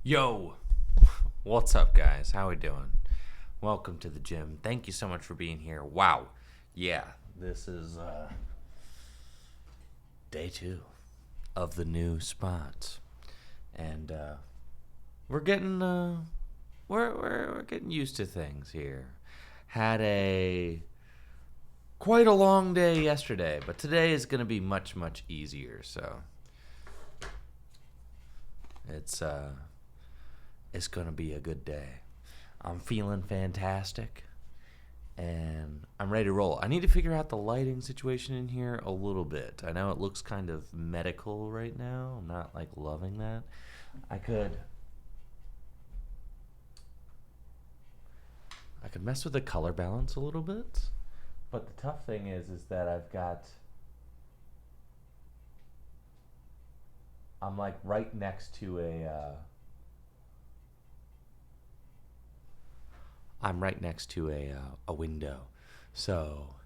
Yo, what's up, guys? How we doing? Welcome to the gym. Thank you so much for being here. Wow, yeah, this is day 2 of the new spot, and we're getting we're getting used to things here. Had a quite a long day yesterday, but today is gonna be much easier. So it's it's gonna be a good day. I'm feeling fantastic, and I'm ready to roll. I need to figure out the lighting situation in here a little bit. I know it looks kind of medical right now. I'm not like loving that. I could mess with the color balance a little bit, but the tough thing is that I'm like right next to a window, so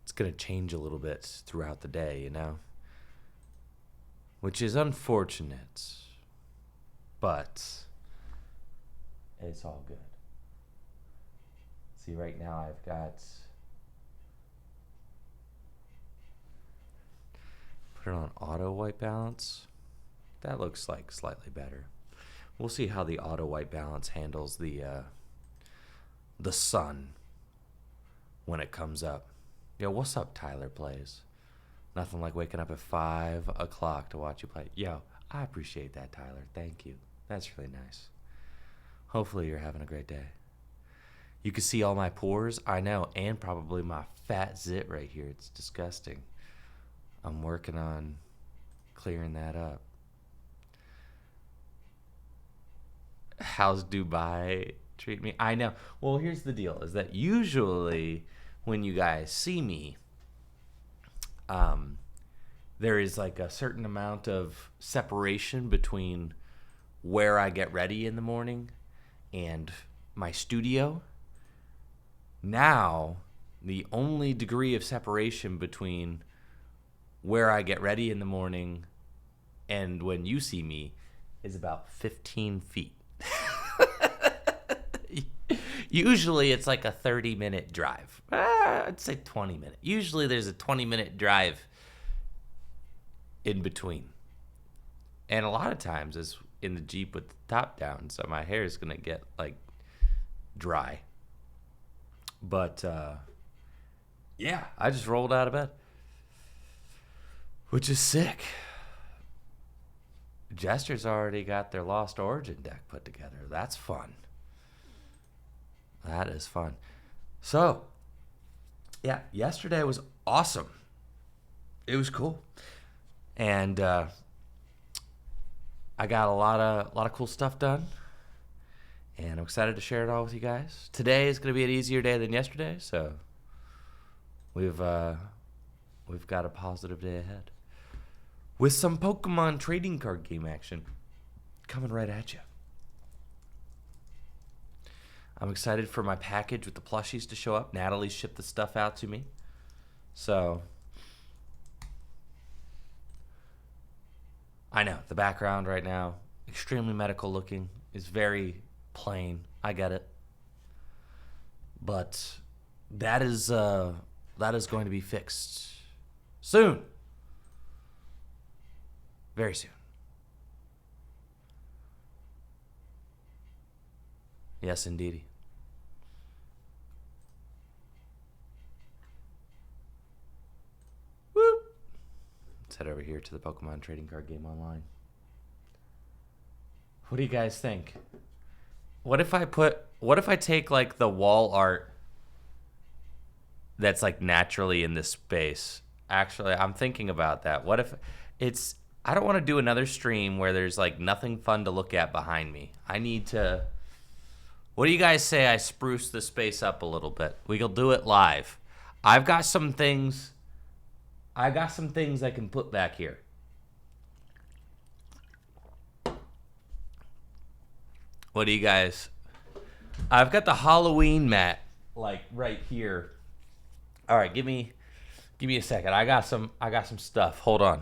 it's gonna change a little bit throughout the day, which is unfortunate, but it's all good. See, right now I've got put it on auto white balance. That looks like slightly better. We'll see how the auto white balance handles the sun when it comes up. Yo, what's up, Tyler Plays? Nothing like waking up at 5 o'clock to watch you play. Yo, I appreciate that, Tyler. Thank you. That's really nice. Hopefully you're having a great day. You can see all my pores, I know, and probably my fat zit right here. It's disgusting. I'm working on clearing that up. How's Dubai treat me? I know. Well, here's the deal, is that usually when you guys see me, there is like a certain amount of separation between where I get ready in the morning and my studio. Now, the only degree of separation between where I get ready in the morning and when you see me is about 15 feet. Usually it's like a 30-minute drive. I'd say 20 minutes. Usually there's a 20-minute drive in between. And a lot of times it's in the Jeep with the top down, so my hair is going to get like dry. But yeah, I just rolled out of bed, which is sick. Jester's already got their Lost Origin deck put together. That's fun. That is fun. So, yeah, yesterday was awesome. It was cool. And I got a lot of cool stuff done. And I'm excited to share it all with you guys. Today is going to be an easier day than yesterday, so we've got a positive day ahead, with some Pokemon trading card game action coming right at you. I'm excited for my package with the plushies to show up. Natalie shipped the stuff out to me. So, I know, the background right now, extremely medical looking, is very plain. I get it. But that is going to be fixed soon. Very soon. Yes, indeedy. Woo! Let's head over here to the Pokemon trading card game online. What do you guys think? What if I take like the wall art that's like naturally in this space? Actually, I'm thinking about that. What if I don't want to do another stream where there's like nothing fun to look at behind me. I need to. What do you guys say I spruce the space up a little bit? We'll do it live. I've got some things I can put back here. What do you guys? I've got the Halloween mat like right here. All right, give me a second. I got some stuff. Hold on.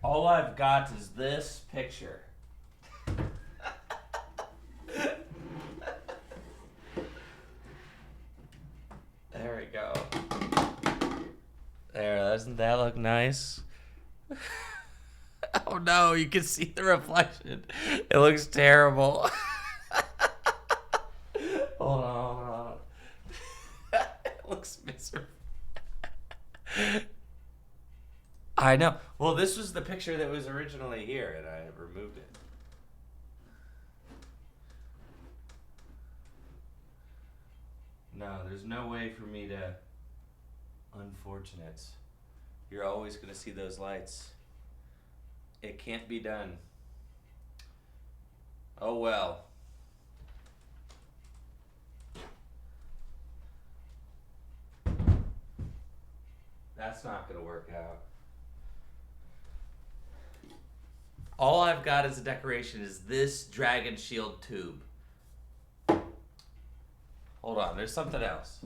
All I've got is this picture. There we go. There, doesn't that look nice? Oh no, you can see the reflection. It looks terrible. Hold on. It looks miserable. I know. Well, this was the picture that was originally here, and I removed it. No, there's no way for me to... Unfortunate. You're always going to see those lights. It can't be done. Oh well. That's not going to work out. All I've got as a decoration is this dragon shield tube. Hold on, there's something else.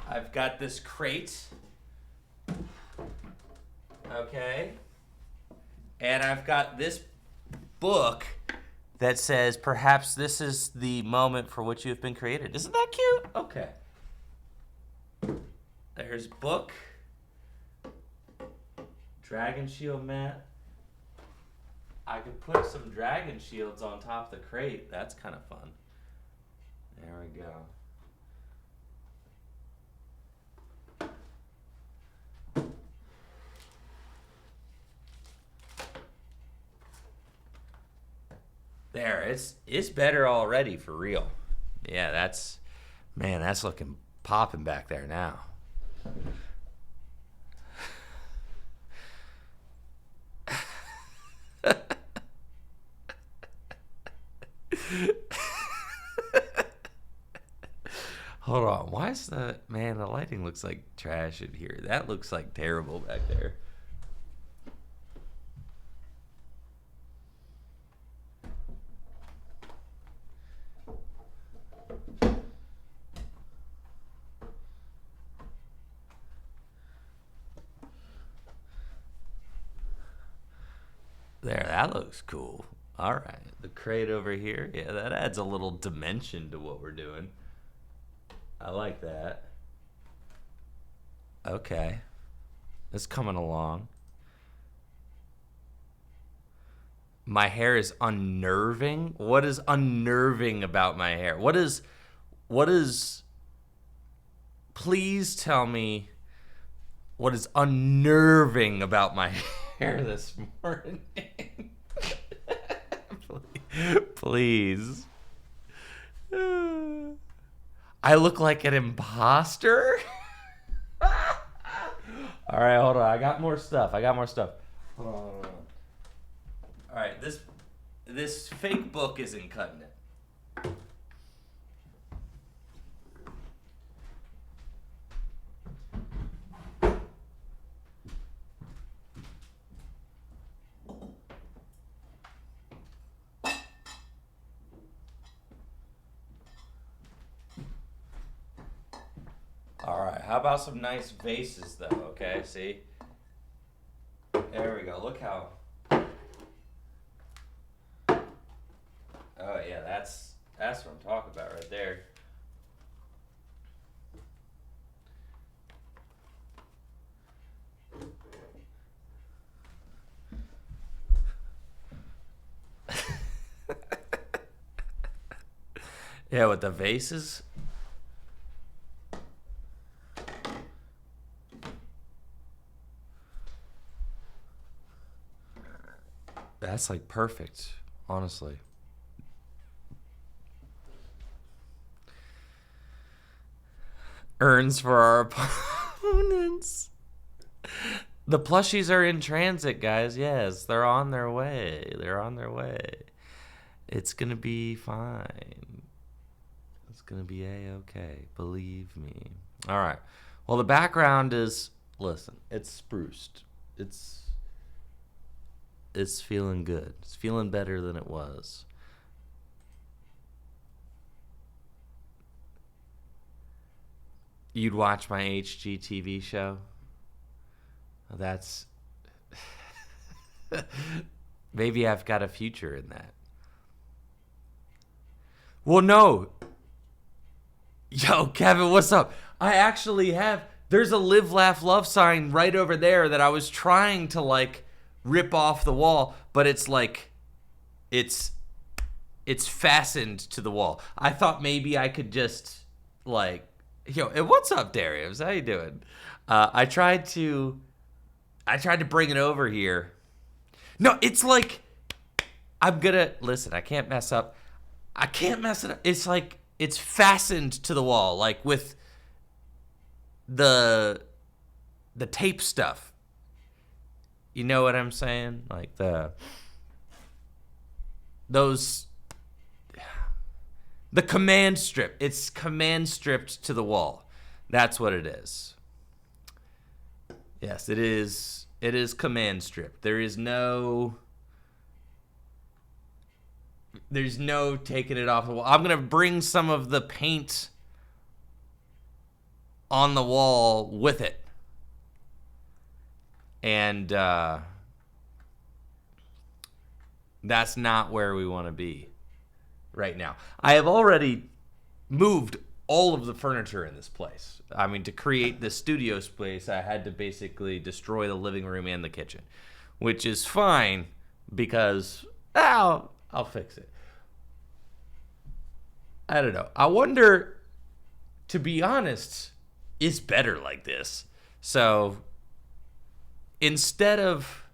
I've got this crate. Okay. And I've got this book that says, perhaps this is the moment for which you have been created. Isn't that cute? Okay. There's book. Dragon shield mat. I could put some dragon shields on top of the crate. That's kind of fun. There we go. There, it's better already for real. Yeah, that's looking popping back there now. Hold on, why is the lighting looks like trash in here? That looks like terrible back there. There, that looks cool. All right, the crate over here. Yeah, that adds a little dimension to what we're doing. I like that. Okay. It's coming along. My hair is unnerving? What is unnerving about my hair? What is... Please tell me what is unnerving about my hair this morning. Please. I look like an imposter? All right, hold on. I got more stuff. Hold on. All right, this fake book isn't cutting it. All right, how about some nice vases, though, okay? See? There we go. Look how... Oh, yeah, that's what I'm talking about right there. Yeah, with the vases... That's like perfect, honestly. Urns for our opponents. The plushies are in transit, guys. Yes, they're on their way. It's going to be fine. It's going to be A-okay. Believe me. All right. Well, the background is, listen, it's spruced. It's It's feeling good. It's feeling better than it was. You'd watch my HGTV show? That's... Maybe I've got a future in that. Well, no. Yo, Kevin, what's up? I actually have... There's a Live, Laugh, Love sign right over there that I was trying to, like, rip off the wall, but it's, like... It's fastened to the wall. I thought maybe I could just, like... Yo, and what's up, Darius? How you doing? I tried to bring it over here. No, it's like... I'm gonna... Listen, I can't mess up. I can't mess it up. It's like... It's fastened to the wall, like with the tape stuff. You know what I'm saying? Like the command strip. It's command stripped to the wall. That's what it is. Yes, it is. It is command stripped. There's no taking it off the wall. I'm going to bring some of the paint on the wall with it. And that's not where we want to be right now. I have already moved all of the furniture in this place. I mean, to create this studio space, I had to basically destroy the living room and the kitchen, which is fine because... I'll fix it. I don't know. I wonder, to be honest, is better like this. So instead of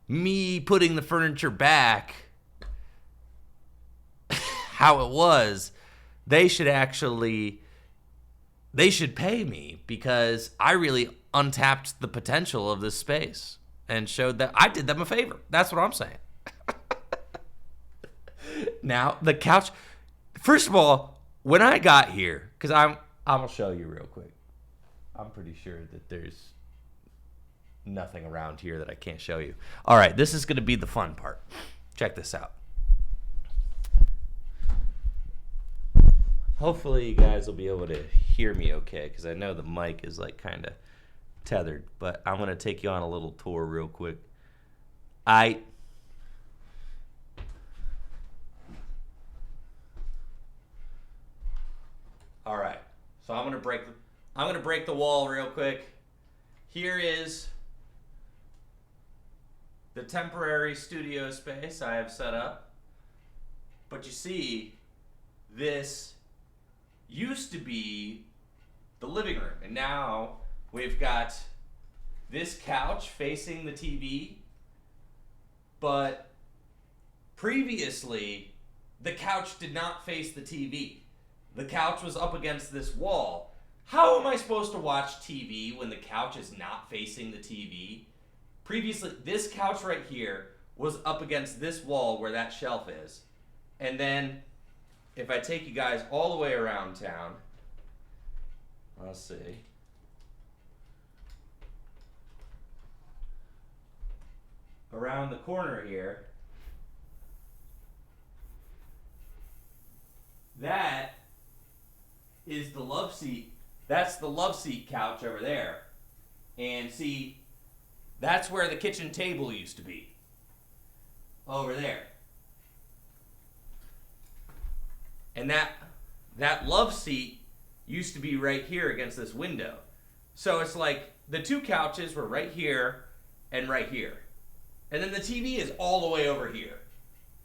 me putting the furniture back how it was, they should pay me because I really untapped the potential of this space and showed that I did them a favor. That's what I'm saying. Now, the couch, first of all, when I got here, because I'm going to show you real quick. I'm pretty sure that there's nothing around here that I can't show you. All right, this is going to be the fun part. Check this out. Hopefully you guys will be able to hear me okay, because I know the mic is like kind of tethered, but I'm going to take you on a little tour real quick. All right, so I'm gonna break the wall real quick. Here is the temporary studio space I have set up. But you see, this used to be the living room, and now we've got this couch facing the TV. But previously, the couch did not face the TV. The couch was up against this wall. How am I supposed to watch TV when the couch is not facing the TV? Previously, this couch right here was up against this wall where that shelf is. And then, if I take you guys all the way around town, let's see. Around the corner here, that is the love seat. That's the love seat couch over there. And see, that's where the kitchen table used to be. Over there. And that love seat used to be right here against this window. So it's like the two couches were right here and right here. And then the TV is all the way over here.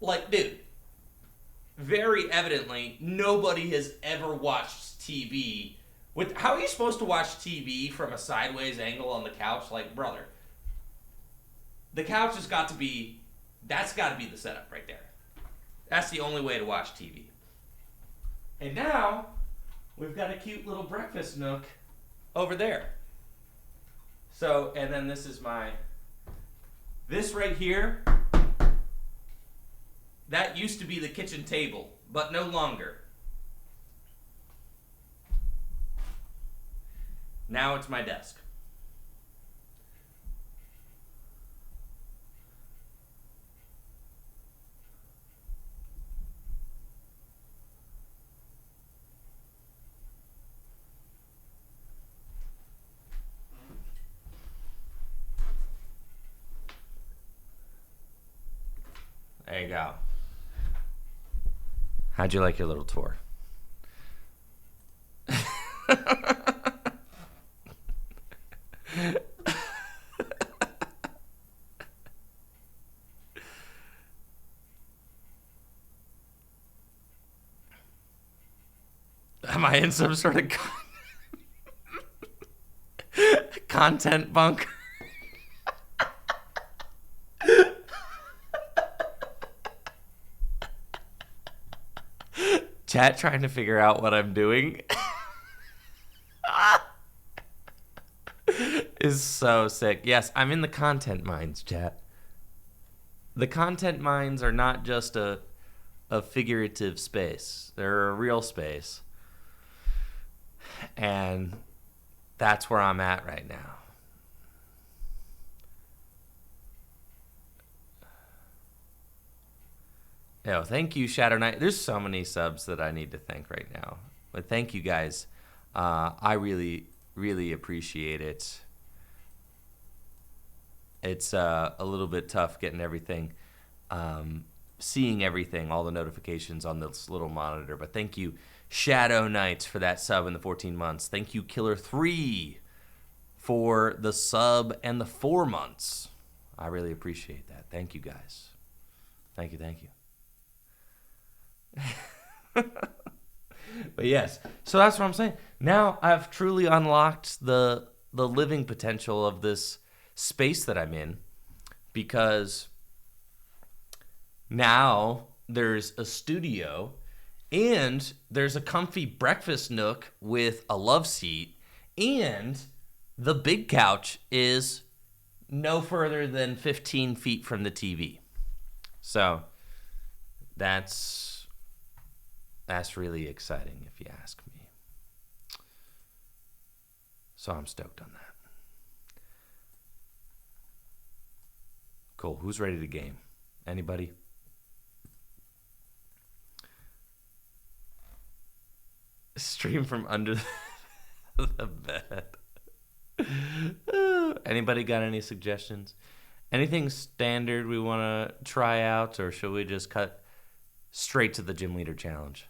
Like, dude, very evidently, nobody has ever watched TV. How are you supposed to watch TV from a sideways angle on the couch? Like, brother, the couch has got to be, that's got to be the setup right there. That's the only way to watch TV. And now, we've got a cute little breakfast nook over there. So, and then this is this right here, that used to be the kitchen table, but no longer. Now it's my desk. There you go. How'd you like your little tour? Am I in some sort of content bunker? Chat trying to figure out what I'm doing is so sick. Yes, I'm in the content mines, chat. The content mines are not just a figurative space. They're a real space. And that's where I'm at right now. Yo, thank you, Shadow Knight. There's so many subs that I need to thank right now. But thank you, guys. I really, really appreciate it. It's a little bit tough getting everything, seeing everything, all the notifications on this little monitor. But thank you, Shadow Knights, for that sub in the 14 months. Thank you, Killer3, for the sub and the 4 months. I really appreciate that. Thank you, guys. Thank you, thank you. But yes, so that's what I'm saying. Now I've truly unlocked the living potential of this space that I'm in, because now there's a studio and there's a comfy breakfast nook with a love seat, and the big couch is no further than 15 feet from the TV. So that's really exciting, if you ask me. So I'm stoked on that. Cool. Who's ready to game? Anybody? Stream from under the bed. Anybody got any suggestions? Anything standard we want to try out, or should we just cut straight to the gym leader challenge?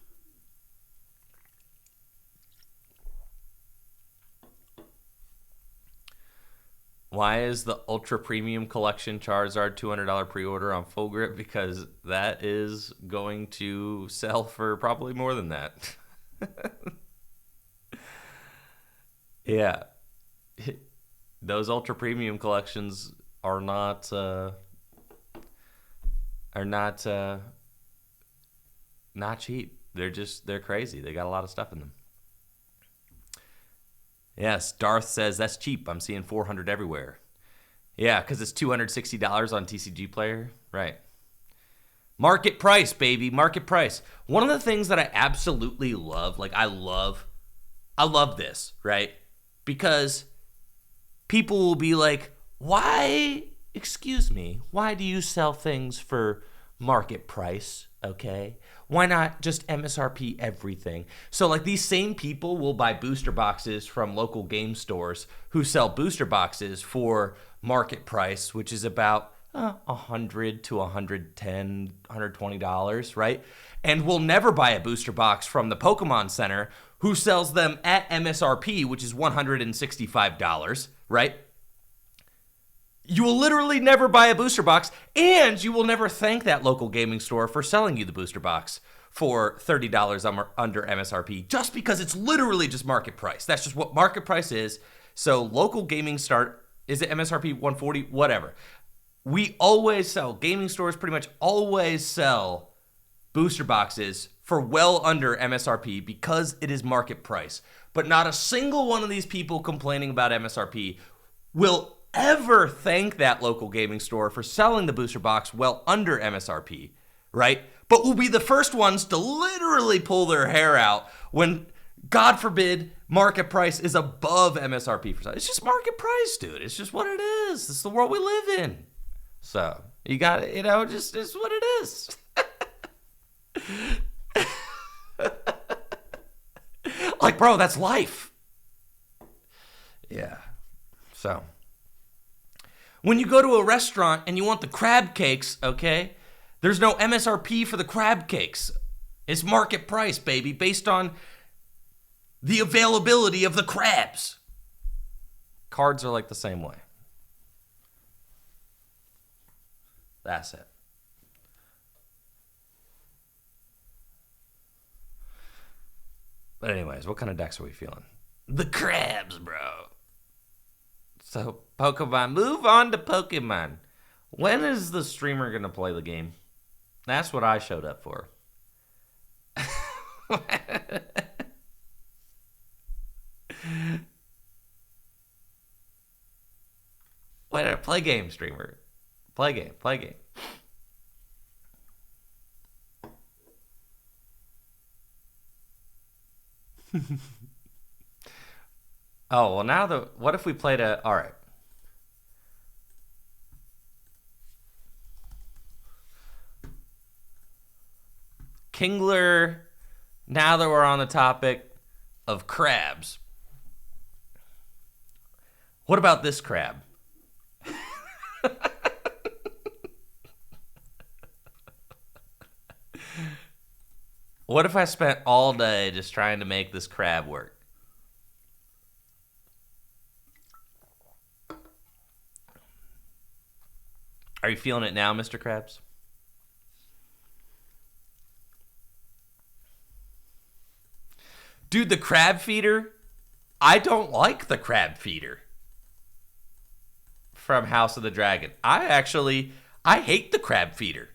Why is the Ultra Premium Collection Charizard $200 pre-order on Full Grip? Because that is going to sell for probably more than that. Yeah. Those Ultra Premium collections are not cheap. They're crazy. They got a lot of stuff in them. Yes, Darth says, that's cheap. I'm seeing 400 everywhere. Yeah, because it's $260 on TCG Player. Right. Market price, baby. Market price. One of the things that I absolutely love, like I love this, right? Because people will be like, why do you sell things for market price, okay? Why not just MSRP everything? So like these same people will buy booster boxes from local game stores who sell booster boxes for market price, which is about $100 to $110, $120, right? And will never buy a booster box from the Pokemon Center who sells them at MSRP, which is $165, right? You will literally never buy a booster box, and you will never thank that local gaming store for selling you the booster box for $30 under MSRP, just because it's literally just market price. That's just what market price is. So local gaming is it MSRP 140? Whatever. We always sell, gaming stores pretty much always sell booster boxes for well under MSRP because it is market price. But not a single one of these people complaining about MSRP will ever thank that local gaming store for selling the booster box well under MSRP, right? But will be the first ones to literally pull their hair out when, God forbid, market price is above MSRP for something. It's just market price, dude. It's just what it is. It's the world we live in. So you got it, just it's what it is. Like, bro, that's life. Yeah. So when you go to a restaurant and you want the crab cakes, okay, There's no MSRP for the crab cakes. It's market price, baby, based on the availability of the crabs. Cards are like the same way. That's it. But anyways, what kind of decks are we feeling? The crabs, bro. So, Pokemon. Move on to Pokemon. When is the streamer going to play the game? That's what I showed up for. Wait, play game, streamer. Play game. Oh, well, now what if we played all right. Kingler, now that we're on the topic of crabs, what about this crab? What if I spent all day just trying to make this crab work? Are you feeling it now, Mr. Krabs? Dude, the crab feeder, I don't like the crab feeder from House of the Dragon. I hate the crab feeder.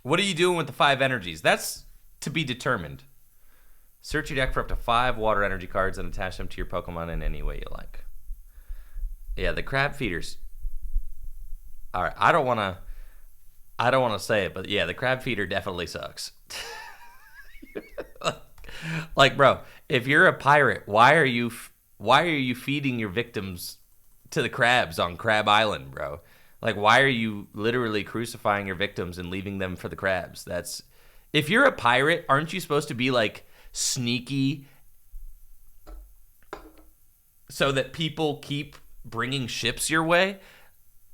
What are you doing with the 5 energies? That's to be determined. Search your deck for up to 5 water energy cards and attach them to your Pokemon in any way you like. Yeah, the crab feeders. All right, I don't want to say it, but yeah, the crab feeder definitely sucks. Like, bro, if you're a pirate, why are you feeding your victims to the crabs on Crab Island, bro? Like, why are you literally crucifying your victims and leaving them for the crabs? If you're a pirate, aren't you supposed to be like sneaky so that people keep bringing ships your way?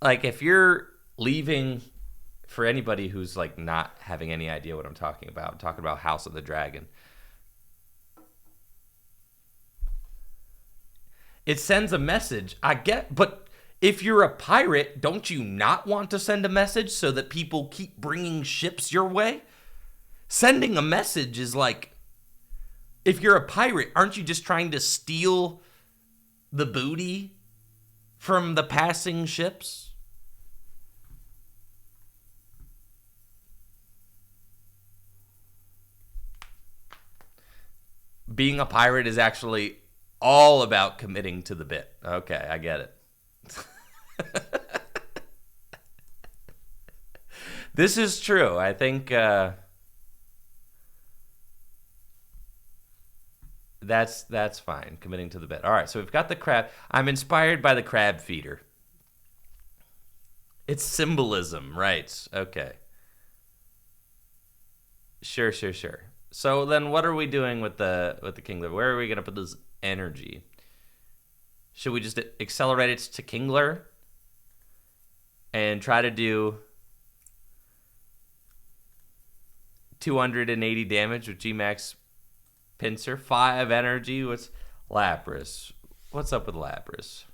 Like, if you're leaving, for anybody who's like not having any idea what I'm talking about House of the Dragon. It sends a message. I get, but if you're a pirate, don't you not want to send a message so that people keep bringing ships your way? Sending a message is like, if you're a pirate, aren't you just trying to steal the booty from the passing ships? Being a pirate is actually all about committing to the bit. Okay, I get it. This is true. I think that's fine. Committing to the bit. All right, so we've got the crab. I'm inspired by the crab feeder. It's symbolism, right? Okay. Sure. So then what are we doing with the Kingler? Where are we going to put this energy? Should we just accelerate it to Kingler and try to do 280 damage with G-Max Pinsir? 5 energy. What's Lapras? What's up with Lapras?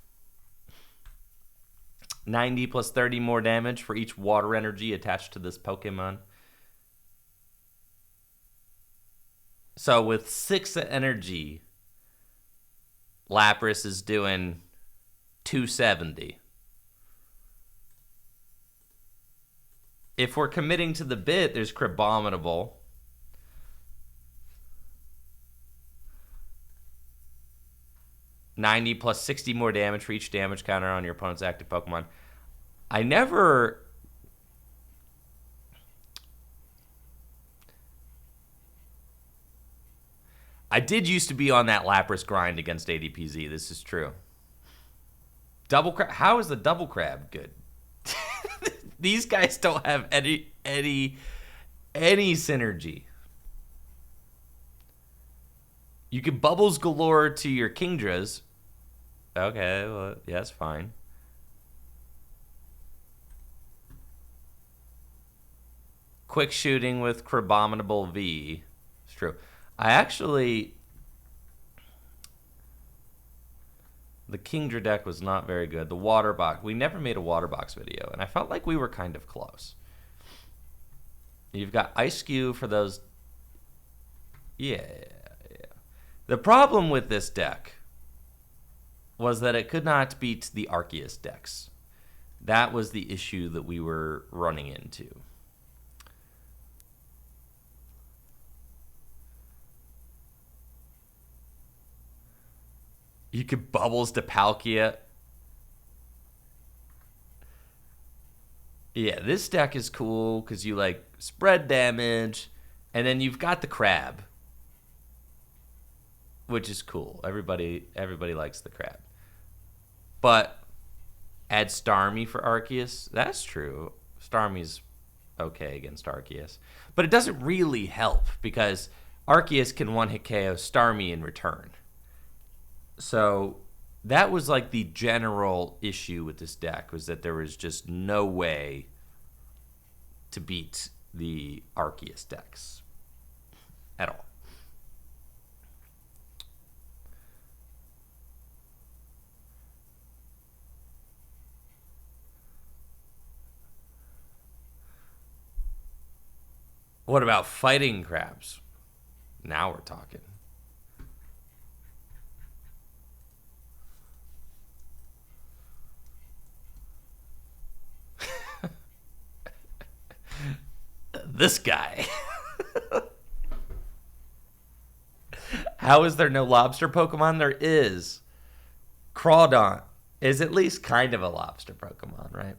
90 plus 30 more damage for each water energy attached to this Pokemon. So with 6 energy, Lapras is doing 270. If we're committing to the bit, there's Crabominable. $90 plus 60 more damage for each damage counter on your opponent's active Pokemon. I did used to be on that Lapras grind against ADPZ. This is true. Double crab. How is the double crab good? These guys don't have any synergy. You can bubbles galore to your Kingdras. Okay, well, yeah, that's fine. Quick shooting with Crabominable V. It's true. I actually... The Kingdra deck was not very good. The water box... We never made a water box video, and I felt like we were kind of close. You've got Ice Cube for those... Yeah. The problem with this deck was that it could not beat the Arceus decks. That was the issue that we were running into. You could bubbles to Palkia. Yeah, this deck is cool because you like spread damage, and then you've got the crab, which is cool. Everybody likes the crab. But add Starmie for Arceus. That's true. Starmie's okay against Arceus. But it doesn't really help because Arceus can one-hit KO Starmie in return. So that was like the general issue with this deck, was that there was just no way to beat the Arceus decks at all. What about fighting crabs? Now we're talking. This guy. How is there no lobster Pokemon? There is. Crawdaunt is at least kind of a lobster Pokemon, right?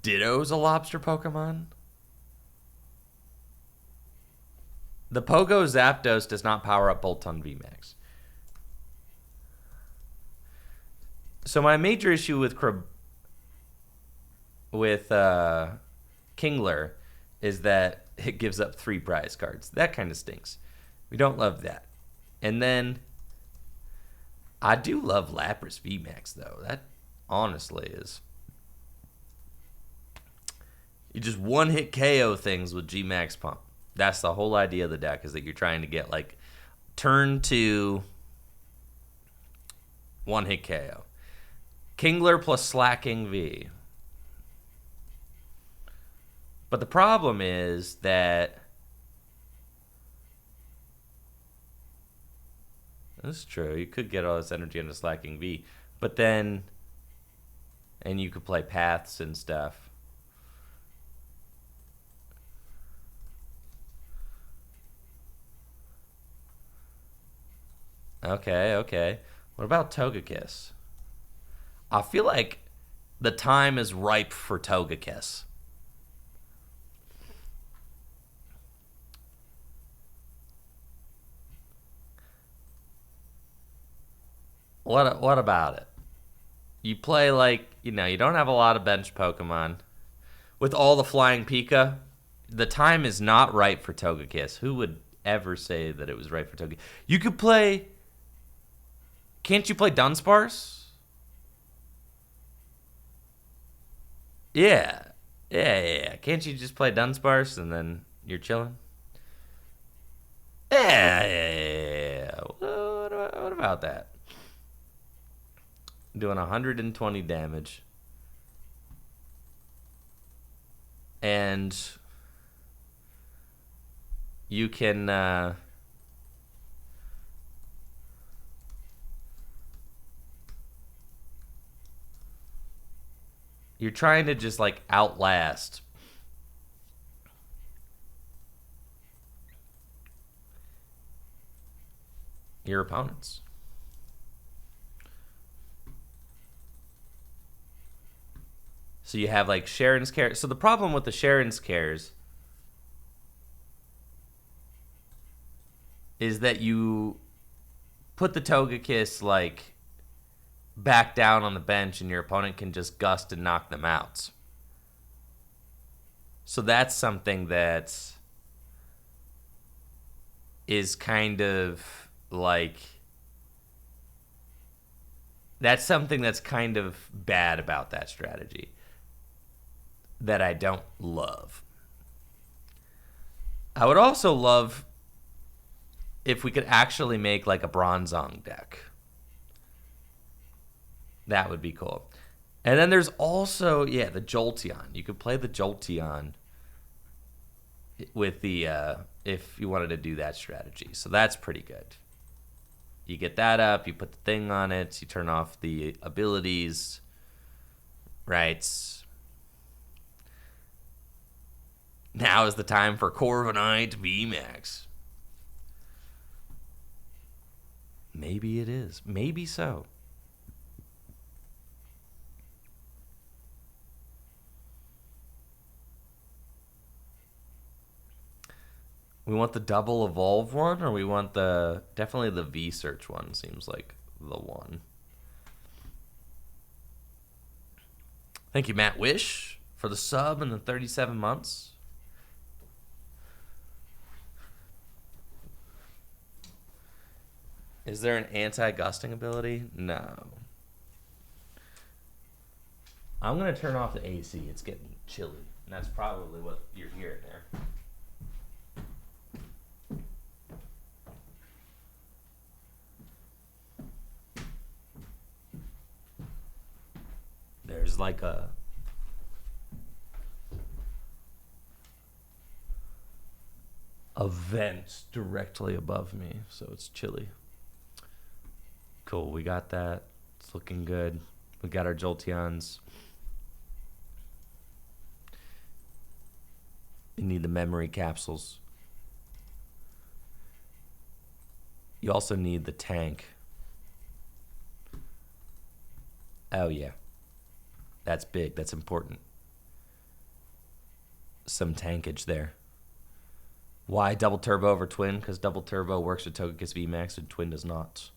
Ditto's a lobster Pokemon? The Pogo Zapdos does not power up Boltund VMAX. So my major issue with Kingler is that it gives up 3 prize cards. That kind of stinks. We don't love that. And then I do love Lapras VMAX though. That honestly is... You just one-hit KO things with G-Max Pump. That's the whole idea of the deck, is that you're trying to get, like, turn 2, one-hit KO. Kingler plus Slacking V. But the problem is that... That's true. You could get all this energy into Slacking V. But then... And you could play Paths and stuff. Okay. What about Togekiss? I feel like the time is ripe for Togekiss. What about it? You play like, you don't have a lot of bench Pokemon. With all the Flying Pika, the time is not right for Togekiss. Who would ever say that it was right for Togekiss? You could play... Can't you play Dunsparce? Yeah. Can't you just play Dunsparce and then you're chilling? Yeah. What about that? Doing 120 damage. And you can... You're trying to just, like, outlast your opponents. So you have, like, Sharon's Care. So the problem with the Sharon's Cares is that you put the Togekiss like back down on the bench and your opponent can just gust and knock them out. So that's something that is kind of like, that's something that's kind of bad about that strategy that I don't love. I would also love if we could actually make like a Bronzong deck. That would be cool. And then there's also, yeah, the Jolteon. You could play the Jolteon with the, if you wanted to do that strategy. So that's pretty good. You get that up, you put the thing on it, you turn off the abilities, right? Now is the time for Corviknight VMAX. Maybe it is. Maybe so. We want the double evolve one, or we want the, definitely the V-search one seems like the one. Thank you, Matt Wish, for the sub and the 37 months. Is there an anti-gusting ability? No. I'm going to turn off the AC. It's getting chilly. And that's probably what you're hearing there. There's like a vent directly above me, so it's chilly. Cool, we got that. It's looking good. We got our Jolteons. You need the memory capsules. You also need the tank. Oh yeah. That's big. That's important. Some tankage there. Why double turbo over twin? Because double turbo works with Togekiss VMAX and twin does not.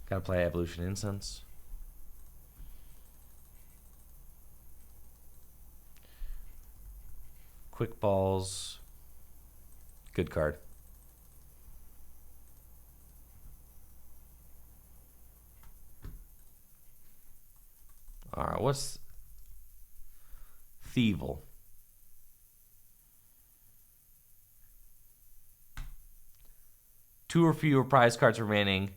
Gotta play Evolution Incense. Quick Balls. Good card. Alright, what's Thievel? Two or fewer prize cards remaining.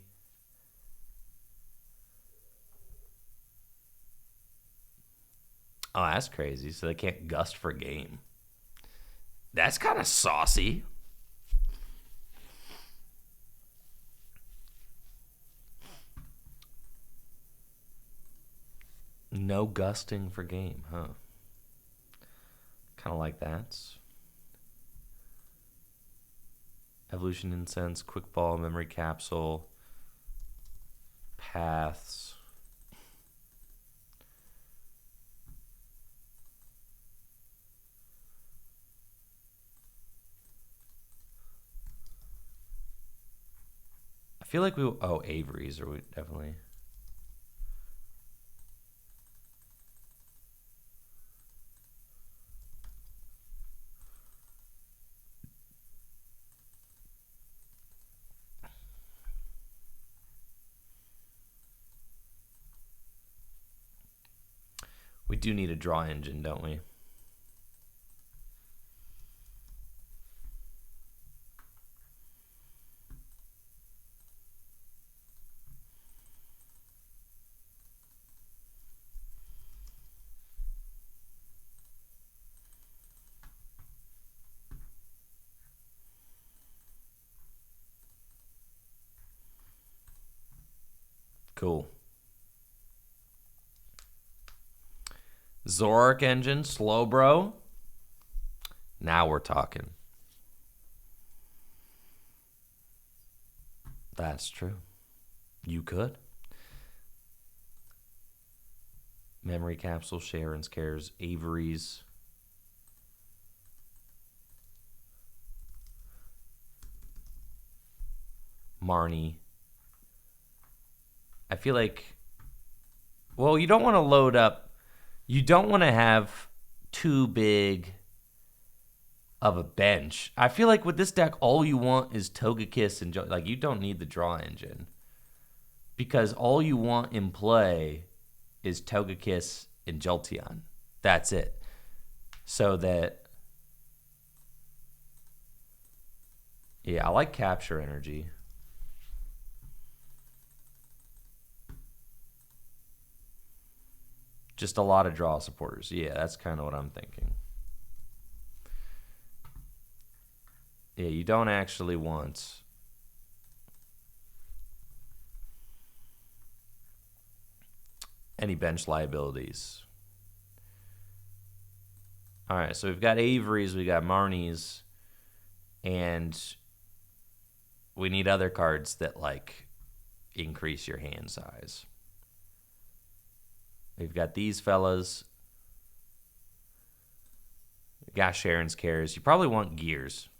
Oh, that's crazy. So they can't gust for game. That's kind of saucy. No gusting for game, huh? Kind of like that. Evolution Incense, Quick Ball, Memory Capsule, Paths. I feel like we, oh, Avery's, or we definitely. We do need a draw engine, don't we? Cool. Zoroark engine, Slowbro. Now we're talking. That's true. You could. Memory Capsule, Sharon's Cares, Avery's. Marnie. I feel like, well, you don't want to load up. You don't want to have too big of a bench. I feel like with this deck, all you want is Togekiss and like you don't need the draw engine because all you want in play is Togekiss and Jolteon. That's it. So that, yeah, I like Capture Energy. Just a lot of draw supporters. Yeah, that's kind of what I'm thinking. Yeah, you don't actually want any bench liabilities. All right, so we've got Avery's, we got Marnie's, and we need other cards that like increase your hand size. We've got these fellas. We got Sharon's Cares. You probably want Gears.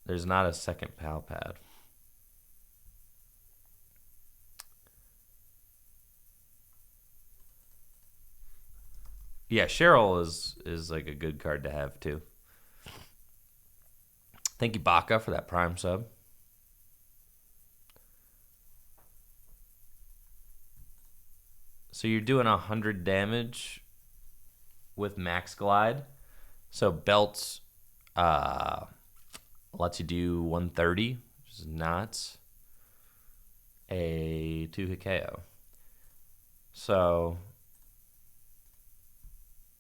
There's not a second pal pad. Yeah, Cheryl is like a good card to have too. Thank you, Baka, for that Prime sub. So you're doing 100 damage with Max Glide. So Belt lets you do 130, which is not a 2-hit KO. So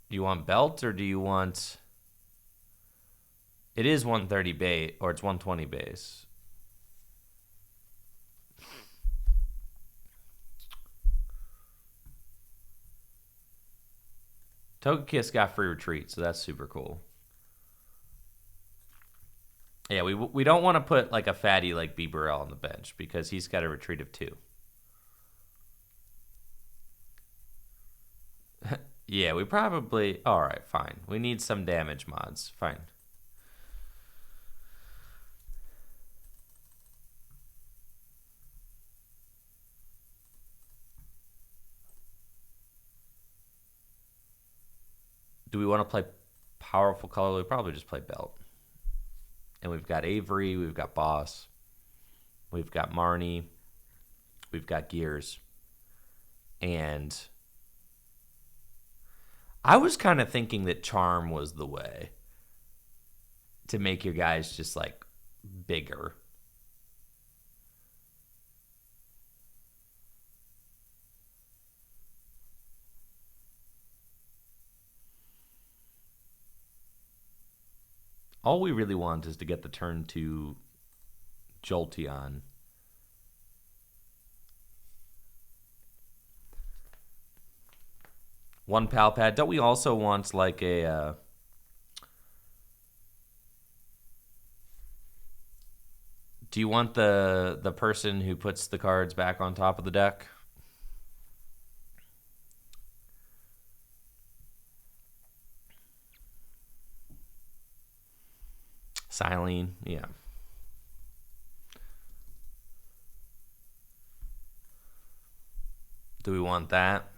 do you want Belt or do you want... It is 130 base, or it's 120 base. Togekiss got free retreat, so that's super cool. Yeah, we don't want to put like a fatty like Bieberell on the bench because he's got a retreat of 2. Yeah, we probably... All right, fine. We need some damage mods. Fine. Do we want to play powerful color? We probably just play Belt. And we've got Avery, we've got Boss, we've got Marnie, we've got Gears. And I was kind of thinking that Charm was the way to make your guys just like bigger. All we really want is to get the turn to Jolteon. One pal pad. Don't we also want like a... Do you want the person who puts the cards back on top of the deck? Silene, yeah. Do we want that?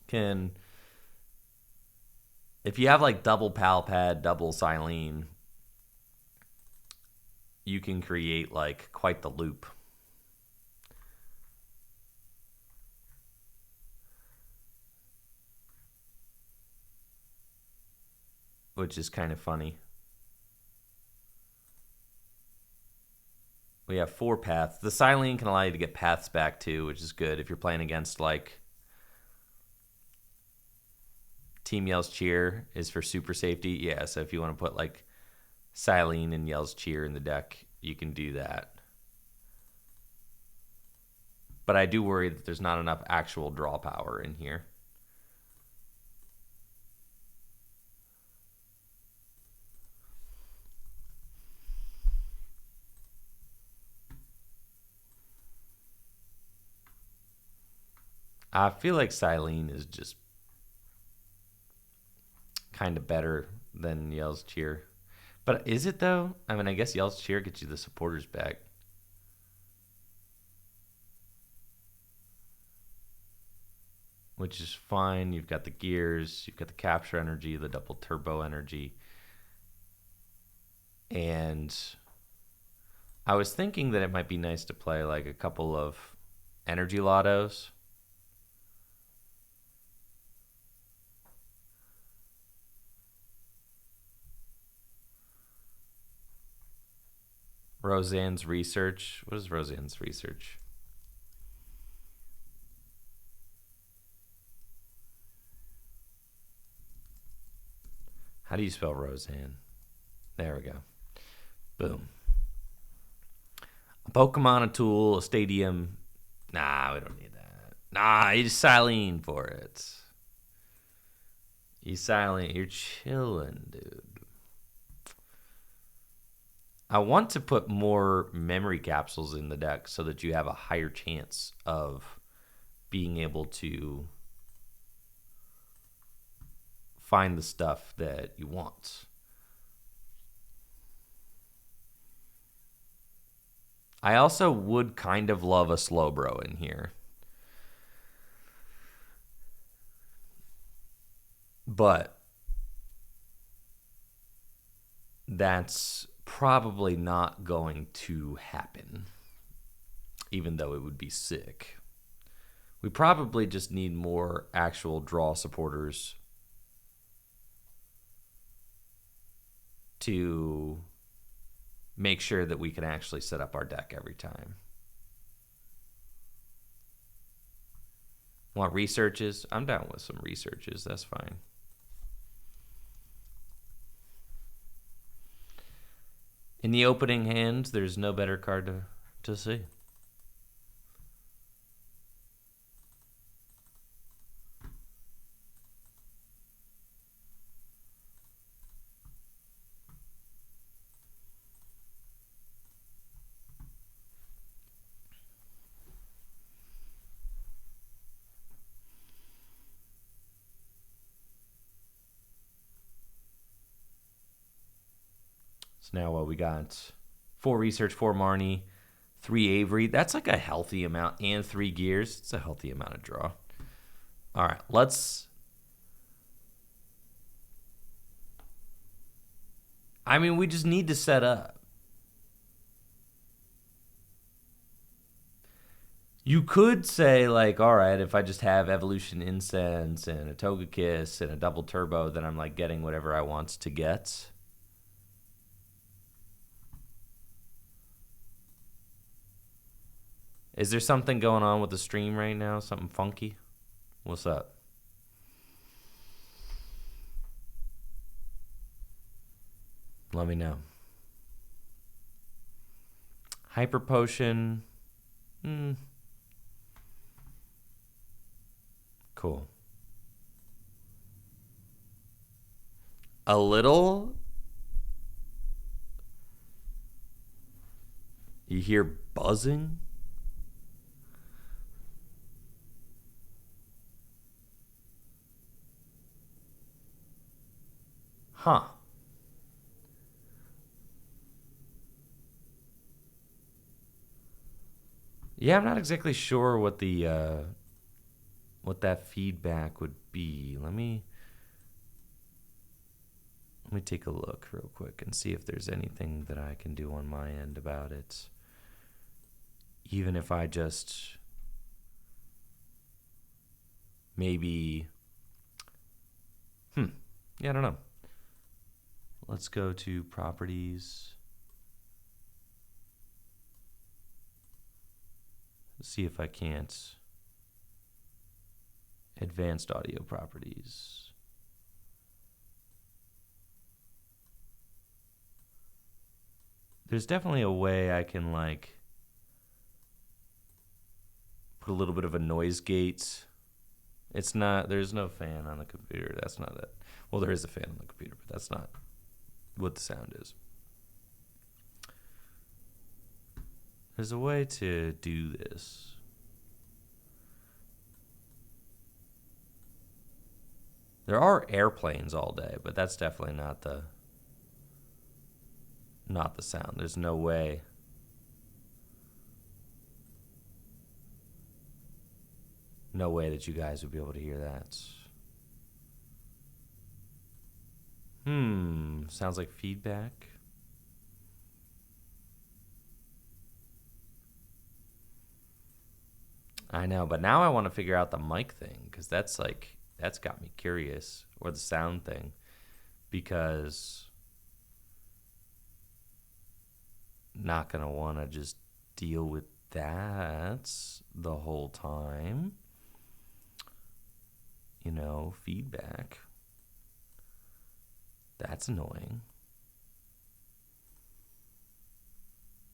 If you have like double pal pad, double Silene, you can create like quite the loop. Which is kind of funny. We have 4 paths. The Silene can allow you to get paths back too, which is good if you're playing against like Team Yell's Cheer is for super safety. Yeah, so if you want to put like Silene and Yell's Cheer in the deck, you can do that. But I do worry that there's not enough actual draw power in here. I feel like Silene is just kind of better than Yell's Cheer. But is it, though? I mean, I guess Yell's Cheer gets you the supporters back. Which is fine. You've got the gears, you've got the capture energy, the double turbo energy. And I was thinking that it might be nice to play like a couple of energy lottos. Roseanne's research. What is Roseanne's research? How do you spell Roseanne? There we go. Boom. A Pokemon, a tool, a stadium. Nah, we don't need that. Nah, you just Silene for it. You Silene. You're chilling, dude. I want to put more memory capsules in the deck so that you have a higher chance of being able to find the stuff that you want. I also would kind of love a Slowbro in here. But that's probably not going to happen, even though it would be sick. We probably just need more actual draw supporters to make sure that we can actually set up our deck every time. Want researches? I'm down with some researches. That's fine. In the opening hand, there's no better card to see. So now what we got? 4 research, 4 Marnie, 3 Avery. That's like a healthy amount. And 3 gears. It's a healthy amount of draw. All right, let's... I mean, we just need to set up. You could say, like, all right, if I just have Evolution Incense and a Togekiss and a double turbo, then I'm, like, getting whatever I want to get. Is there something going on with the stream right now? Something funky? What's up? Let me know. Hyper Potion. Cool. A little. You hear buzzing? Huh. Yeah, I'm not exactly sure what the what that feedback would be. Let me take a look real quick and see if there's anything that I can do on my end about it. Even if I just maybe yeah, I don't know. Let's go to properties. See if I can't. Advanced audio properties. There's definitely a way I can like put a little bit of a noise gate. It's not, there's no fan on the computer. That's not it. Well, there is a fan on the computer, but that's not what the sound is. There's a way to do this. There are airplanes all day, but that's definitely not the sound. There's no way. No way that you guys would be able to hear that. Sounds like feedback. I know, but now I want to figure out the mic thing, because that's got me curious, or the sound thing, because not gonna want to just deal with that the whole time. You know, feedback. That's annoying.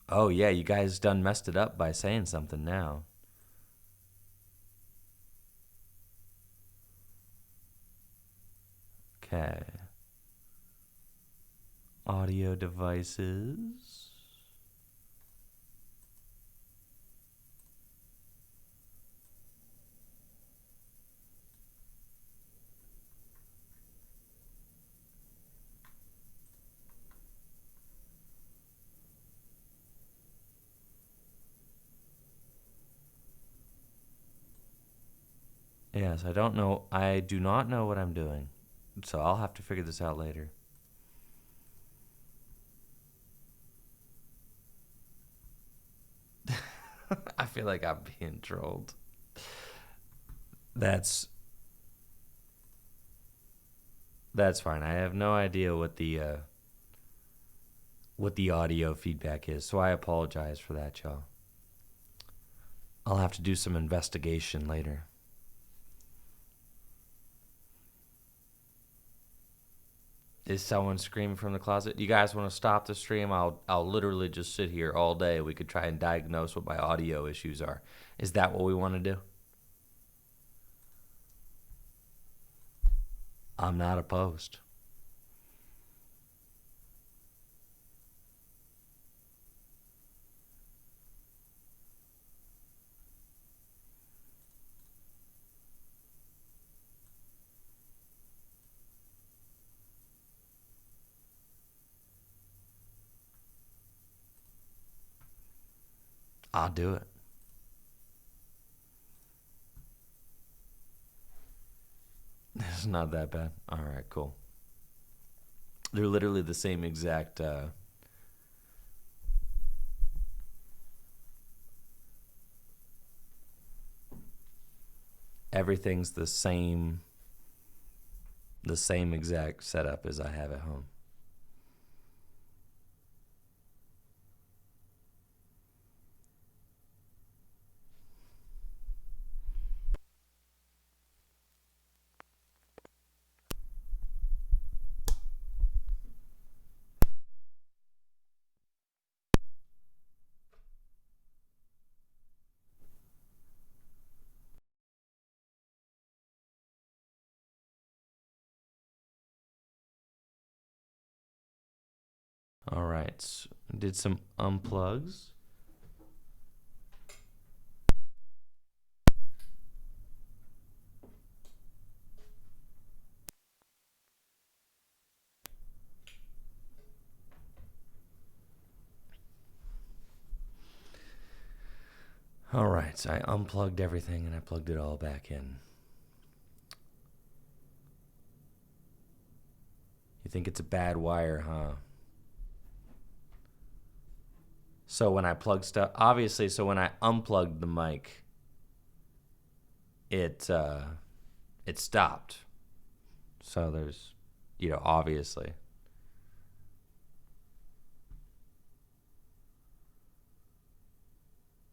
Oh yeah, you guys done messed it up by saying something now. Okay. Audio devices. Yes, I don't know. I do not know what I'm doing. So I'll have to figure this out later. I feel like I'm being trolled. That's fine. I have no idea what the audio feedback is, so I apologize for that, y'all. I'll have to do some investigation later. Is someone screaming from the closet? You guys want to stop the stream? I'll literally just sit here all day. We could try and diagnose what my audio issues are. Is that what we want to do? I'm not opposed. I'll do it. It's not that bad. All right, cool. They're literally the same exact everything's the same exact setup as I have at home. All right, did some unplugs. All right, so I unplugged everything and I plugged it all back in. You think it's a bad wire, huh? So when I plug stuff, obviously, so when I unplugged the mic, it stopped. So there's, obviously.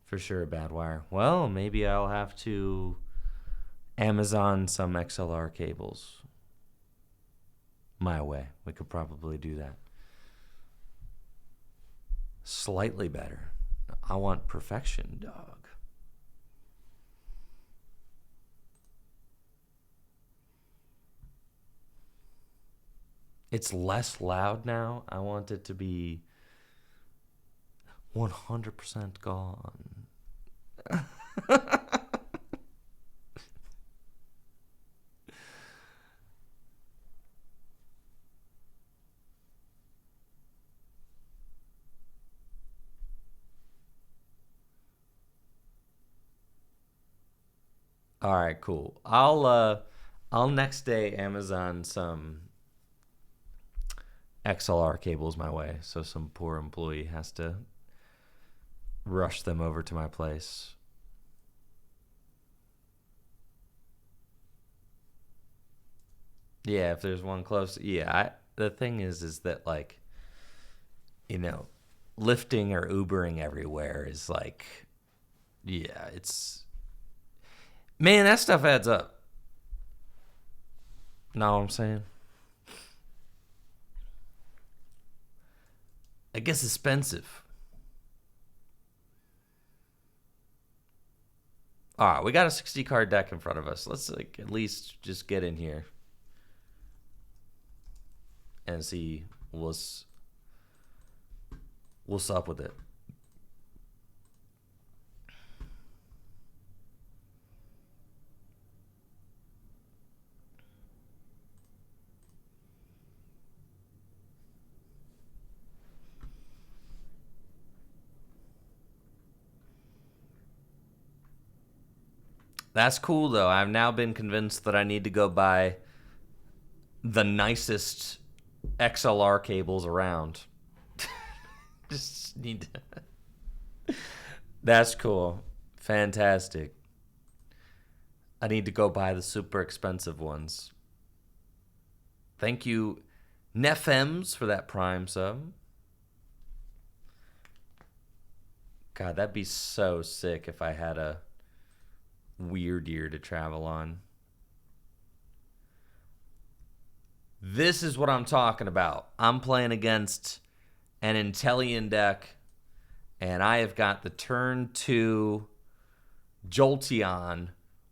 For sure a bad wire. Well, maybe I'll have to Amazon some XLR cables. My way. We could probably do that. Slightly better. I want perfection, dog. It's less loud now. I want it to be 100% gone. All right, cool. I'll next day Amazon some XLR cables my way, so some poor employee has to rush them over to my place. Yeah, if there's one close. Yeah, the thing is that like, you know, lifting or Ubering everywhere is like, yeah, it's man, that stuff adds up. Know what I'm saying? It gets expensive. All right, we got a 60 card deck in front of us. Let's like at least just get in here and see what's up with it. That's cool though. I've now been convinced that I need to go buy the nicest XLR cables around. Just need to. That's cool. Fantastic. I need to go buy the super expensive ones. Thank you, Nefems, for that Prime sub. God, that'd be so sick if I had a weird year to travel on. This is what I'm talking about. I'm playing against an Intellion deck, and I have got the turn 2 Jolteon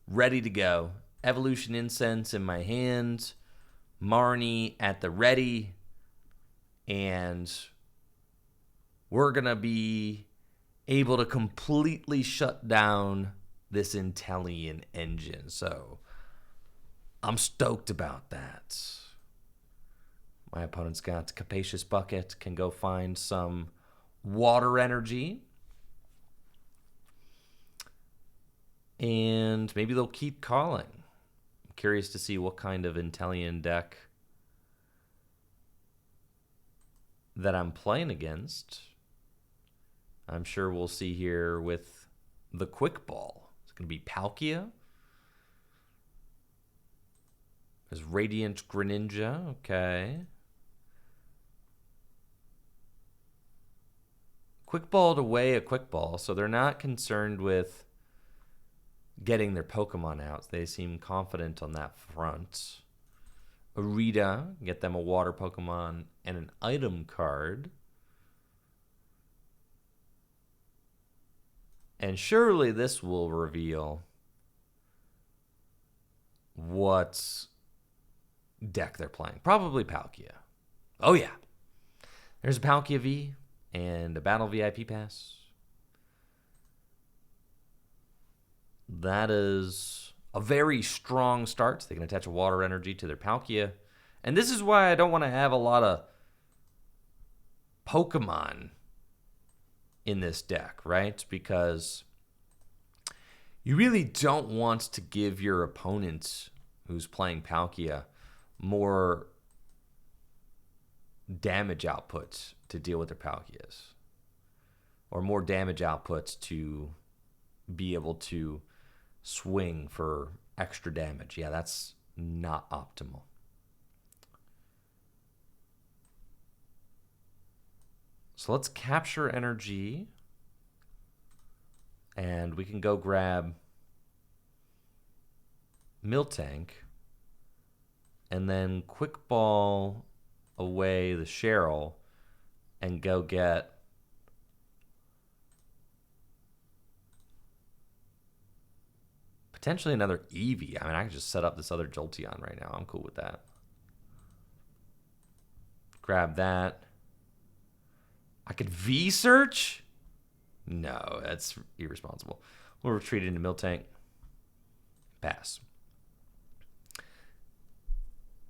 ready to go. Evolution Incense in my hand, Marnie at the ready, and we're going to be able to completely shut down this Intellion engine. So I'm stoked about that. My opponent's got Capacious Bucket, can go find some water energy. And maybe they'll keep calling. I'm curious to see what kind of Intellion deck that I'm playing against. I'm sure we'll see here with the Quick Ball. It's going to be Palkia. There's Radiant Greninja. Okay. Quick Balled away a Quick Ball, so they're not concerned with getting their Pokemon out. They seem confident on that front. Arita, get them a water Pokemon and an item card. And surely this will reveal what deck they're playing. Probably Palkia. Oh yeah. There's a Palkia V and a Battle VIP Pass. That is a very strong start. They can attach a water energy to their Palkia. And this is why I don't want to have a lot of Pokemon in this deck, right? Because you really don't want to give your opponent who's playing Palkia more damage output to deal with their Palkias, or more damage outputs to be able to swing for extra damage. Yeah, that's not optimal. So let's capture energy, and we can go grab Miltank, and then Quick Ball away the Cheryl, and go get potentially another Eevee. I mean, I can just set up this other Jolteon right now. I'm cool with that. Grab that. I could V-search? No, that's irresponsible. We'll retreat into Miltank. Pass.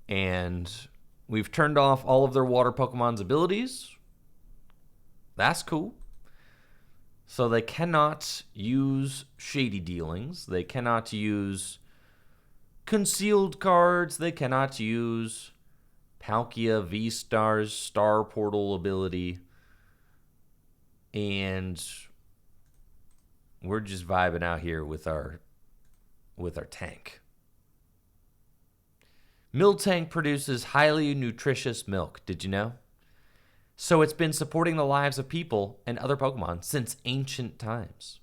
And we've turned off all of their water Pokemon's abilities. That's cool. So they cannot use shady dealings. They cannot use concealed cards. They cannot use Palkia V-Star's Star Portal ability. And we're just vibing out here with our tank. Miltank produces highly nutritious milk. Did you know? So it's been supporting the lives of people and other Pokemon since ancient times.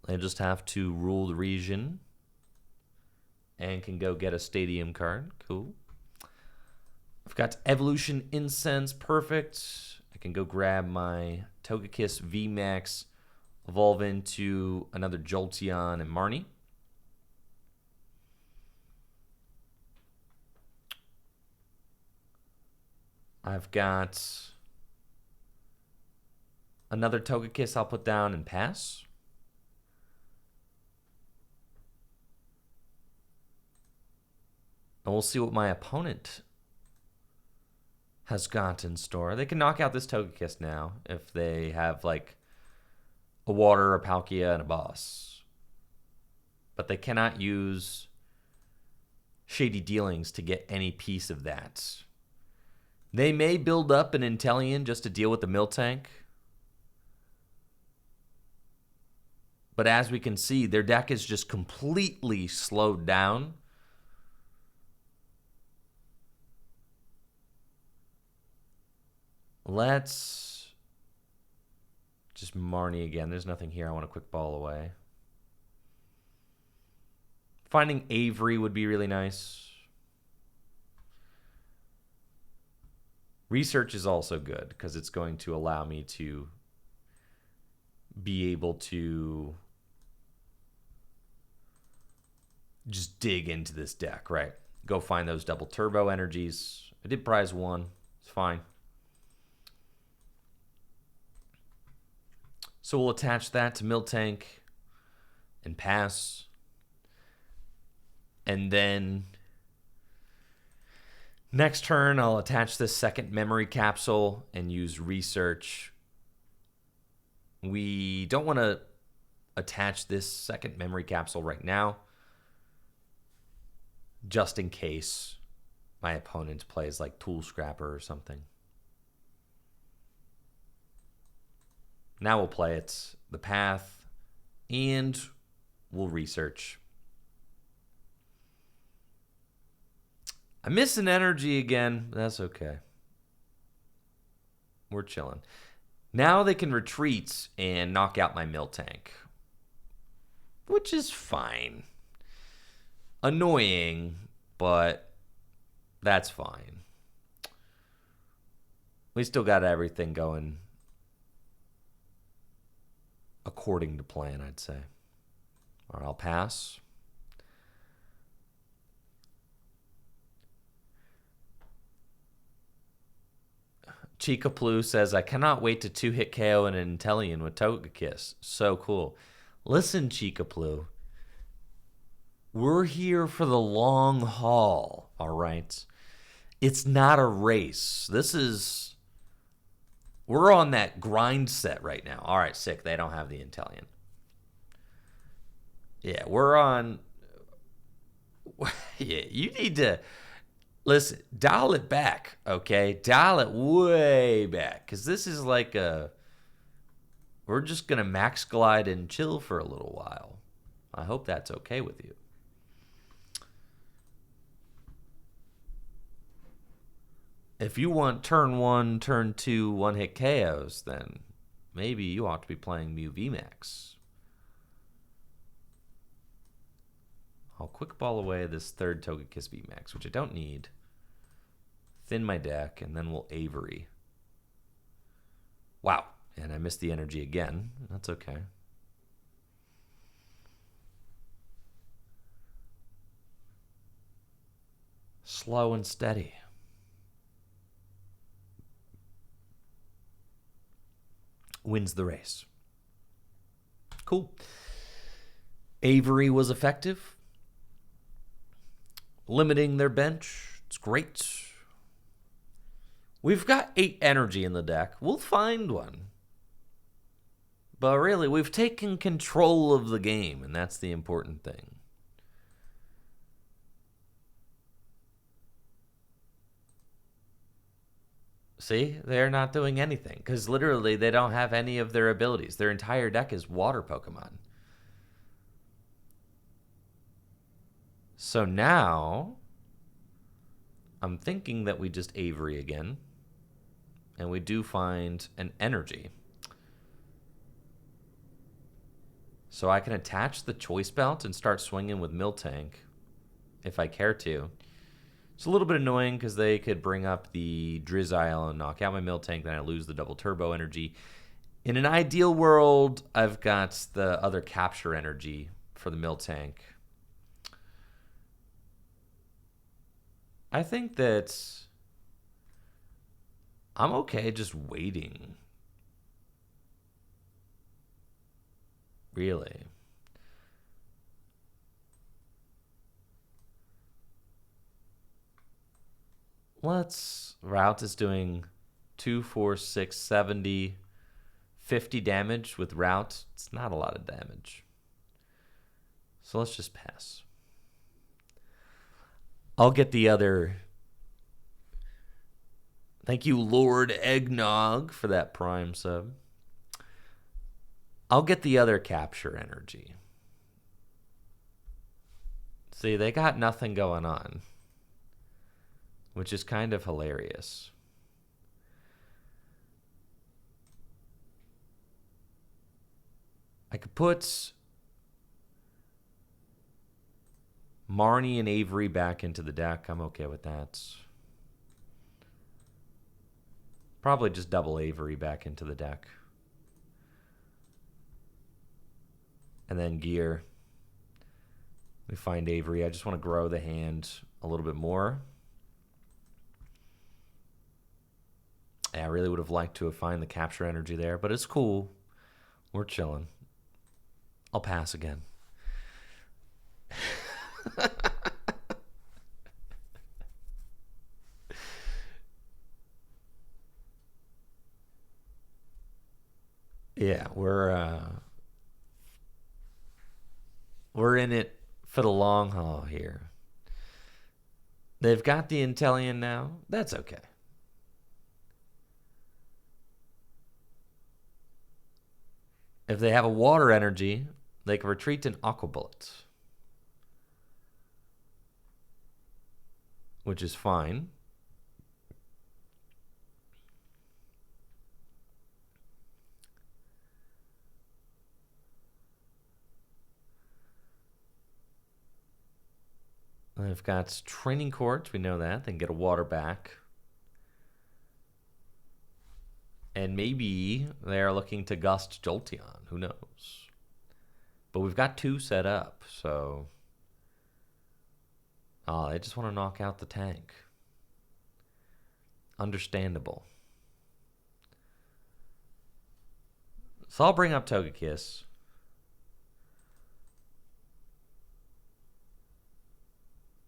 They just have to rule the region and can go get a stadium card. Cool. I've got Evolution Incense. Perfect. I can go grab my Togekiss VMAX, evolve into another Jolteon and Marnie. I've got another Togekiss I'll put down and pass. And we'll see what my opponent has got in store. They can knock out this Togekiss now if they have like a water, a Palkia, and a boss. But they cannot use shady dealings to get any piece of that. They may build up an Inteleon just to deal with the Miltank. But as we can see, their deck is just completely slowed down. Let's just Marnie again. There's nothing here. I want a quick ball away. Finding Avery would be really nice. Research is also good because it's going to allow me to be able to just dig into this deck, right? Go find those double turbo energies. I did prize one. It's fine. So we'll attach that to Miltank and pass. And then next turn, I'll attach this second memory capsule and use research. We don't want to attach this second memory capsule right now, just in case my opponent plays like Tool Scrapper or something. Now we'll play it, the path, and we'll research. I'm missing energy again. That's okay. We're chilling. Now they can retreat and knock out my Miltank, which is fine. Annoying, but that's fine. We still got everything going according to plan, I'd say. All right, I'll pass. Chicaplu says, I cannot wait to two-hit KO an Inteleon with Togekiss. So cool. Listen, Chicaplu. We're here for the long haul, all right? It's not a race. We're on that grind set right now. All right, sick. They don't have the Inteleon. Yeah, we're on. Yeah, you need to. Listen, dial it back, okay? Dial it way back. Because this is like we're just going to max glide and chill for a little while. I hope that's okay with you. If you want turn 1, turn 2, one-hit KOs, then maybe you ought to be playing Mew VMAX. I'll quick ball away this third Togekiss VMAX, which I don't need. Thin my deck, and then we'll Avery. Wow, and I missed the energy again. That's okay. Slow and steady. Wins the race. Cool. Avery was effective. Limiting their bench. It's great. We've got 8 energy in the deck. We'll find one. But really, we've taken control of the game, and that's the important thing. See, they're not doing anything because literally they don't have any of their abilities. Their entire deck is water Pokemon. So now I'm thinking that we just Avery again, and we do find an energy. So I can attach the Choice Belt and start swinging with Miltank if I care to. It's a little bit annoying because they could bring up the Drizzile and knock out my Miltank, then I lose the double turbo energy. In an ideal world, I've got the other capture energy for the Miltank. I think that I'm okay just waiting. Really. Route is doing 2, 4, 6, 70, 50 damage with Route. It's not a lot of damage. So let's just pass. I'll get the other. Thank you, Lord Eggnog, for that Prime sub. I'll get the other capture energy. See, they got nothing going on, which is kind of hilarious. I could put Marnie and Avery back into the deck. I'm okay with that. Probably just double Avery back into the deck. And then gear. We find Avery. I just want to grow the hand a little bit more. I really would have liked to have found the capture energy there, but it's cool. We're chilling. I'll pass again. Yeah, we're in it for the long haul here. They've got the Intellion now. That's okay. If they have a water energy, they can retreat in Aqua Bullets, which is fine. They've got Training Courts. We know that. They can get a water back. And maybe they're looking to gust Jolteon. Who knows? But we've got 2 set up, so... Oh, they just want to knock out the tank. Understandable. So I'll bring up Togekiss.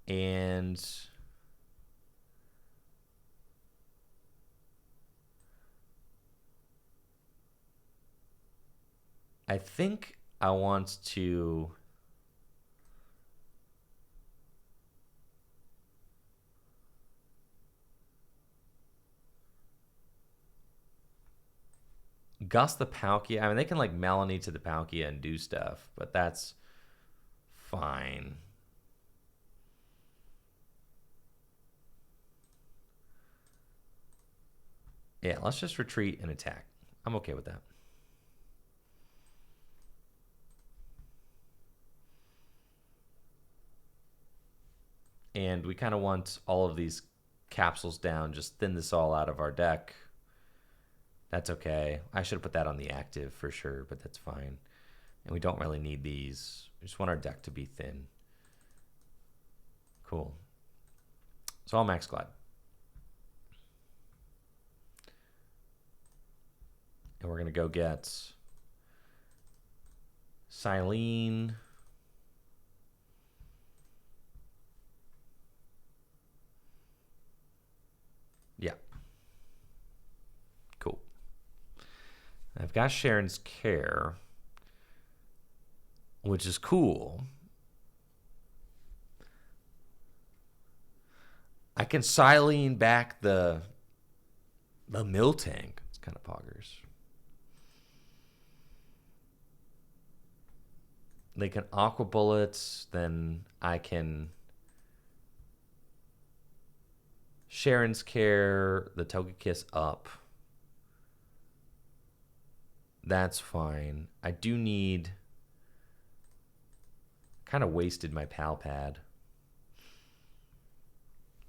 And... I think I want to gust the Palkia. I mean, they can like Melanie to the Palkia and do stuff, but that's fine. Yeah, let's just retreat and attack. I'm okay with that. And we kind of want all of these capsules down, just thin this all out of our deck. That's okay. I should have put that on the active for sure, but that's fine. And we don't really need these. We just want our deck to be thin. Cool. So I'll max glide. And we're going to go get Silene. Yeah. Cool. I've got Sharon's Care, which is cool. I can Silene back the Miltank. It's kind of poggers. They can Aqua Bullets, then I can Sharon's Care, the Togekiss up. That's fine. I do need... Kind of wasted my Pal Pad.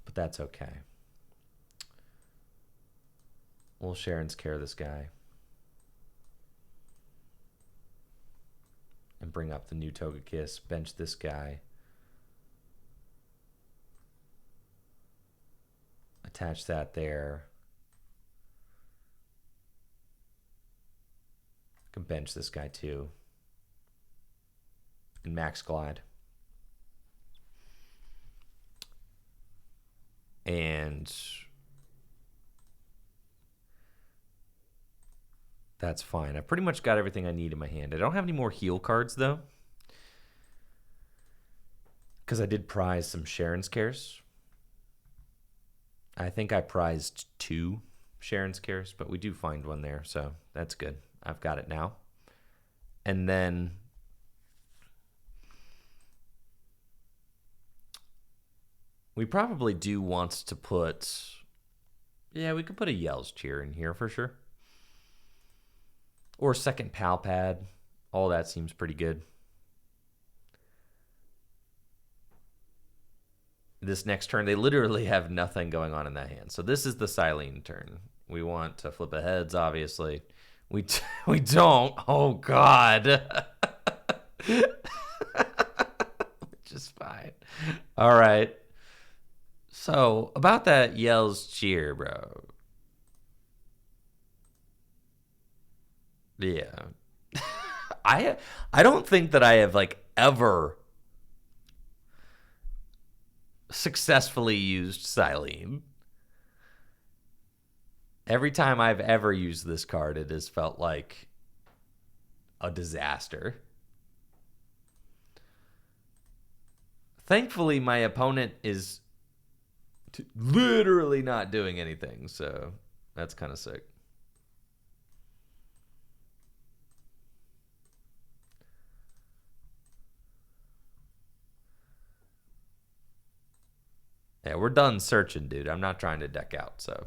But that's okay. We'll Sharon's Care this guy. And bring up the new Togekiss. Bench this guy. Attach that there. I can bench this guy too. And Max Glide. And that's fine. I pretty much got everything I need in my hand. I don't have any more heal cards, though. Because I did prize some Sharon's Cares. I think I prized 2 Sharon's Cares, but we do find one there, so that's good. I've got it now. And then... we probably do want to put... yeah, we could put a Yell's Cheer in here for sure. Or second Pal Pad. All that seems pretty good. This next turn, they literally have nothing going on in that hand. So this is the Silene turn. We want to flip a heads, obviously. We don't. Oh, God. Which is fine. All right. So, about that Yell's Cheer, bro. Yeah. I don't think that I have, like, ever successfully used Silene. Every time I've ever used this card, it has felt like a disaster. Thankfully, my opponent is literally not doing anything, so that's kind of sick. Yeah, we're done searching, dude. I'm not trying to deck out, so.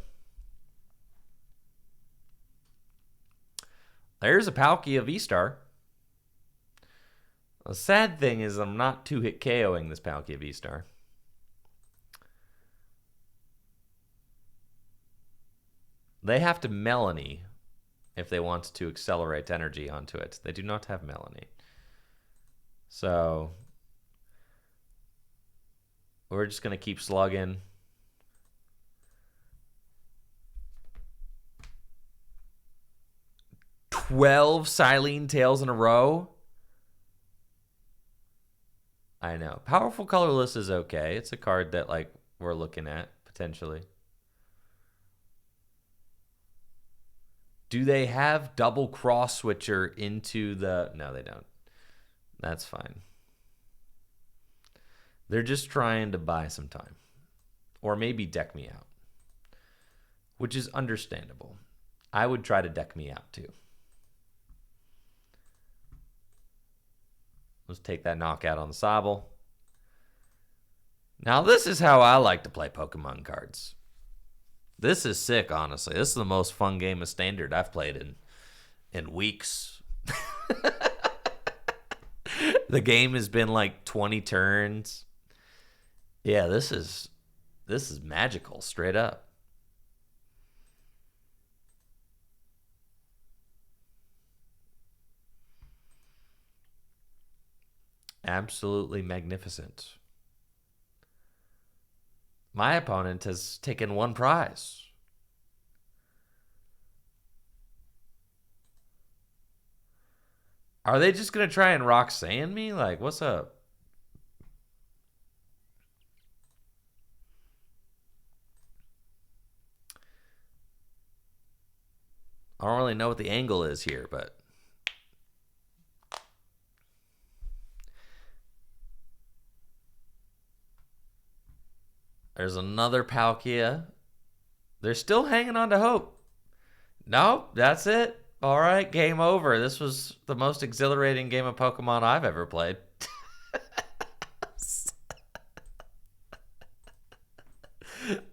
There's a Palkia V-Star. The sad thing is I'm not 2-hit KOing this Palkia V-Star. They have to Melanie if they want to accelerate energy onto it. They do not have Melanie. So we're just going to keep slugging. "12 Silene Tails in a row? I know. Powerful Colorless is okay. It's a card that, like, we're looking at, potentially. Do they have double cross switcher into the... no, they don't. That's fine. They're just trying to buy some time. Or maybe deck me out. Which is understandable. I would try to deck me out, too. Let's take that knockout on the Sobble. Now, this is how I like to play Pokemon cards. This is sick, honestly. This is the most fun game of Standard I've played in weeks. The game has been like 20 turns. Yeah, this is magical, straight up. Absolutely magnificent. My opponent has taken 1 prize. Are they just going to try and Roxanne me? Like, what's up? All don't really know what the angle is here, but there's another Palkia. They're still hanging on to hope. Nope, that's it. All right, game over. This was the most exhilarating game of Pokemon I've ever played.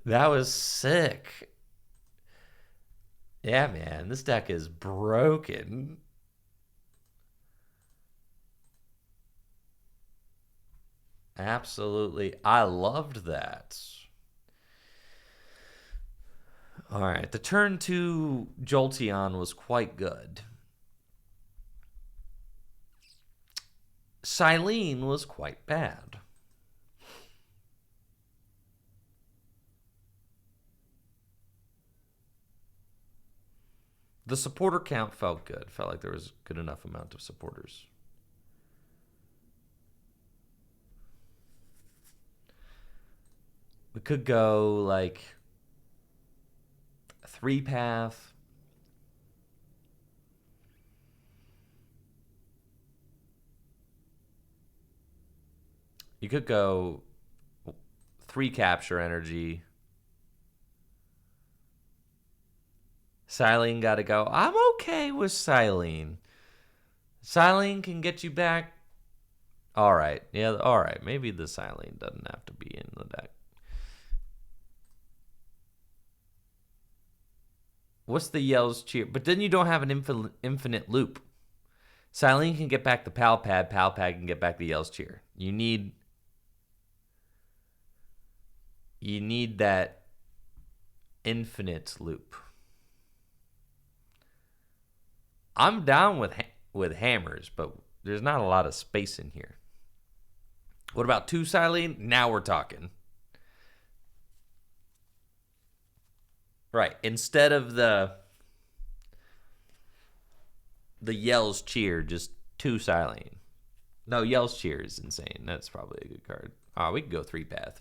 That was sick. Yeah, man, this deck is broken. Absolutely. I loved that. All right, the turn to Jolteon was quite good. Silene was quite bad. The supporter count felt good. Felt like there was a good enough amount of supporters. We could go like 3-path. You could go 3 capture energy. Silene got to go. I'm okay with Silene. Silene can get you back. All right. Yeah, all right. Maybe the Silene doesn't have to be in the deck. What's the Yell's Cheer? But then you don't have an infinite loop. Silene can get back the Palpad. Palpad can get back the Yell's Cheer. You need that infinite loop. I'm down with hammers, but there's not a lot of space in here. What about 2 Silene? Now we're talking. Right. Instead of the Yell's Cheer, just 2 Silene. No, Yell's Cheer is insane. That's probably a good card. Oh, we could go 3-path.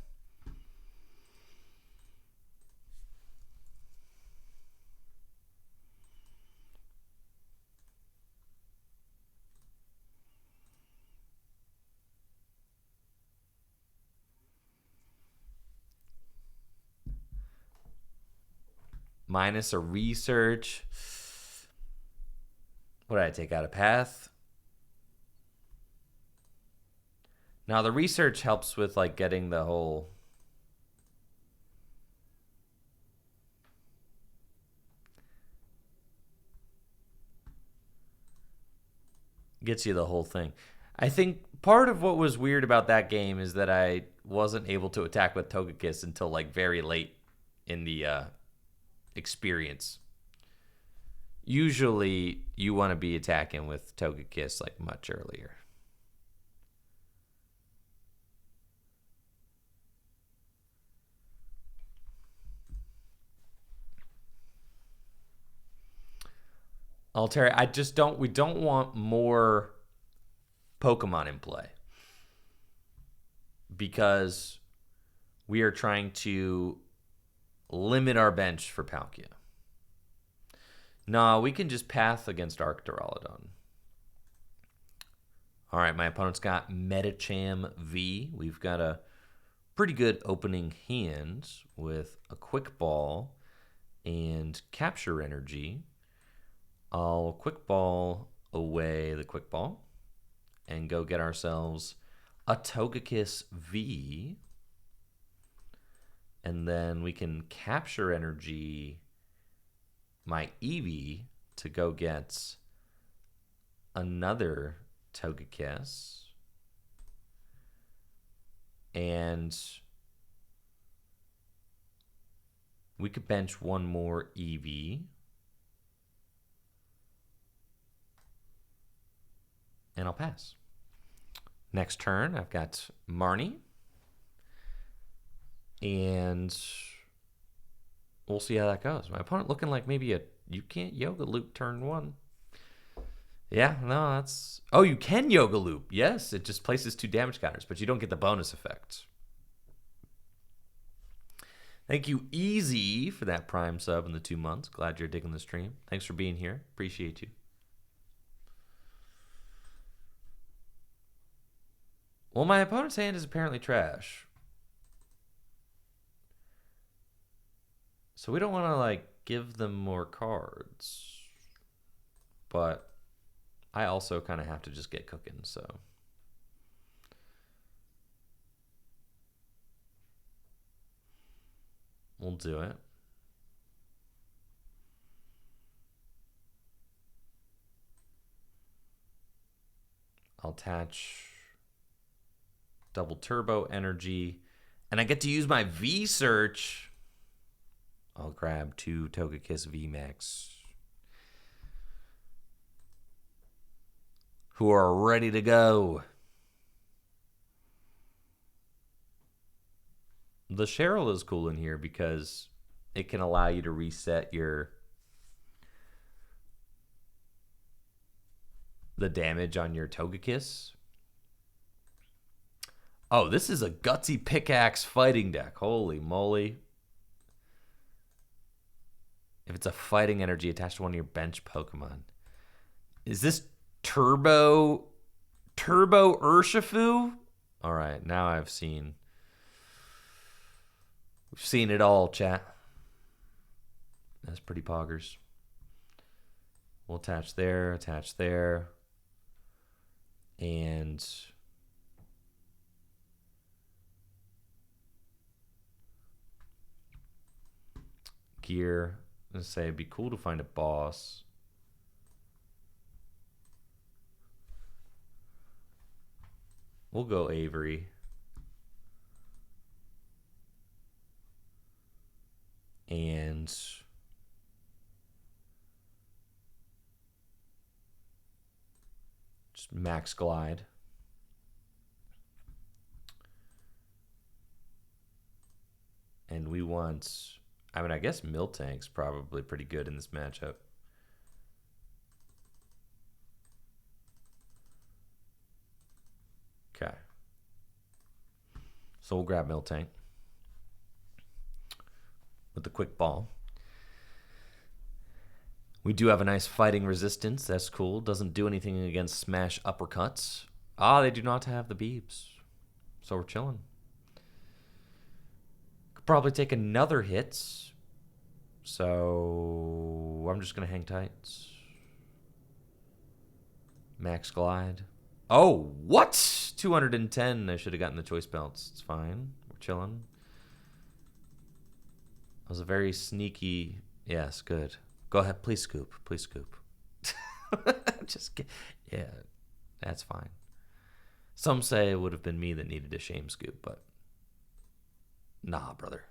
Minus a research. What did I take out? A path? Now the research helps with like getting the whole... Gets you the whole thing. I think part of what was weird about that game is that I wasn't able to attack with Togekiss until like very late in the experience. Usually you want to be attacking with Togekiss like much earlier. Altair, we don't want more Pokemon in play because we are trying to limit our bench for Palkia. No, we can just path against Arcturolodon. All right, my opponent's got Metacham V. We've got a pretty good opening hand with a Quick Ball and Capture Energy. I'll Quick Ball away the Quick Ball and go get ourselves a Togekiss V. And then we can Capture Energy my Eevee to go get another Togekiss. And we could bench one more Eevee. And I'll pass. Next turn, I've got Marnie. And we'll see how that goes. My opponent looking like maybe you can't Yoga Loop turn 1. Yeah, no, that's... Oh, you can Yoga Loop. Yes, it just places 2 damage counters, but you don't get the bonus effect. Thank you, Easy, for that Prime sub in the 2 months. Glad you're digging the stream. Thanks for being here. Appreciate you. Well, my opponent's hand is apparently trash. So we don't want to, like, give them more cards. But I also kind of have to just get cooking, so. We'll do it. I'll attach double turbo energy, and I get to use my V search. I'll grab 2 Togekiss VMAX, who are ready to go. The Cheryl is cool in here because it can allow you to reset the damage on your Togekiss. Oh, this is a gutsy pickaxe fighting deck. Holy moly. If it's a fighting energy attached to one of your bench Pokemon. Is this Turbo Urshifu? All right, now we've seen it all, chat. That's pretty poggers. We'll attach there, and gear. Let's say it'd be cool to find a boss. We'll go Avery. And just max glide. And we want, I mean, I guess Miltank's probably pretty good in this matchup. Okay. So we'll grab Miltank with the quick ball. We do have a nice fighting resistance. That's cool. Doesn't do anything against smash uppercuts. Ah, they do not have the beeps. So we're chilling. Could probably take another hit. So I'm just going to hang tight. Max glide. Oh, what? 210. I should have gotten the choice belts. It's fine. We're chilling. That was a very sneaky. Yes, good. Go ahead. Please scoop. Please scoop. Just get. Yeah, that's fine. Some say it would have been me that needed a shame scoop, but nah, brother.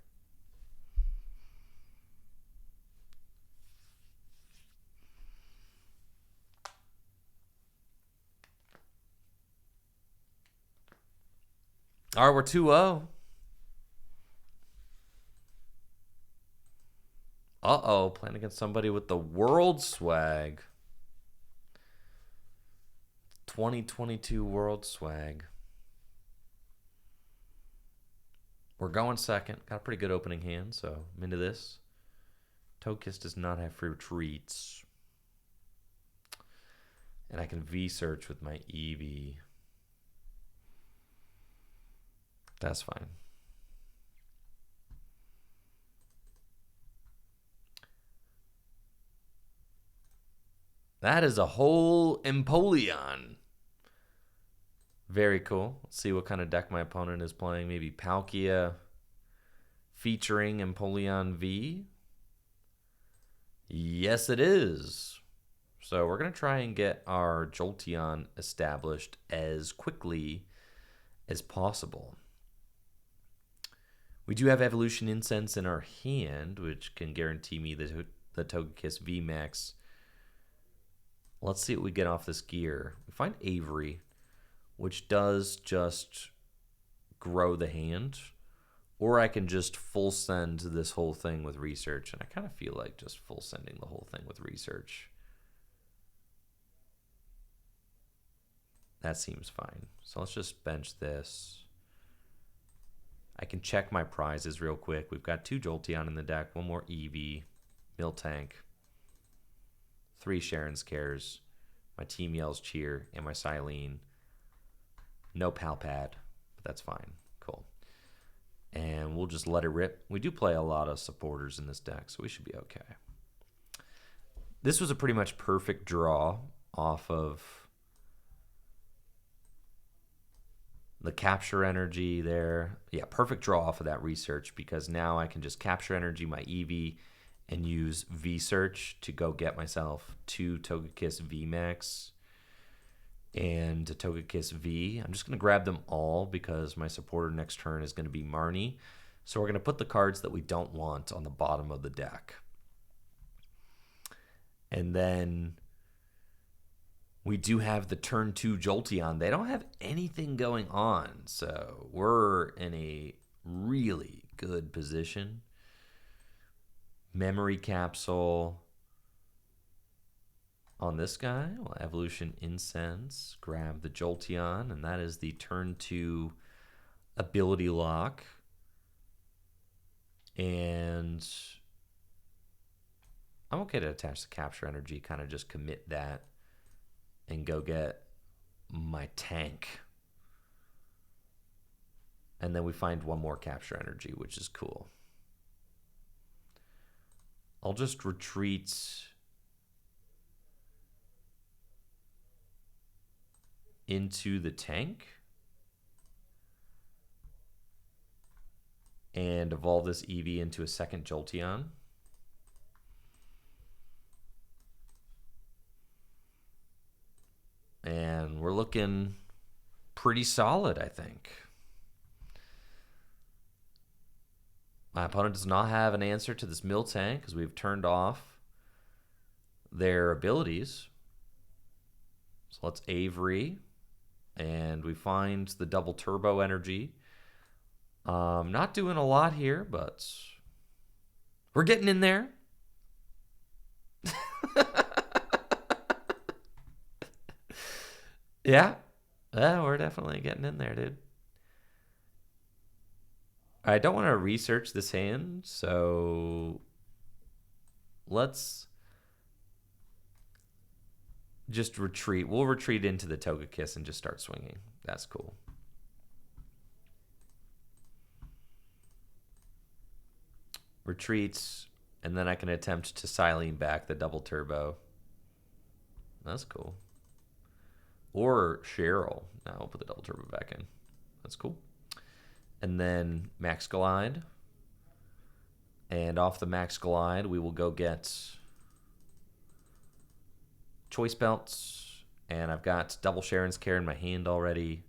All right, we're 2-0. Uh-oh, playing against somebody with the world swag. 2022 world swag. We're going second. Got a pretty good opening hand, so I'm into this. Togekiss does not have free retreats. And I can V-search with my Eevee. That's fine. That is a whole Empoleon. Very cool. Let's see what kind of deck my opponent is playing. Maybe Palkia featuring Empoleon V. Yes, it is. So we're going to try and get our Jolteon established as quickly as possible. We do have Evolution Incense in our hand, which can guarantee me the Togekiss VMAX. Let's see what we get off this gear. We find Avery, which does just grow the hand. Or I can just full send this whole thing with research. And I kind of feel like just full sending the whole thing with research. That seems fine. So let's just bench this. I can check my prizes real quick. We've got 2 Jolteon in the deck, 1 more Eevee, Miltank, 3 Sharon's Cares, my team yells cheer, and my Silene. No Palpad, but that's fine. Cool. And we'll just let it rip. We do play a lot of supporters in this deck, so we should be okay. This was a pretty much perfect draw off of the capture energy there. Yeah, perfect draw off of that research, because now I can just capture energy my Eevee and use V-Search to go get myself 2 Togekiss VMAX and a Togekiss V. I'm just going to grab them all because my supporter next turn is going to be Marnie. So we're going to put the cards that we don't want on the bottom of the deck. And then we do have the turn 2 Jolteon. They don't have anything going on, so we're in a really good position. Memory Capsule on this guy. Well, Evolution Incense. Grab the Jolteon, and that is the turn 2 ability lock. And I'm okay to attach the capture energy, kind of just commit that and go get my tank. And then we find 1 more capture energy, which is cool. I'll just retreat into the tank and evolve this Eevee into a second Jolteon. And we're looking pretty solid, I think. My opponent does not have an answer to this Miltank because we've turned off their abilities. So let's Avery. And we find the double turbo energy. Not doing a lot here, but we're getting in there. Yeah, we're definitely getting in there, dude. I don't want to research this hand, so let's just retreat. We'll retreat into the Togekiss and just start swinging. That's cool. Retreats, and then I can attempt to Silene back the double turbo. That's cool. Or Cheryl. Now I'll put the double turbo back in. That's cool. And then Max Glide. And off the Max Glide, we will go get Choice Belts. And I've got double Sharon's Care in my hand already.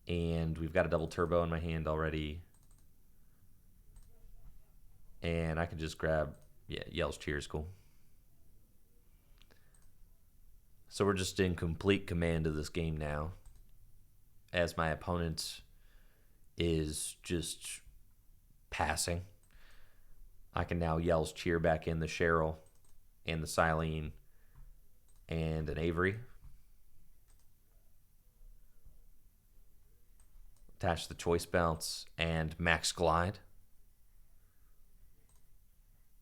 And we've got a double turbo in my hand already. And I can just grab, yeah, Yell's Cheers, cool. So we're just in complete command of this game now, as my opponent is just passing. I can now Yell's Cheer back in the Cheryl and the Silene and an Avery. Attach the Choice Belts and Max Glide.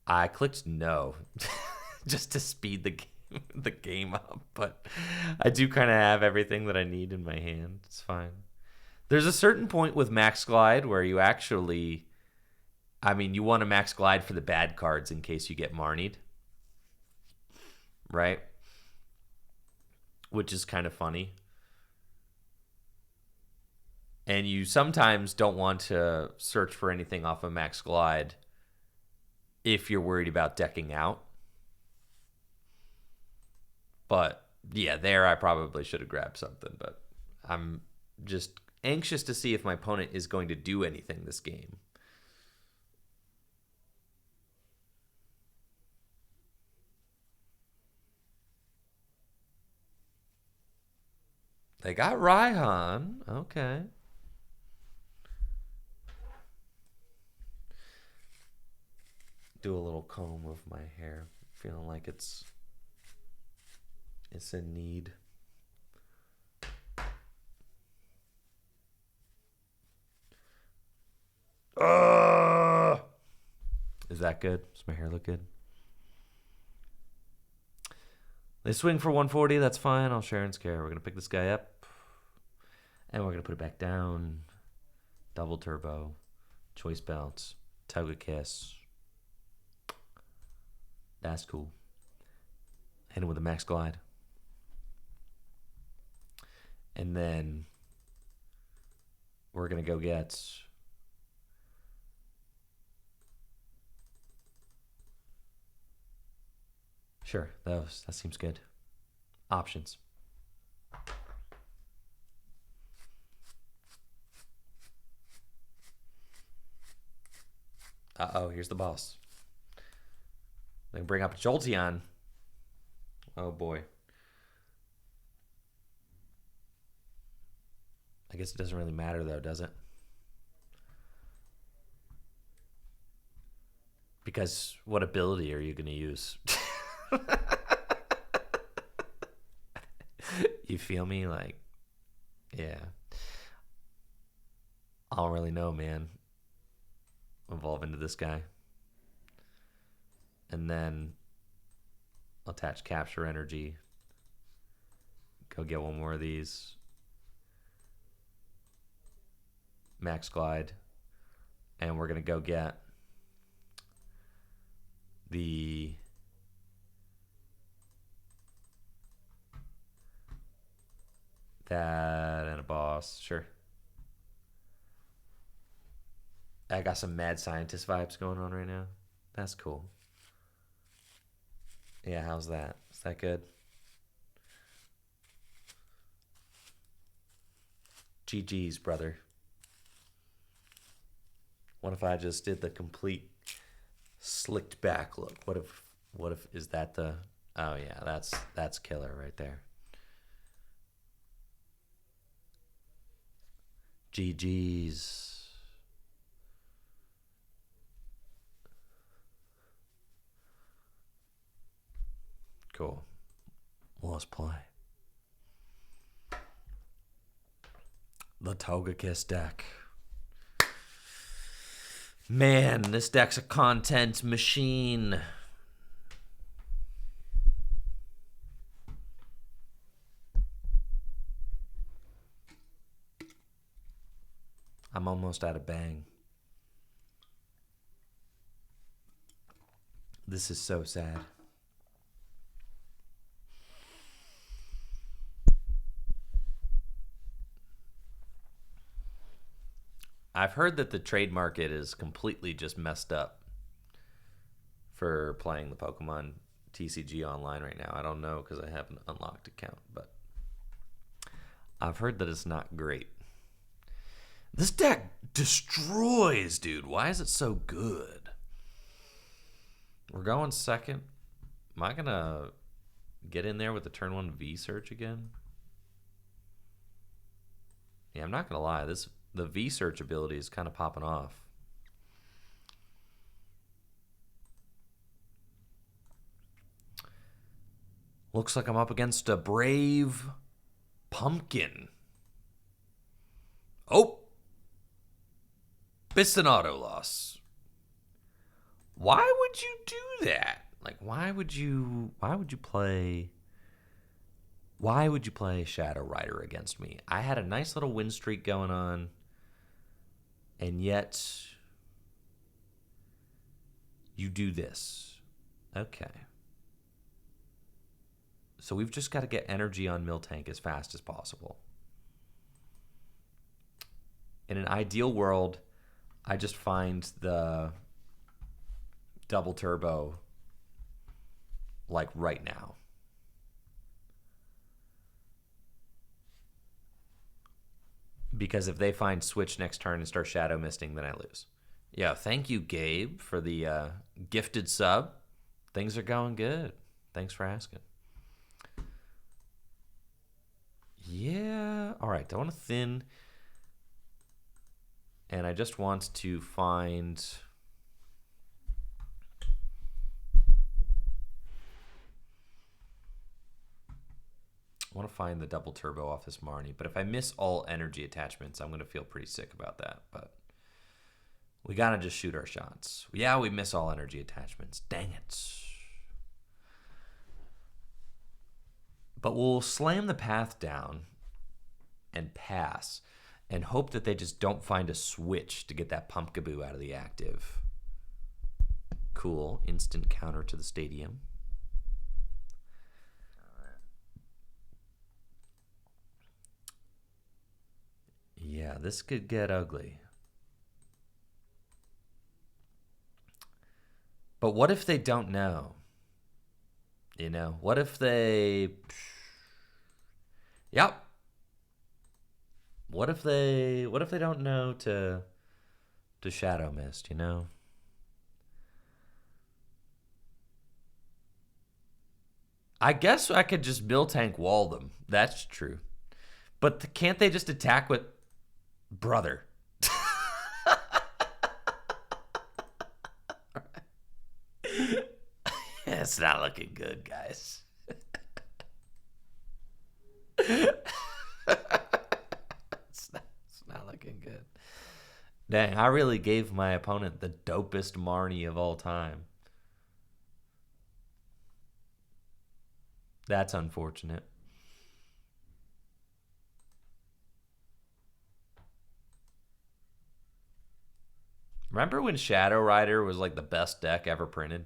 I clicked no just to speed the game up, but I do kind of have everything that I need in my hand. It's fine. There's a certain point with Max Glide where you actually, I mean, you want to Max Glide for the bad cards in case you get Marnied, right? Which is kind of funny. And you sometimes don't want to search for anything off of Max Glide if you're worried about decking out. But yeah, there I probably should have grabbed something, but I'm just anxious to see if my opponent is going to do anything this game. They got Raihan. Okay. Do a little comb of my hair. Feeling like it's in need. that good? Does my hair look good? They swing for 140. That's fine. I'll share and scare. We're going to pick this guy up. And we're going to put it back down. Double turbo. Choice belts. Togekiss. That's cool. Hit him with a max glide. And then we're going to go get sure, that seems good. Options. Uh-oh, here's the boss. They bring up Jolteon. Oh boy. I guess it doesn't really matter though, does it? Because what ability are you going to use? You feel me? Like, yeah. I don't really know, man. Evolve into this guy. And then attach capture energy. Go get one more of these. Max glide. And we're going to go get the that and a boss. Sure. I got some mad scientist vibes going on right now. That's cool. Yeah, how's that? Is that good? GG's, brother. What if I just did the complete slicked back look? What if is that the oh yeah, that's killer right there. GG's. Cool. Well, let's play. The Togekiss deck. Man, this deck's a content machine. I'm almost out of bang. This is so sad. I've heard that the trade market is completely just messed up for playing the Pokemon TCG online right now. I don't know because I have an unlocked account, but I've heard that it's not great. This deck destroys, dude. Why is it so good? We're going second. Am I going to get in there with the turn 1 V-Search again? Yeah, I'm not going to lie. The V-Search ability is kind of popping off. Looks like I'm up against a Brave Pumpkin. Oh! It's an auto loss. Why would you do that? Like, why would you play Shadow Rider against me? I had a nice little win streak going on. And yet, you do this. Okay. So we've just got to get energy on Miltank as fast as possible. In an ideal world, I just find the double turbo like right now. Because if they find switch next turn and start shadow misting, then I lose. Yeah, thank you, Gabe, for the gifted sub. Things are going good. Thanks for asking. Yeah. All right. I want to thin. And I just want to find... I want to find the double turbo off this Marnie, but if I miss all energy attachments, I'm going to feel pretty sick about that. But We gotta just shoot our shots. Yeah, we miss all energy attachments. Dang it. But we'll slam the path down and pass and hope that they just don't find a switch to get that Pumpkaboo out of the active. Cool. Instant counter to the stadium. Yeah, this could get ugly. But what if they don't know? You know, what if they... Yep. What if they don't know to Shadow Mist, you know? I guess I could just Miltank wall them. That's true. But can't they just attack with Brother? It's not looking good, guys. It's not looking good. Dang, I really gave my opponent the dopest Marnie of all time. That's unfortunate. Remember when Shadow Rider was like the best deck ever printed?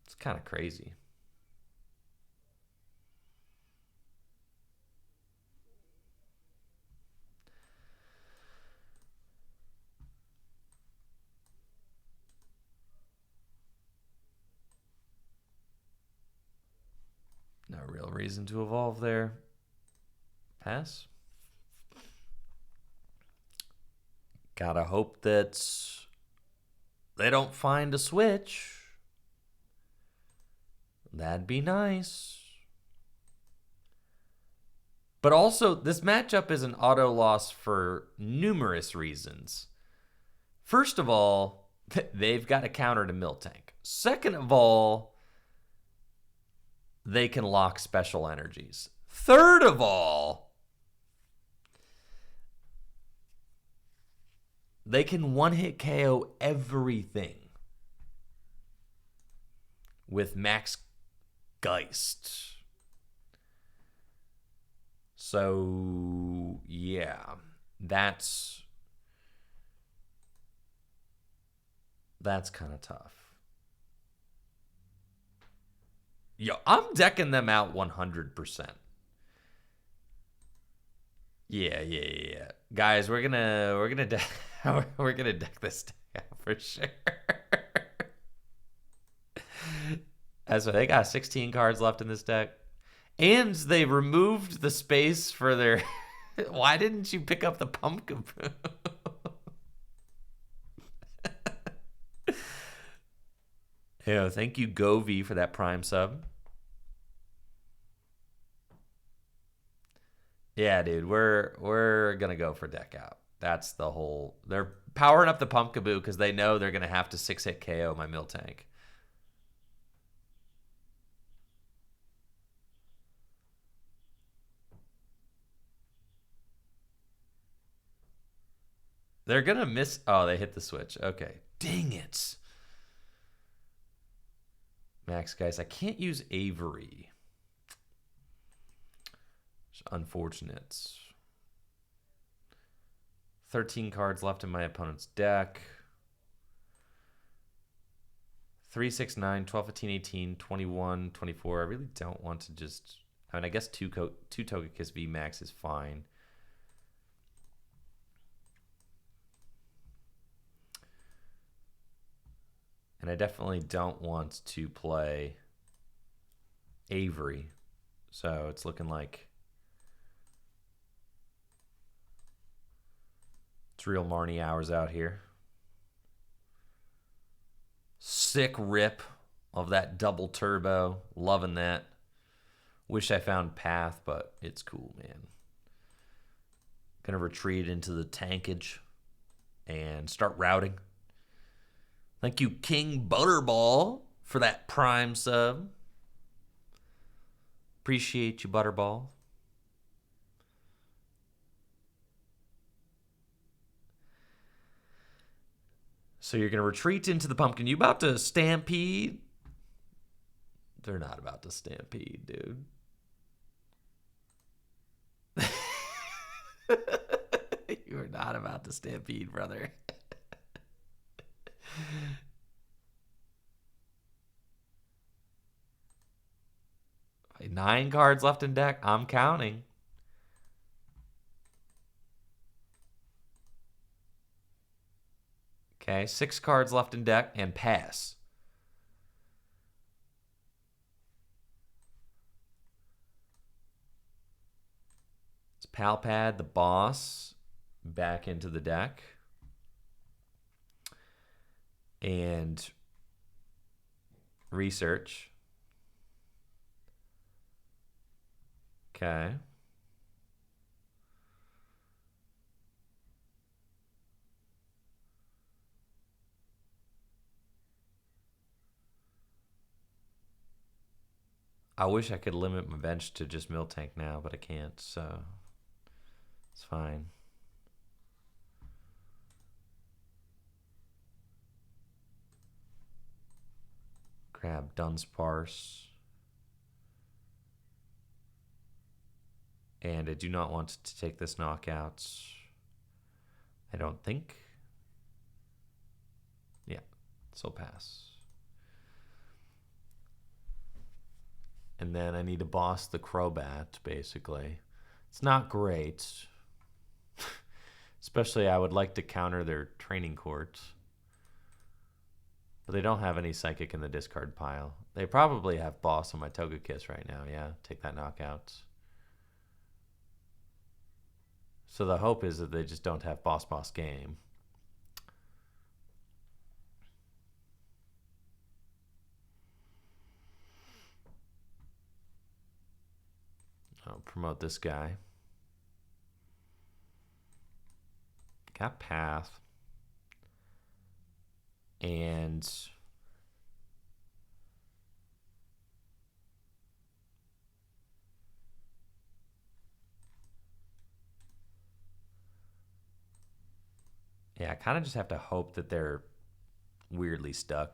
It's kind of crazy. No real reason to evolve there. Pass. Gotta hope that they don't find a switch. That'd be nice. But also, this matchup is an auto loss for numerous reasons. First of all, they've got a counter to Miltank. Second of all, they can lock special energies. Third of all, they can one-hit KO everything with Max Geist. So, yeah, that's kind of tough. Yo, I'm decking them out 100%. Yeah. Guys, we're gonna deck this deck out for sure. That's why they got 16 cards left in this deck. And they removed the space for their... Why didn't you pick up the Pumpkaboo? Yo, thank you, Govy, for that Prime sub. Yeah, dude, we're gonna go for deck out. That's the whole... They're powering up the Pumpkaboo because they know they're gonna have to 6-hit KO my Miltank. They're gonna miss... Oh, they hit the switch. Okay. Dang it. Max, guys, I can't use Avery. It's unfortunate. 13 cards left in my opponent's deck. 3, 6, 9, 12, 15, 18, 21, 24. I really don't want to just... I mean, I guess two Togekiss VMAX is fine. And I definitely don't want to play Avery. So it's looking like it's real Marnie hours out here. Sick rip of that double turbo. Loving that. Wish I found Path, but it's cool, man. Gonna retreat into the tankage and start routing. Thank you, King Butterball, for that Prime sub. Appreciate you, Butterball. So you're going to retreat into the pumpkin. You about to stampede? They're not about to stampede, dude. You are not about to stampede, brother. Okay, 9 cards left in deck. I'm counting. Okay, 6 cards left in deck and pass. It's Palpad, the boss, back into the deck. And research. Okay. I wish I could limit my bench to just Miltank now, but I can't, so it's fine. Grab Dunsparce. And I do not want to take this knockout. I don't think. Yeah, so pass. And then I need to boss the Crobat, basically. It's not great. Especially I would like to counter their training court. But they don't have any Psychic in the discard pile. They probably have boss on my Togekiss right now. Yeah, take that knockout. So the hope is that they just don't have boss game. I'll promote this guy. Got Path. And yeah, I kind of just have to hope that they're weirdly stuck.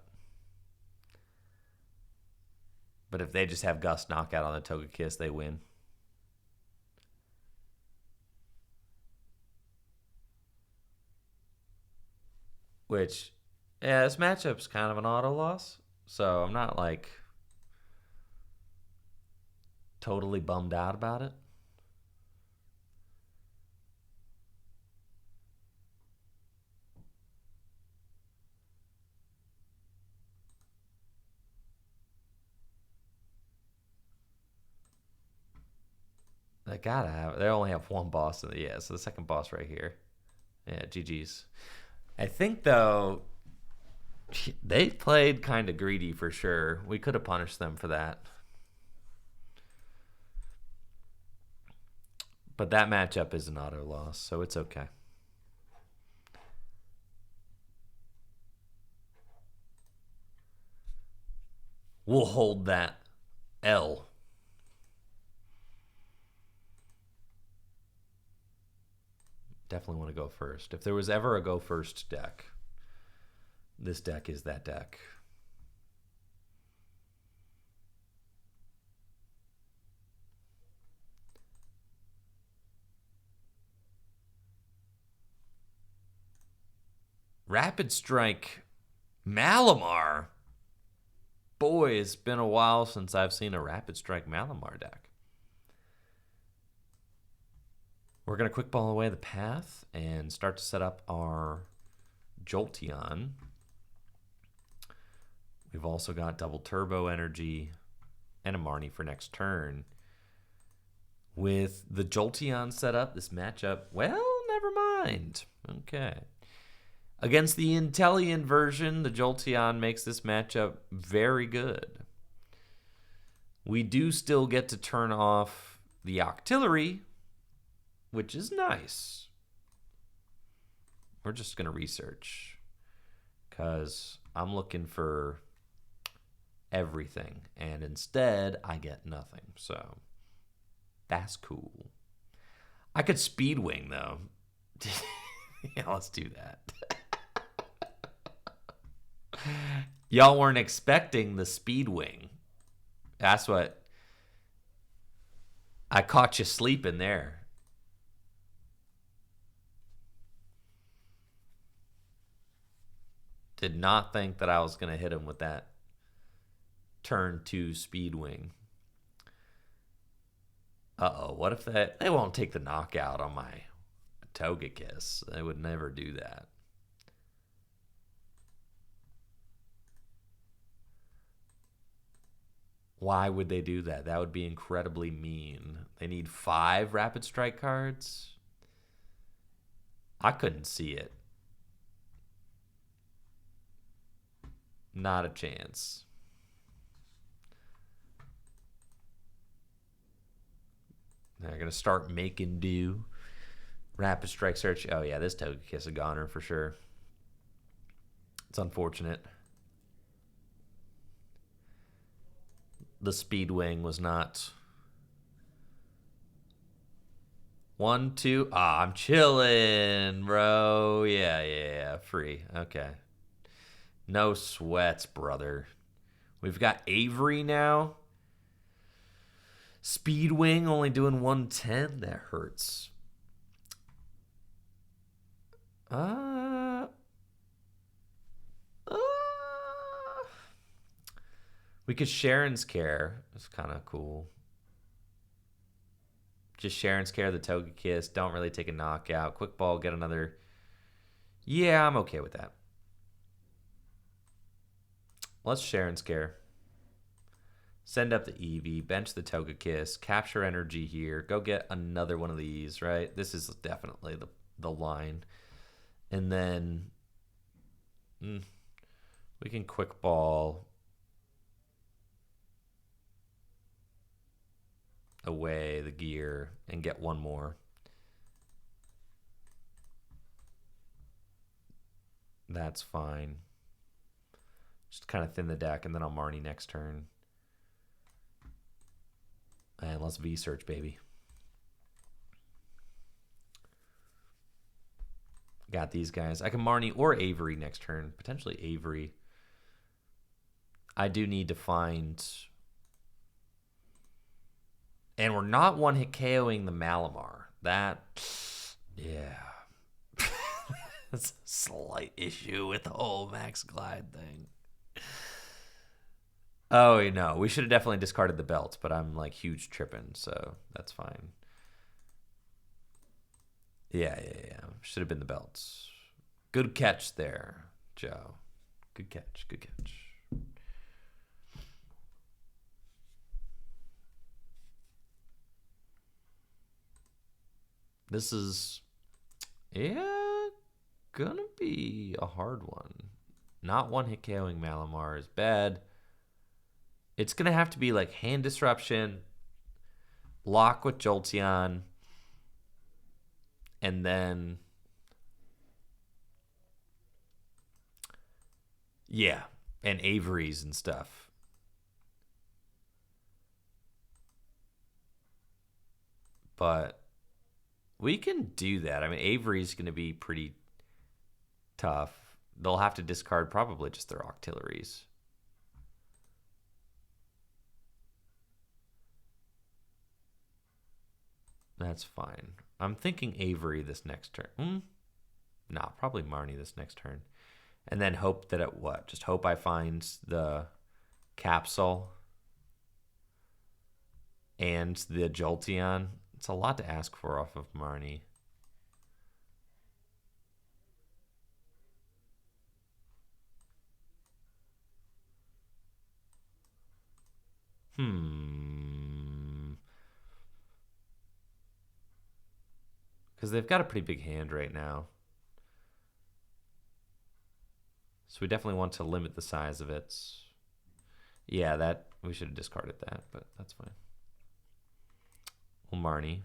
But if they just have Gust knockout on the Togekiss, they win. Which, yeah, this matchup's kind of an auto loss. So I'm not like totally bummed out about it. They gotta have. They only have one boss. Yeah, so the second boss right here. Yeah, GG's. I think though, they played kind of greedy for sure. We could have punished them for that. But that matchup is an auto loss, so it's okay. We'll hold that L. Definitely want to go first. If there was ever a go first deck, this deck is that deck. Rapid Strike Malamar. Boy, it's been a while since I've seen a Rapid Strike Malamar deck. We're going to quick ball away the path and start to set up our Jolteon. We've also got double turbo energy and a Marnie for next turn. With the Jolteon set up, this matchup, well, never mind. Okay. Against the Inteleon version, the Jolteon makes this matchup very good. We do still get to turn off the Octillery, which is nice. We're just going to research because I'm looking for everything, and instead I get nothing. So that's cool. I could Speedwing, though. Yeah, let's do that. Y'all weren't expecting the speed wing. That's what I caught you sleeping there. Did not think that I was going to hit him with that turn 2 speed wing. Uh-oh, what if they won't take the knockout on my Togekiss? They would never do that. Why would they do that? That would be incredibly mean. They need 5 Rapid Strike cards? I couldn't see it. Not a chance. They're going to start making do. Rapid Strike search. Oh, yeah, this Togekiss a goner for sure. It's unfortunate. The speed wing was not. 1, 2. Ah, I'm chilling, bro. Yeah. Free. Okay. No sweats, brother. We've got Avery now. Speed wing only doing 110. That hurts. We could Sharon's Care. It's kind of cool. Just Sharon's Care, the Togekiss. Don't really take a knockout. Quick Ball, get another. Yeah, I'm okay with that. Let's Sharon's Care. Send up the Eevee. Bench the Togekiss. Capture energy here. Go get another one of these, right? This is definitely the line. And then we can Quick Ball away the gear and get one more. That's fine. Just kind of thin the deck, and then I'll Marnie next turn. And let's V-search, baby. Got these guys. I can Marnie or Avery next turn. Potentially Avery. I do need to find... And we're not one-hit KOing the Malamar. That, yeah. That's a slight issue with the whole Max Glide thing. Oh, no. We should have definitely discarded the belt, but I'm, like, huge tripping, so that's fine. Yeah. Should have been the belts. Good catch there, Joe. Good catch. This is, gonna be a hard one. Not one-hit KOing Malamar is bad. It's gonna have to be like Hand Disruption, lock with Jolteon, and then and Avery's and stuff. But we can do that. I mean, Avery's going to be pretty tough. They'll have to discard probably just their Octilleries. That's fine. I'm thinking Avery this next turn. Nah, probably Marnie this next turn. And then hope that it what? Just hope I find the capsule and the Jolteon. It's a lot to ask for off of Marnie. Because they've got a pretty big hand right now. So we definitely want to limit the size of it. Yeah, that we should have discarded that, but that's fine. Well, Marnie.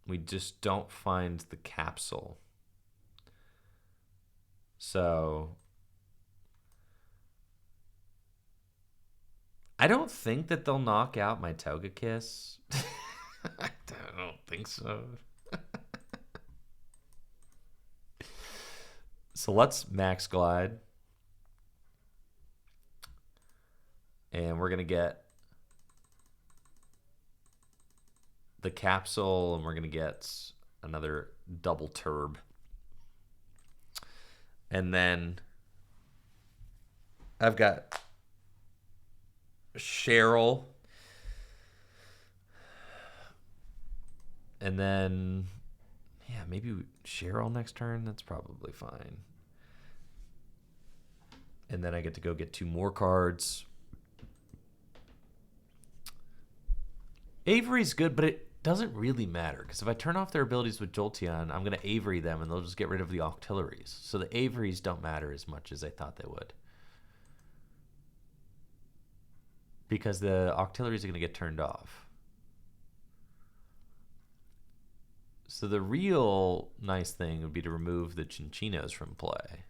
We just don't find the capsule. So I don't think that they'll knock out my Togekiss. I don't think so. So let's max glide. And we're going to get the capsule, and we're going to get another double turb. And then I've got Cheryl. And then, yeah, maybe Cheryl next turn. That's probably fine. And then I get to go get 2 more cards. Avery's good, but it doesn't really matter. Because if I turn off their abilities with Jolteon, I'm going to Avery them, and they'll just get rid of the Octilleries. So the Averys don't matter as much as I thought they would. Because the Octilleries are going to get turned off. So the real nice thing would be to remove the Chinchinos from play.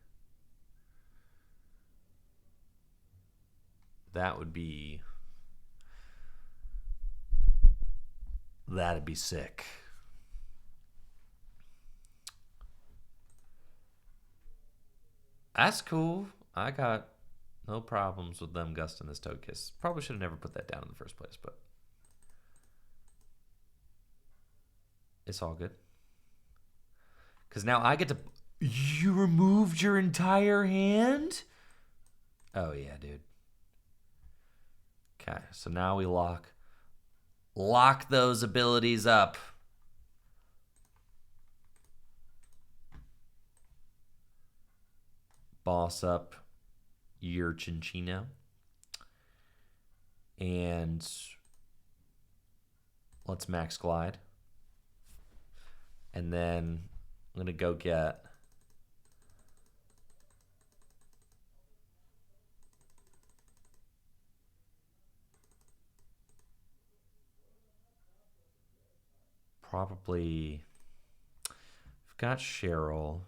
That'd be sick. That's cool. I got no problems with them gusting this Togekiss. Probably should have never put that down in the first place, but it's all good. Because now I get to... You removed your entire hand? Oh, yeah, dude. Okay, so now we lock those abilities up. Boss up your Chinchino. And let's max glide. And then I'm going to go get... Probably... I've got Cheryl.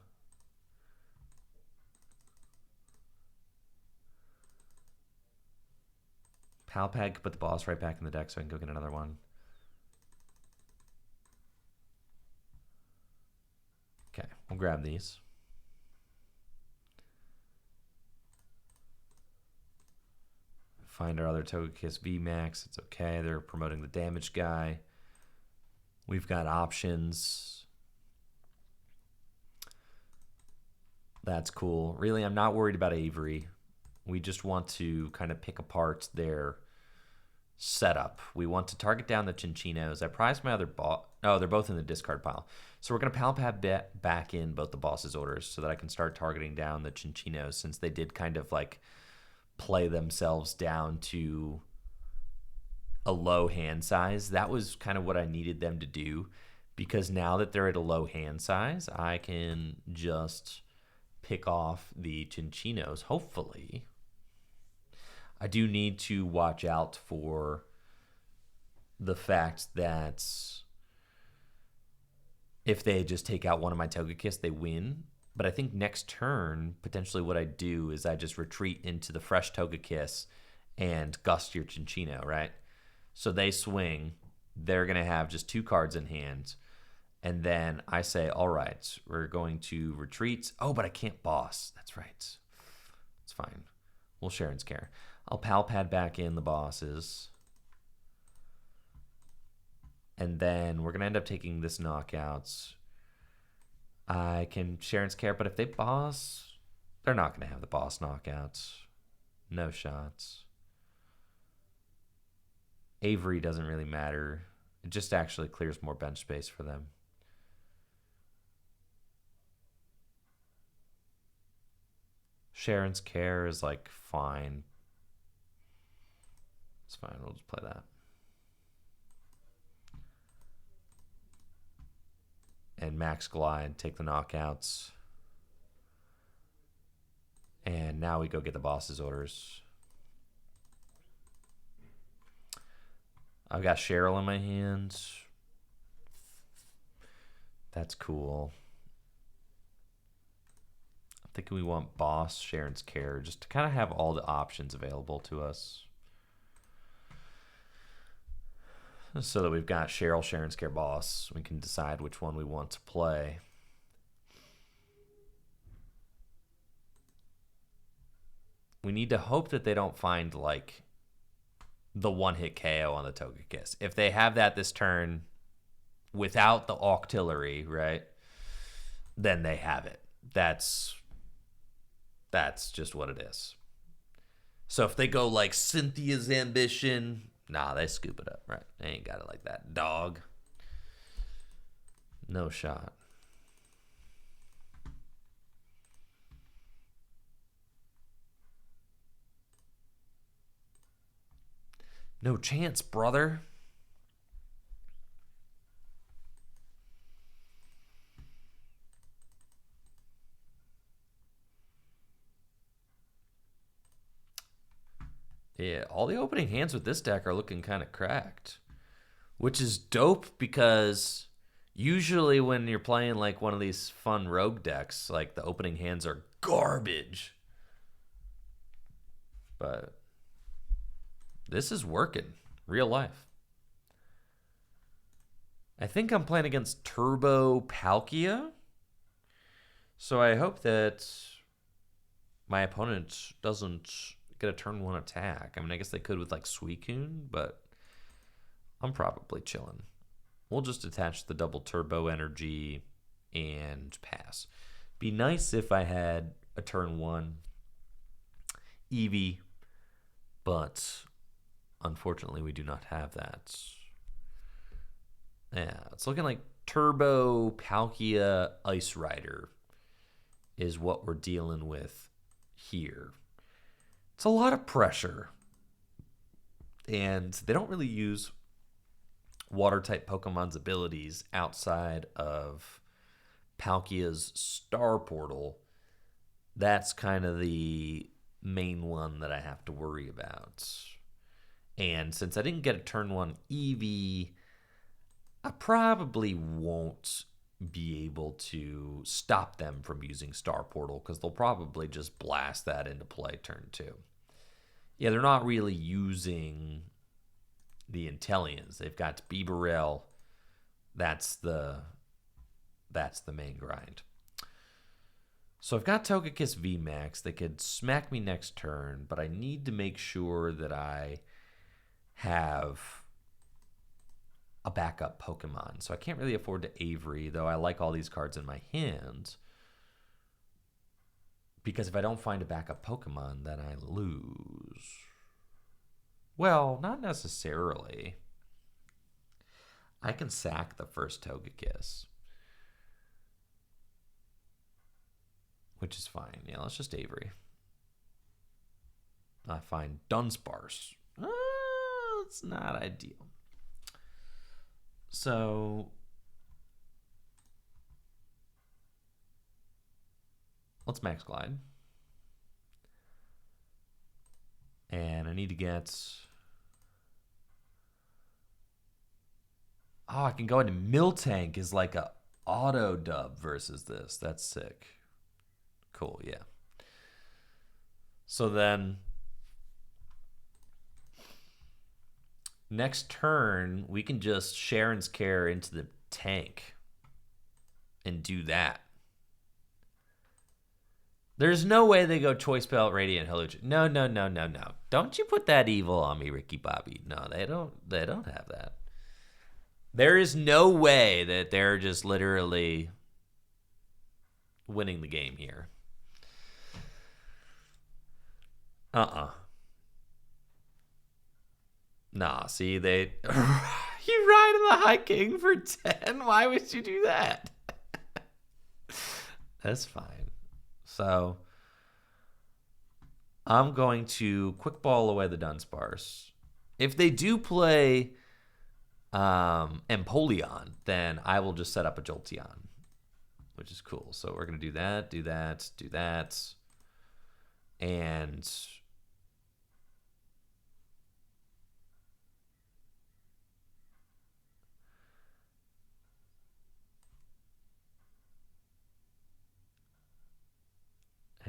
Palpad could put the boss right back in the deck so I can go get another one. Okay, we'll grab these. Find our other Togekiss VMAX. It's okay. They're promoting the damage guy. We've got options. That's cool. Really, I'm not worried about Avery. We just want to kind of pick apart their setup. We want to target down the Chinchinos. I prized my other boss. Oh, they're both in the discard pile. So we're going to Palpad back in both the boss's orders so that I can start targeting down the Chinchinos, since they did kind of like play themselves down to a low hand size. That was kind of what I needed them to do, because now that they're at a low hand size, I can just pick off the Chinchinos, hopefully. I do need to watch out for the fact that if they just take out one of my Togekiss, they win. But I think next turn, potentially what I do is I just retreat into the fresh Togekiss and gust your Chinchino, right? So they swing. They're going to have just 2 cards in hand. And then I say, all right, we're going to retreat. Oh, but I can't boss. That's right. It's fine. We'll Sharon's care. I'll Palpad back in the bosses. And then we're going to end up taking this knockouts. I can Sharon's care, but if they boss, they're not going to have the boss knockouts. No shots. Avery doesn't really matter. It just actually clears more bench space for them. Sharon's care is like fine. It's fine. We'll just play that. And max glide, take the knockouts. And now we go get the boss's orders. I've got Cheryl in my hand. That's cool. I'm thinking we want boss, Sharon's care, just to kind of have all the options available to us. So that we've got Cheryl, Sharon's care, boss. We can decide which one we want to play. We need to hope that they don't find, like, the one-hit KO on the Togekiss. If they have that this turn without the Octillery, right, then they have it. That's just what it is. So if they go like Cynthia's Ambition, nah, they scoop it up, right? They ain't got it like that. Dog. No shot. No chance, brother. Yeah, all the opening hands with this deck are looking kind of cracked, which is dope because usually when you're playing like one of these fun rogue decks, like the opening hands are garbage. But this is working. Real life. I think I'm playing against Turbo Palkia. So I hope that my opponent doesn't get a turn one attack. I mean, I guess they could with like Suicune, but I'm probably chilling. We'll just attach the double turbo energy and pass. Be nice if I had a turn one Eevee, but unfortunately we do not have that. Yeah, it's looking like Turbo Palkia Ice Rider is what we're dealing with here. It's a lot of pressure. And they don't really use water-type Pokemon's abilities outside of Palkia's Star Portal. That's kind of the main one that I have to worry about. And since I didn't get a turn one Eevee, I probably won't be able to stop them from using Star Portal because they'll probably just blast that into play turn two. Yeah, they're not really using the Intellions. They've got Bibarel. That's the main grind. So I've got Togekiss VMAX. They could smack me next turn, but I need to make sure that I have a backup Pokemon. So I can't really afford to Avery, though I like all these cards in my hand. Because if I don't find a backup Pokemon, then I lose. Well, not necessarily. I can sack the first Togekiss, which is fine. Yeah, let's just Avery. I find Dunsparce. It's not ideal. So let's Max Glide. And I need to get... Oh, I can go into Miltank is like a auto dub versus this. That's sick. Cool, yeah. So then next turn, we can just Sharon's Care into the tank and do that. There's no way they go Choice Belt, Radiant, Halogen. No. Don't you put that evil on me, Ricky Bobby. No, they don't have that. There is no way that they're just literally winning the game here. Nah, see, they... You ride the High King for 10? Why would you do that? That's fine. So, I'm going to quick ball away the Dunsparce. If they do play Empoleon, then I will just set up a Jolteon, which is cool. So we're going to do that, and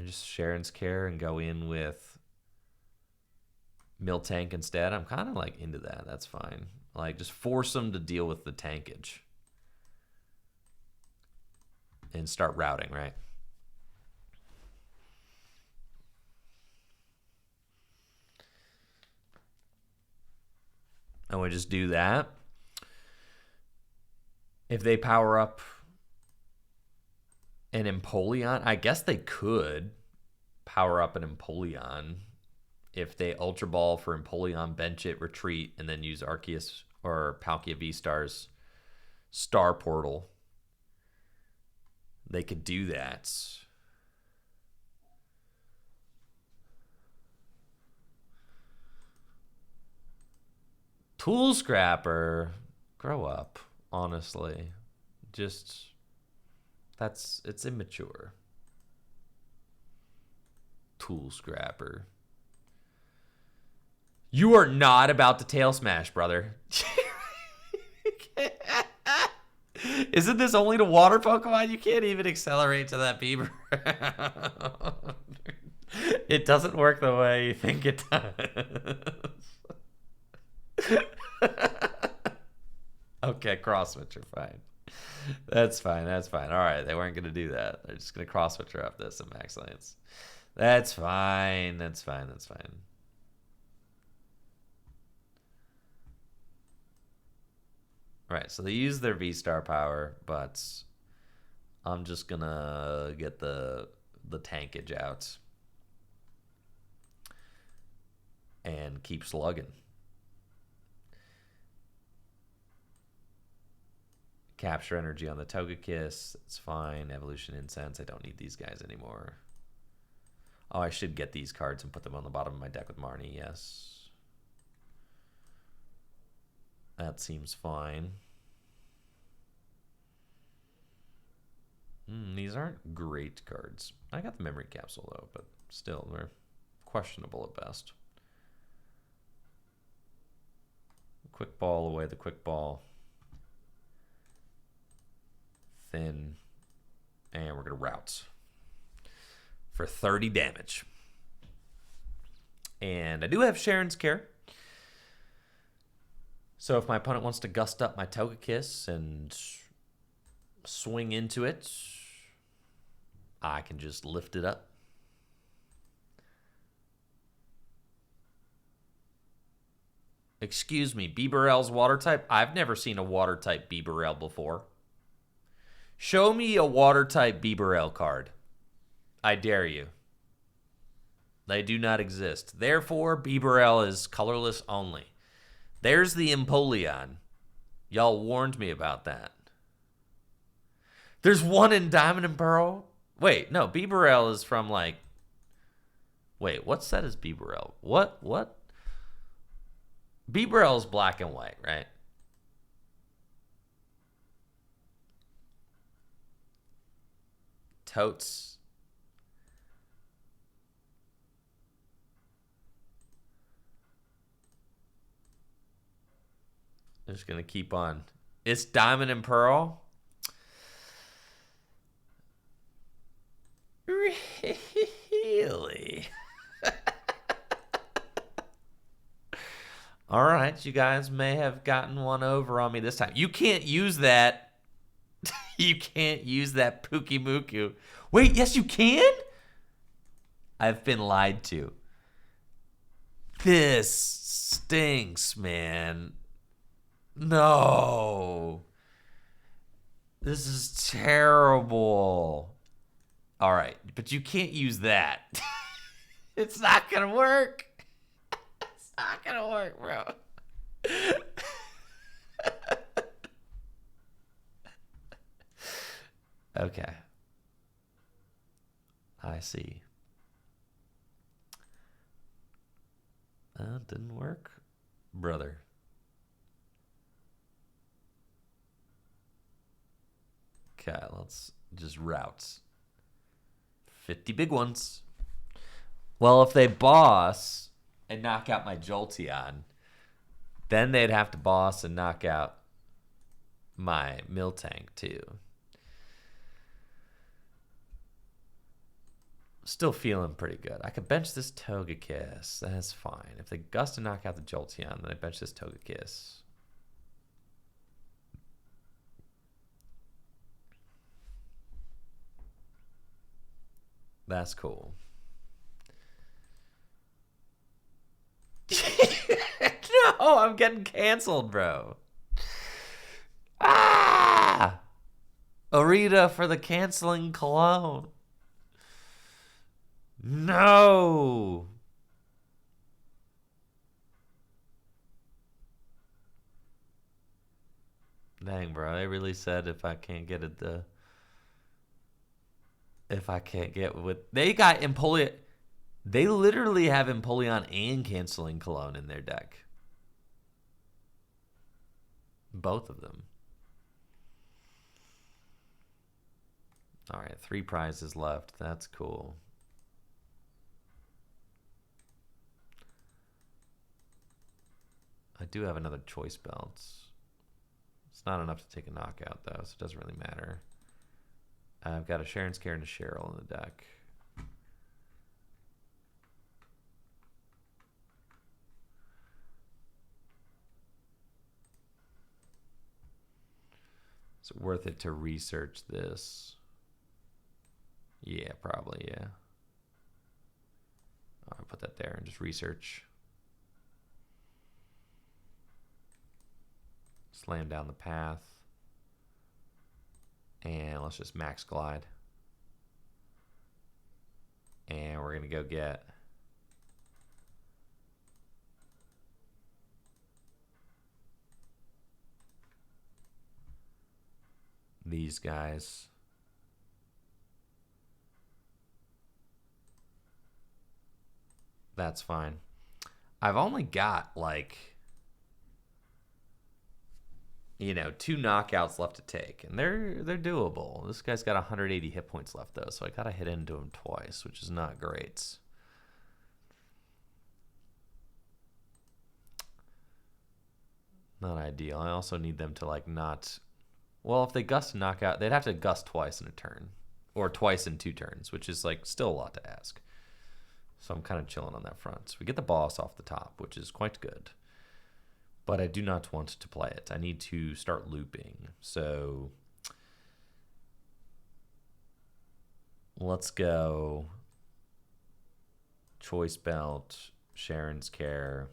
just Sharon's Care and go in with Miltank instead. I'm kind of like into that. That's fine. Like, just force them to deal with the tankage and start routing, right? And we just do that. If they power up an Empoleon, I guess they could power up an Empoleon. If they Ultra Ball for Empoleon, bench it, retreat, and then use Arceus or Palkia V-Star's Star Portal, they could do that. Tool Scrapper, grow up, honestly. Just, it's immature. Tool Scrapper. You are not about to tail smash, brother. Isn't this only to water Pokemon? You can't even accelerate to that Bieber. It doesn't work the way you think it does. Okay, cross switcher, fine. That's fine. All right, they weren't going to do that. They're just going to cross switcher up this at Max Lance. That's fine. Right, so they use their V-Star power, but I'm just gonna get the tankage out and keep slugging. Capture energy on the Togekiss. It's fine. Evolution Incense. I don't need these guys anymore. Oh, I should get these cards and put them on the bottom of my deck with Marnie. Yes. That seems fine. These aren't great cards. I got the memory capsule, though, but still, they're questionable at best. Quick ball away, the quick ball. Thin. And we're going to route for 30 damage. And I do have Sharon's Care. So if my opponent wants to gust up my Togekiss and swing into it, I can just lift it up. Excuse me, Bibarel's water type? I've never seen a water type Bibarel before. Show me a water type Bibarel card. I dare you. They do not exist. Therefore, Bibarel is colorless only. There's the Empoleon. Y'all warned me about that. There's one in Diamond and Pearl? Wait, no, Bibarel is from like... Wait, what set is Bibarel? What? Bibarel is black and white, right? Totes. I'm just going to keep on. It's Diamond and Pearl. Really? All right, you guys may have gotten one over on me this time. You can't use that. You can't use that Pukimuku. Wait, yes you can? I've been lied to. This stinks, man. No. This is terrible. All right, but you can't use that. It's not going to work. It's not going to work, bro. Okay. I see. Didn't work, brother. Okay, let's just routes. 50 big ones. Well, if they boss and knock out my Jolteon, then they'd have to boss and knock out my Miltank too. Still feeling pretty good. I could bench this Togekiss. That's fine. If they gust and knock out the Jolteon, then I bench this Togekiss. That's cool. I'm getting canceled, bro. Ah! Arita for the canceling cologne. No. Dang, bro. They really said if I can't get it, if I can't get with, they got Empoleon. They literally have Empoleon and canceling cologne in their deck. Both of them. All right, 3 prizes left. That's cool. I do have another choice belt. It's not enough to take a knockout, though, so it doesn't really matter. I've got a Sharon's Care and a Cheryl in the deck. Is it worth it to research this? Yeah, probably, yeah. I'll put that there and just research. Slam down the path. And let's just max glide. And we're going to go get these guys. That's fine. I've only got like, you know, 2 knockouts left to take, and they're doable. This guy's got 180 hit points left though, so I gotta hit into him twice, which is not great. Not ideal. I also need them to like not. Well, if they gust a knockout, they'd have to gust twice in a turn, or twice in 2 turns, which is like still a lot to ask. So I'm kind of chilling on that front. So we get the boss off the top, which is quite good. But I do not want to play it. I need to start looping. So let's go Choice Belt, Sharon's Care,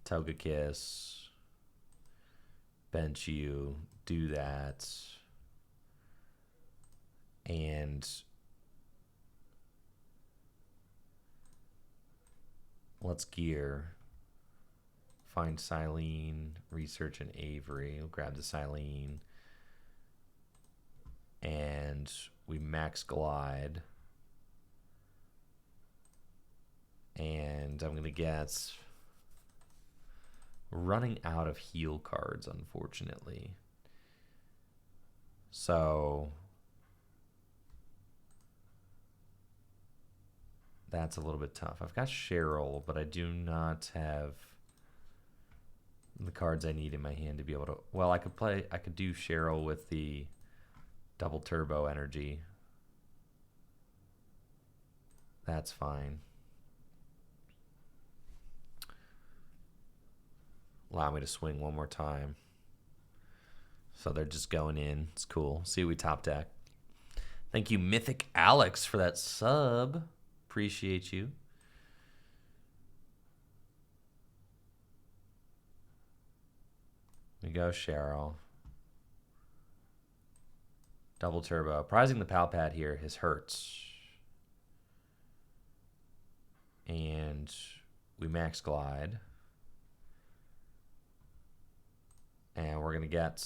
Togekiss, bench you, do that. And let's gear. Find Silene, research an Avery. We'll grab the Silene. And we max glide. And I'm going to get running out of heal cards, unfortunately. So that's a little bit tough. I've got Cheryl, but I do not have the cards I need in my hand to be able to. Well, I could do Cheryl with the double turbo energy. That's fine. Allow me to swing one more time. So they're just going in. It's cool. See, we top deck. Thank you, Mythic Alex, for that sub. Appreciate you. We go Cheryl. Double turbo. Prizing the pal pad here. His hurts. And we max glide. And we're going to get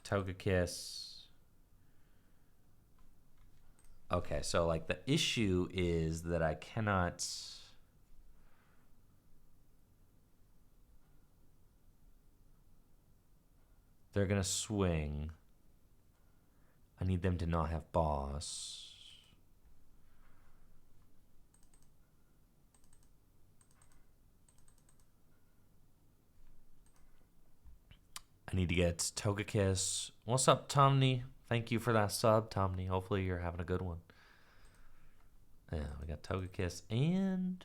Togekiss. Okay, so like the issue is that I cannot. They're going to swing. I need them to not have boss. I need to get Togekiss. What's up, Tomney? Thank you for that sub, Tomney. Hopefully you're having a good one. Yeah, we got Togekiss and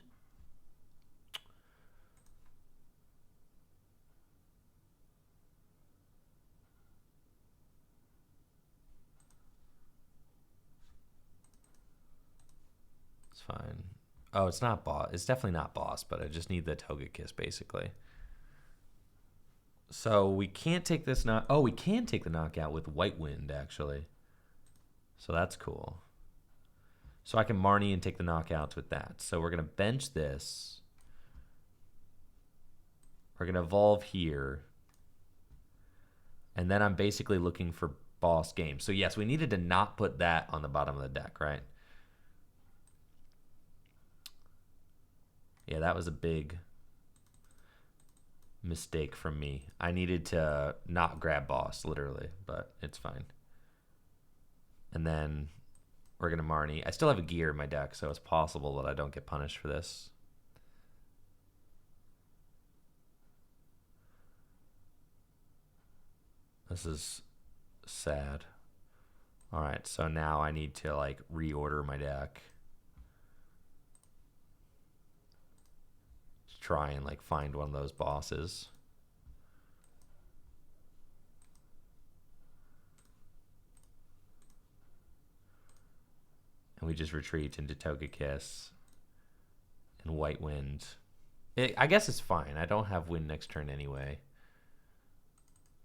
fine. Oh, it's not boss. It's definitely not boss, but I just need the Togekiss, basically. So we can't take this knock. Oh, we can take the knockout with White Wind, actually. So that's cool. So I can Marnie and take the knockouts with that. So we're going to bench this. We're going to evolve here. And then I'm basically looking for boss games. So yes, we needed to not put that on the bottom of the deck, right? Yeah, that was a big mistake from me. I needed to not grab boss, literally, but it's fine. And then we're going to Marnie. I still have a gear in my deck, so it's possible that I don't get punished for this. This is sad. All right, so now I need to like reorder my deck. Just try and like find one of those bosses. And we just retreat into Togekiss and White Wind. I guess it's fine. I don't have Wind next turn anyway.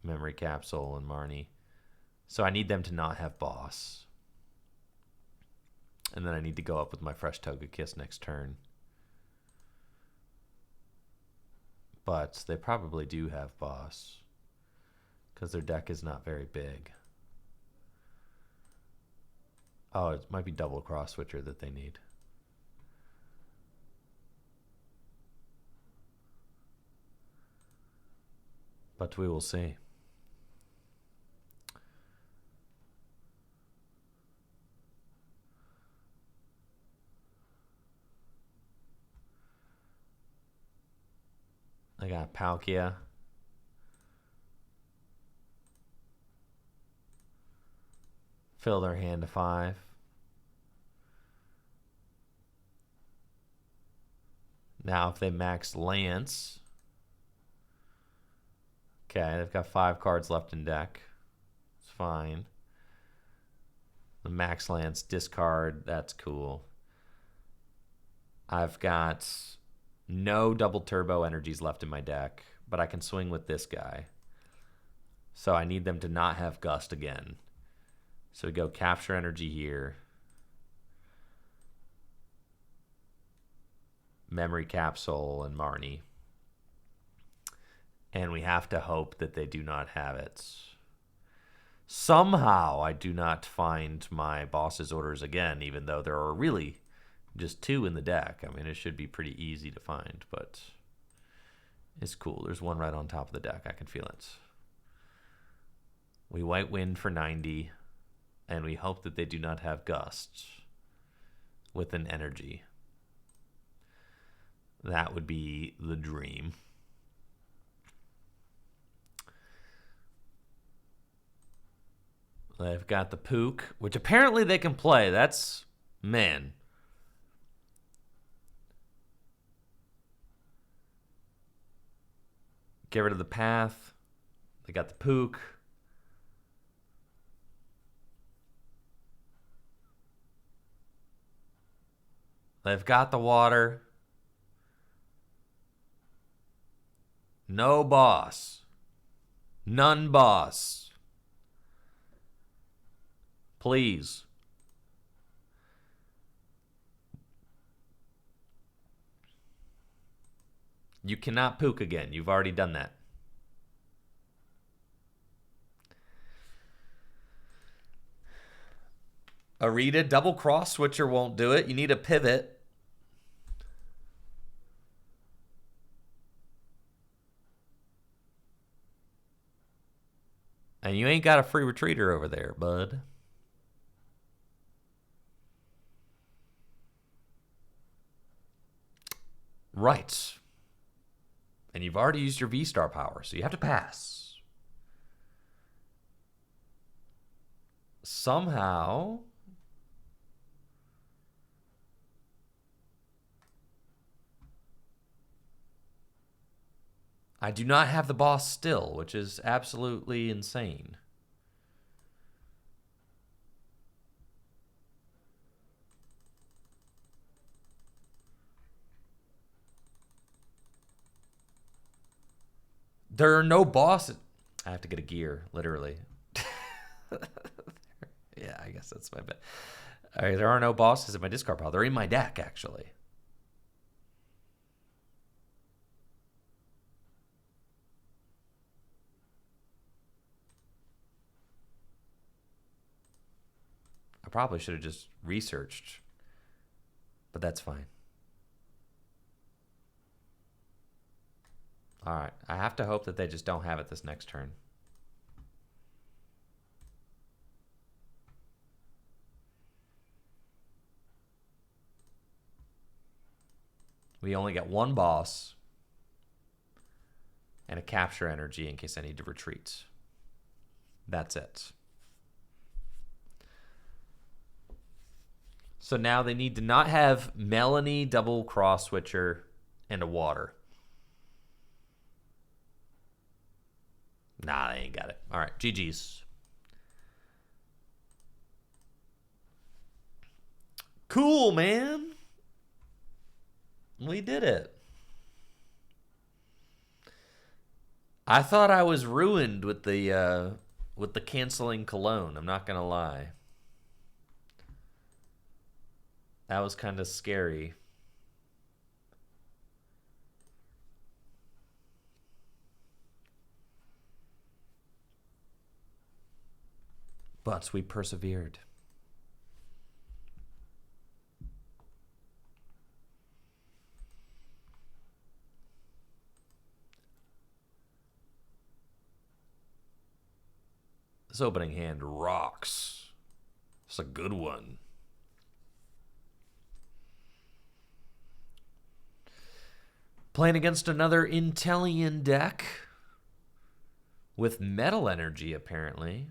Memory Capsule and Marnie. So I need them to not have boss. And then I need to go up with my fresh Togekiss next turn. But they probably do have boss, because their deck is not very big. Oh, it might be double cross switcher that they need. But we will see. I got Palkia. Fill their hand to 5. Now if they max Lance. Okay, they've got 5 cards left in deck. It's fine. The max Lance discard, that's cool. I've got no double turbo energies left in my deck, but I can swing with this guy. So I need them to not have Gust again. So we go capture energy here. Memory Capsule and Marnie. And we have to hope that they do not have it. Somehow I do not find my boss's orders again, even though there are really just 2 in the deck. I mean, it should be pretty easy to find, but it's cool. There's one right on top of the deck. I can feel it. We White Wind for 90, and we hope that they do not have Gust with an energy. That would be the dream. They've got the Pook, which apparently they can play. That's, man. Get rid of the path. They got the Pook. They've got the water. No boss. None boss. Please. You cannot Pook again. You've already done that. Arita, double cross switcher won't do it. You need a pivot. And you ain't got a free retreater over there, bud. Right. And you've already used your V-Star power, so you have to pass. Somehow I do not have the boss still, which is absolutely insane. There are no bosses. I have to get a gear, literally. Yeah, I guess that's my bet. All right, there are no bosses in my discard pile. They're in my deck, actually. I probably should have just researched, but that's fine. All right, I have to hope that they just don't have it this next turn. We only get one boss and a capture energy in case I need to retreat. That's it. So now they need to not have Melanie, double cross switcher, and a water. Nah, they ain't got it. All right, GG's. Cool, man. We did it. I thought I was ruined with the canceling cologne. I'm not gonna lie. That was kind of scary. But we persevered. This opening hand rocks. It's a good one. Playing against another Intellion deck with metal energy, apparently.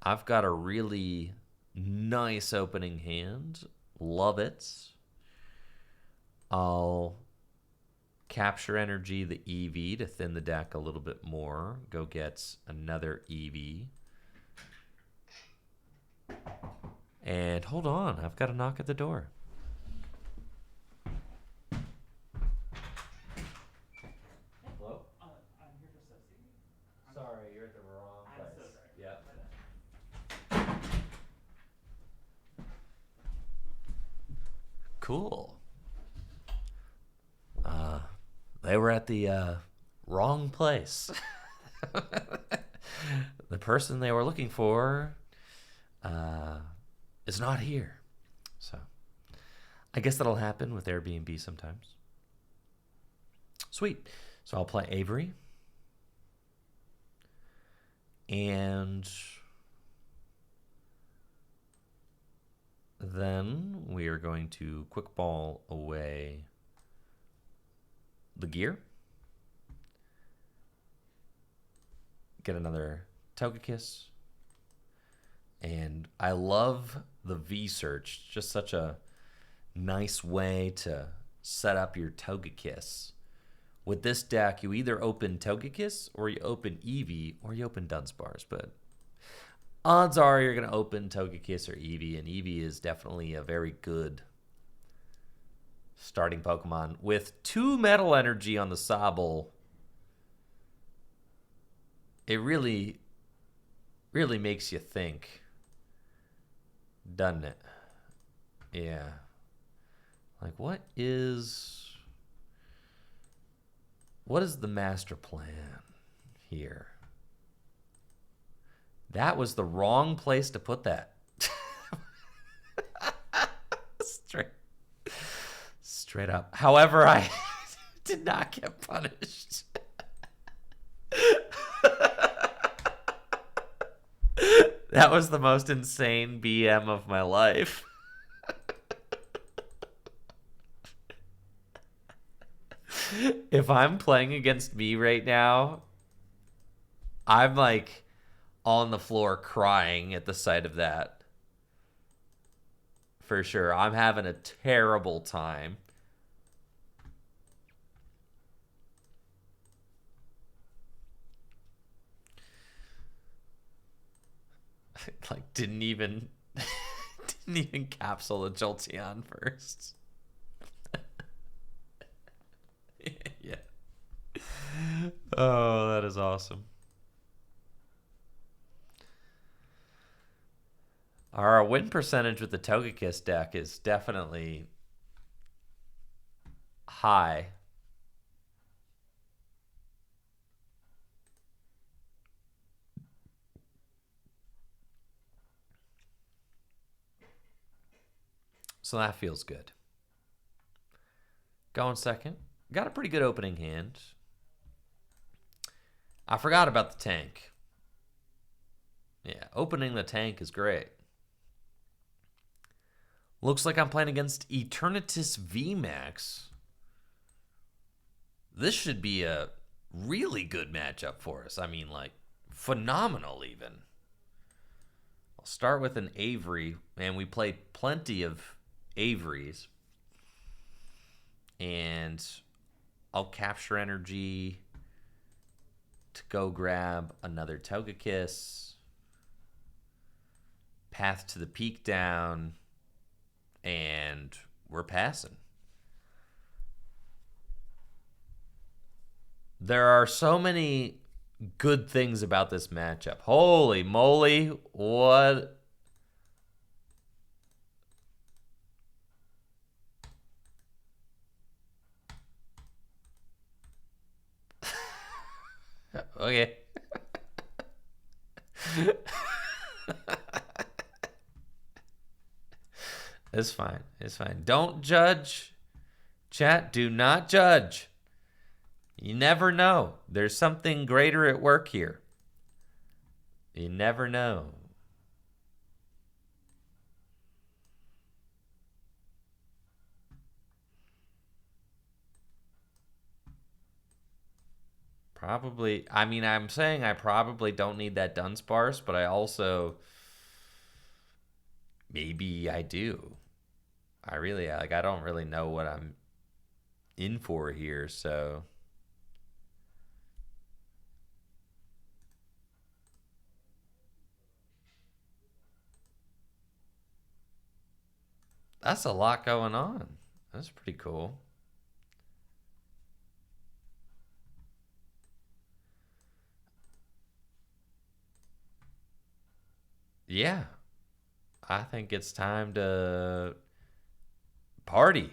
I've got a really nice opening hand. Love it. I'll capture energy, the EV, to thin the deck a little bit more. Go get another EV. And hold on, I've got a knock at the door. Hello? I'm here for Sussy. Sorry, you're at the wrong place. I'm so sorry. Yep. Cool. They were at the wrong place. The person they were looking for is not here. So I guess that'll happen with Airbnb sometimes. Sweet. So I'll play Avery. And then we are going to quick ball away the gear. Get another Togekiss. And I love the V-Search. Just such a nice way to set up your Togekiss. With this deck, you either open Togekiss, or you open Eevee, or you open Dunsparce. But odds are you're going to open Togekiss or Eevee, and Eevee is definitely a very good starting Pokemon. With 2 Metal Energy on the Sobble, it really, really makes you think, doesn't it? Yeah. Like, what is the master plan here? That was the wrong place to put that. Straight up. However, I did not get punished. That was the most insane BM of my life. If I'm playing against me right now, I'm like on the floor crying at the sight of that. For sure. I'm having a terrible time. Like didn't even capsule a Jolteon first. Yeah. Oh, that is awesome. Our win percentage with the Togekiss deck is definitely high. So that feels good. Going second. Got a pretty good opening hand. I forgot about the tank. Yeah, opening the tank is great. Looks like I'm playing against Eternatus VMAX. This should be a really good matchup for us. I mean, like, phenomenal even. I'll start with an Avery, and we played plenty of Averys. And I'll capture energy to go grab another Togekiss. Path to the peak down. And we're passing. There are so many good things about this matchup. Holy moly, what? Okay. It's fine. It's fine. Don't judge. Chat, do not judge. You never know. There's something greater at work here. You never know. Probably. I mean, I'm saying I probably don't need that Dunsparce, but I also. Maybe I do. I really. Like, I don't really know what I'm in for here, so. That's a lot going on. That's pretty cool. Yeah. I think it's time to party.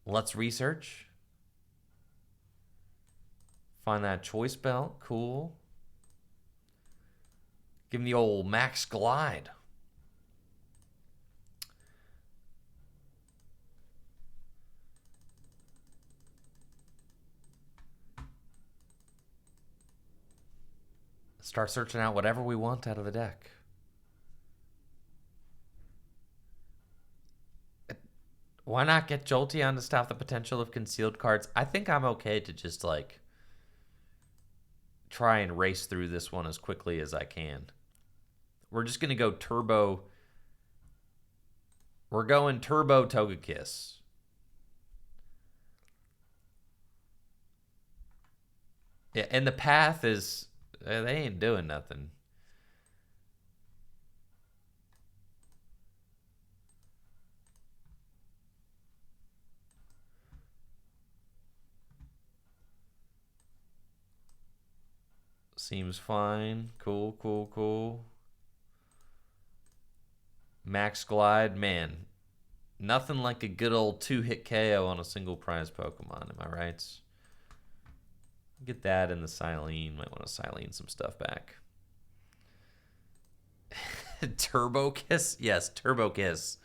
Let's research. Find that choice belt. Cool. Give him the old max glide. Start searching out whatever we want out of the deck. Why not get Jolteon to stop the potential of concealed cards? I think I'm okay to just like try and race through this one as quickly as I can. We're just going to go turbo. We're going turbo Togekiss. Yeah, and the path is they ain't doing nothing. Seems fine. Cool, cool, cool. Max Glide, man. Nothing like a good old 2-hit KO on a single prize Pokemon, am I right? Get that in the Silene. Might want to Silene some stuff back. Turbo Kiss? Yes, Turbo Kiss.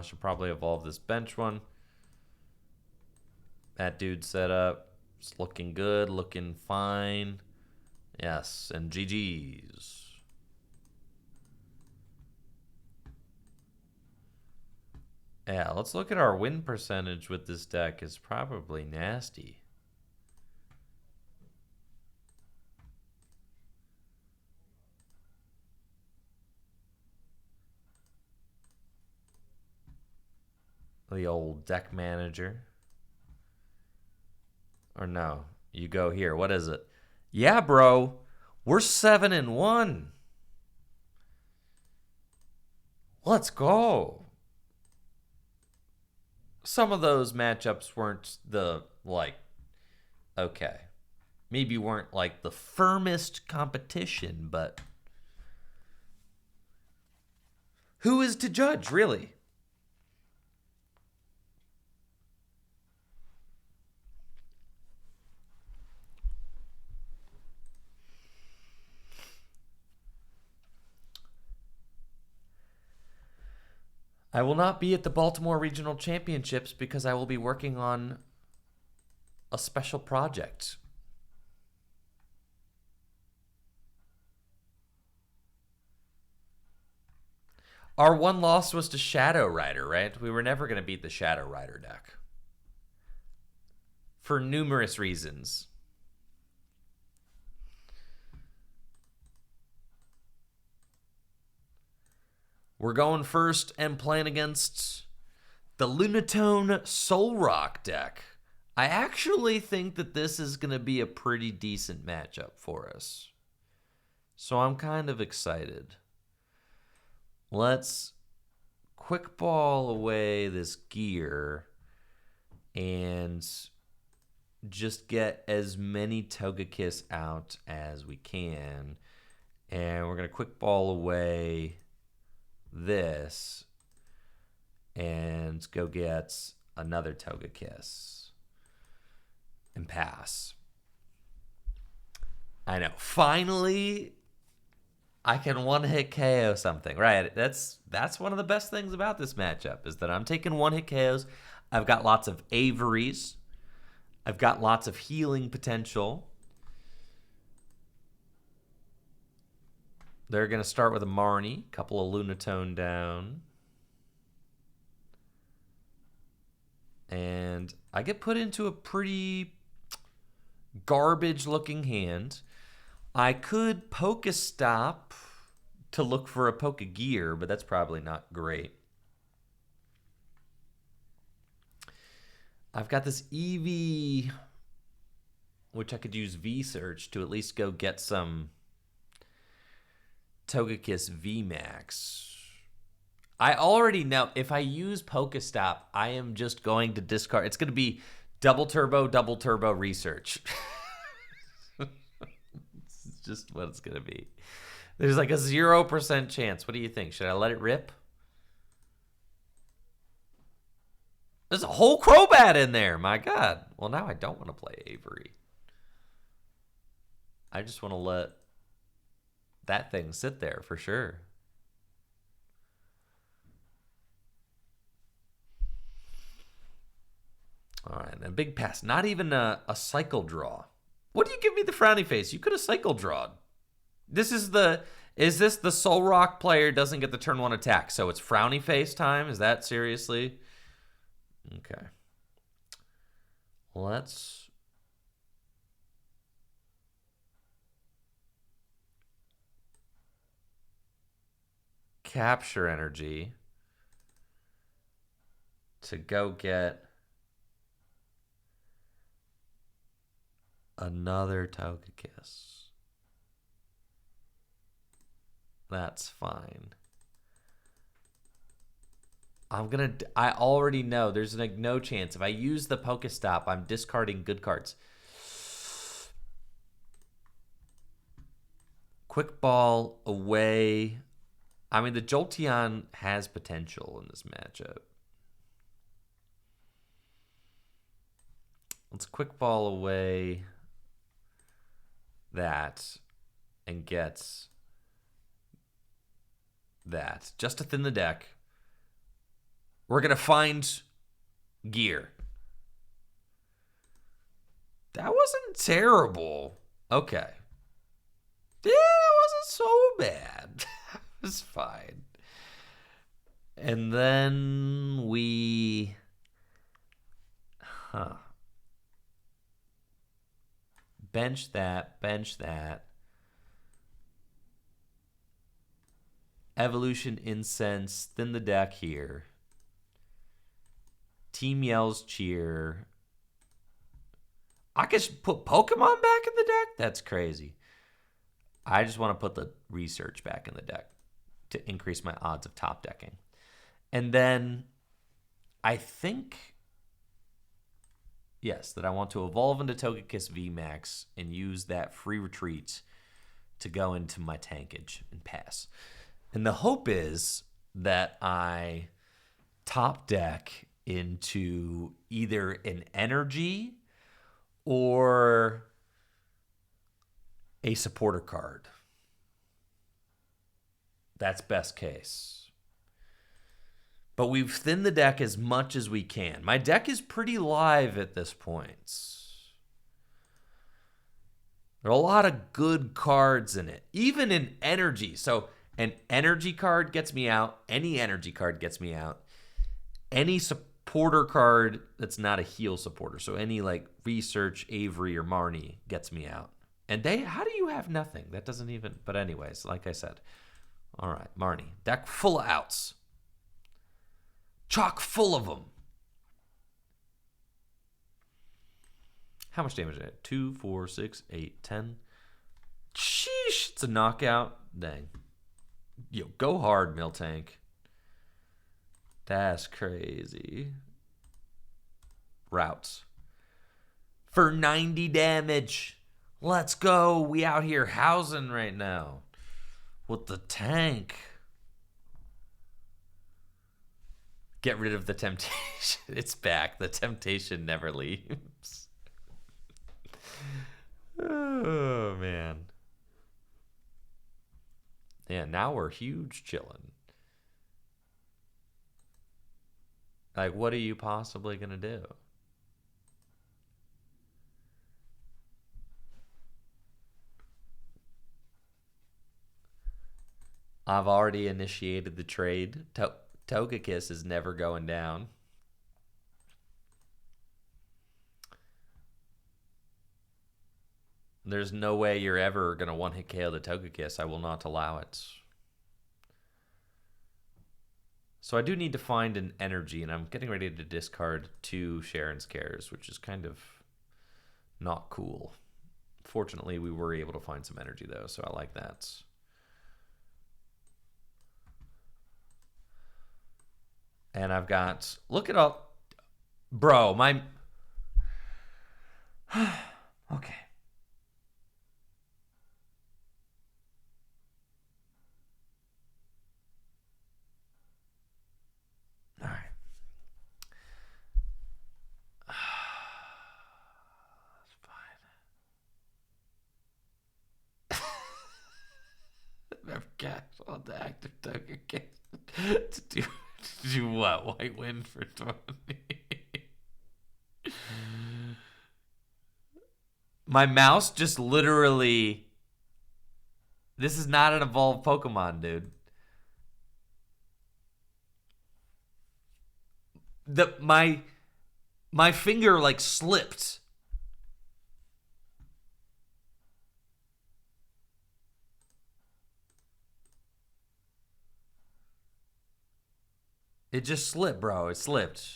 Should probably evolve this bench one. That dude set up. It's looking good, looking fine. Yes, and GG's. Yeah, let's look at our win percentage with this deck. It's probably nasty. The old deck manager. Or no, you go here. What is it? Yeah, bro. We're 7-1. Let's go. Some of those matchups weren't okay. Maybe weren't like the firmest competition, but who is to judge, really? I will not be at the Baltimore Regional Championships because I will be working on a special project. Our one loss was to Shadow Rider, right? We were never going to beat the Shadow Rider deck. For numerous reasons. We're going first and playing against the Lunatone Soul Rock deck. I actually think that this is going to be a pretty decent matchup for us. So I'm kind of excited. Let's quick ball away this gear and just get as many Togekiss out as we can. And we're going to quick ball away this and go get another Togekiss and pass. I know. Finally, I can one-hit KO something. Right. That's one of the best things about this matchup is that I'm taking one-hit KOs. I've got lots of Averys. I've got lots of healing potential. They're going to start with a Marnie. A couple of Lunatone down. And I get put into a pretty garbage-looking hand. I could Pokestop to look for a Pokegear, but that's probably not great. I've got this Eevee, which I could use V-Search to at least go get some Togekiss VMAX. I already know if I use Pokestop, I am just going to discard. It's going to be double turbo research. It's just what it's going to be. There's like a 0% chance. What do you think? Should I let it rip? There's a whole Crobat in there. My God. Well, now I don't want to play Avery. I just want to let that thing sit there for sure. All right, a big pass. Not even a cycle draw. What do you give me the frowny face? You could have cycle drawed. Is this the Soul Rock player doesn't get the turn 1 attack, so it's frowny face time? Is that seriously? Okay. Let's capture energy to go get another Togekiss. That's fine. I already know there's like no chance. If I use the Pokestop, I'm discarding good cards. Quick ball away. I mean, the Jolteon has potential in this matchup. Let's quick ball away that and get that. Just to thin the deck. We're going to find gear. That wasn't terrible. Okay. Yeah, it wasn't so bad. It was fine. And then we... Bench that. Evolution Incense, thin the deck here. Team Yells Cheer. I could put Pokemon back in the deck? That's crazy. I just want to put the research back in the deck to increase my odds of top decking. And then I think, yes, that I want to evolve into Togekiss VMAX and use that free retreat to go into my tankage and pass. And the hope is that I top deck into either an energy or a supporter card. That's best case. But we've thinned the deck as much as we can. My deck is pretty live at this point. There are a lot of good cards in it, even in energy. So an energy card gets me out. Any energy card gets me out. Any supporter card that's not a heal supporter, so any like Research, Avery, or Marnie gets me out. And how do you have nothing? That doesn't even, but anyways, like I said. All right, Marnie. Deck full of outs. Chock full of them. How much damage is it? 2, 4, 6, 8, 10. Sheesh, it's a knockout. Dang. Yo, go hard, Miltank. That's crazy. Routes. For 90 damage. Let's go. We out here housing right now. With the tank. Get rid of the temptation. It's back. The temptation never leaves. Oh, man. Yeah, now we're huge chilling. Like, what are you possibly going to do? I've already initiated the trade. Togekiss is never going down. There's no way you're ever going to one-hit KO the Togekiss. I will not allow it. So I do need to find an energy, and I'm getting ready to discard 2 Sharon's Cares, which is kind of not cool. Fortunately, we were able to find some energy, though, so I like that. And I've got, look at all, bro, my, okay. All right. That's fine. Never cast on the active Togekiss to do what? White win for 20. My mouse just literally. This is not an evolved Pokemon, dude. My finger like slipped. It just slipped, bro. It slipped.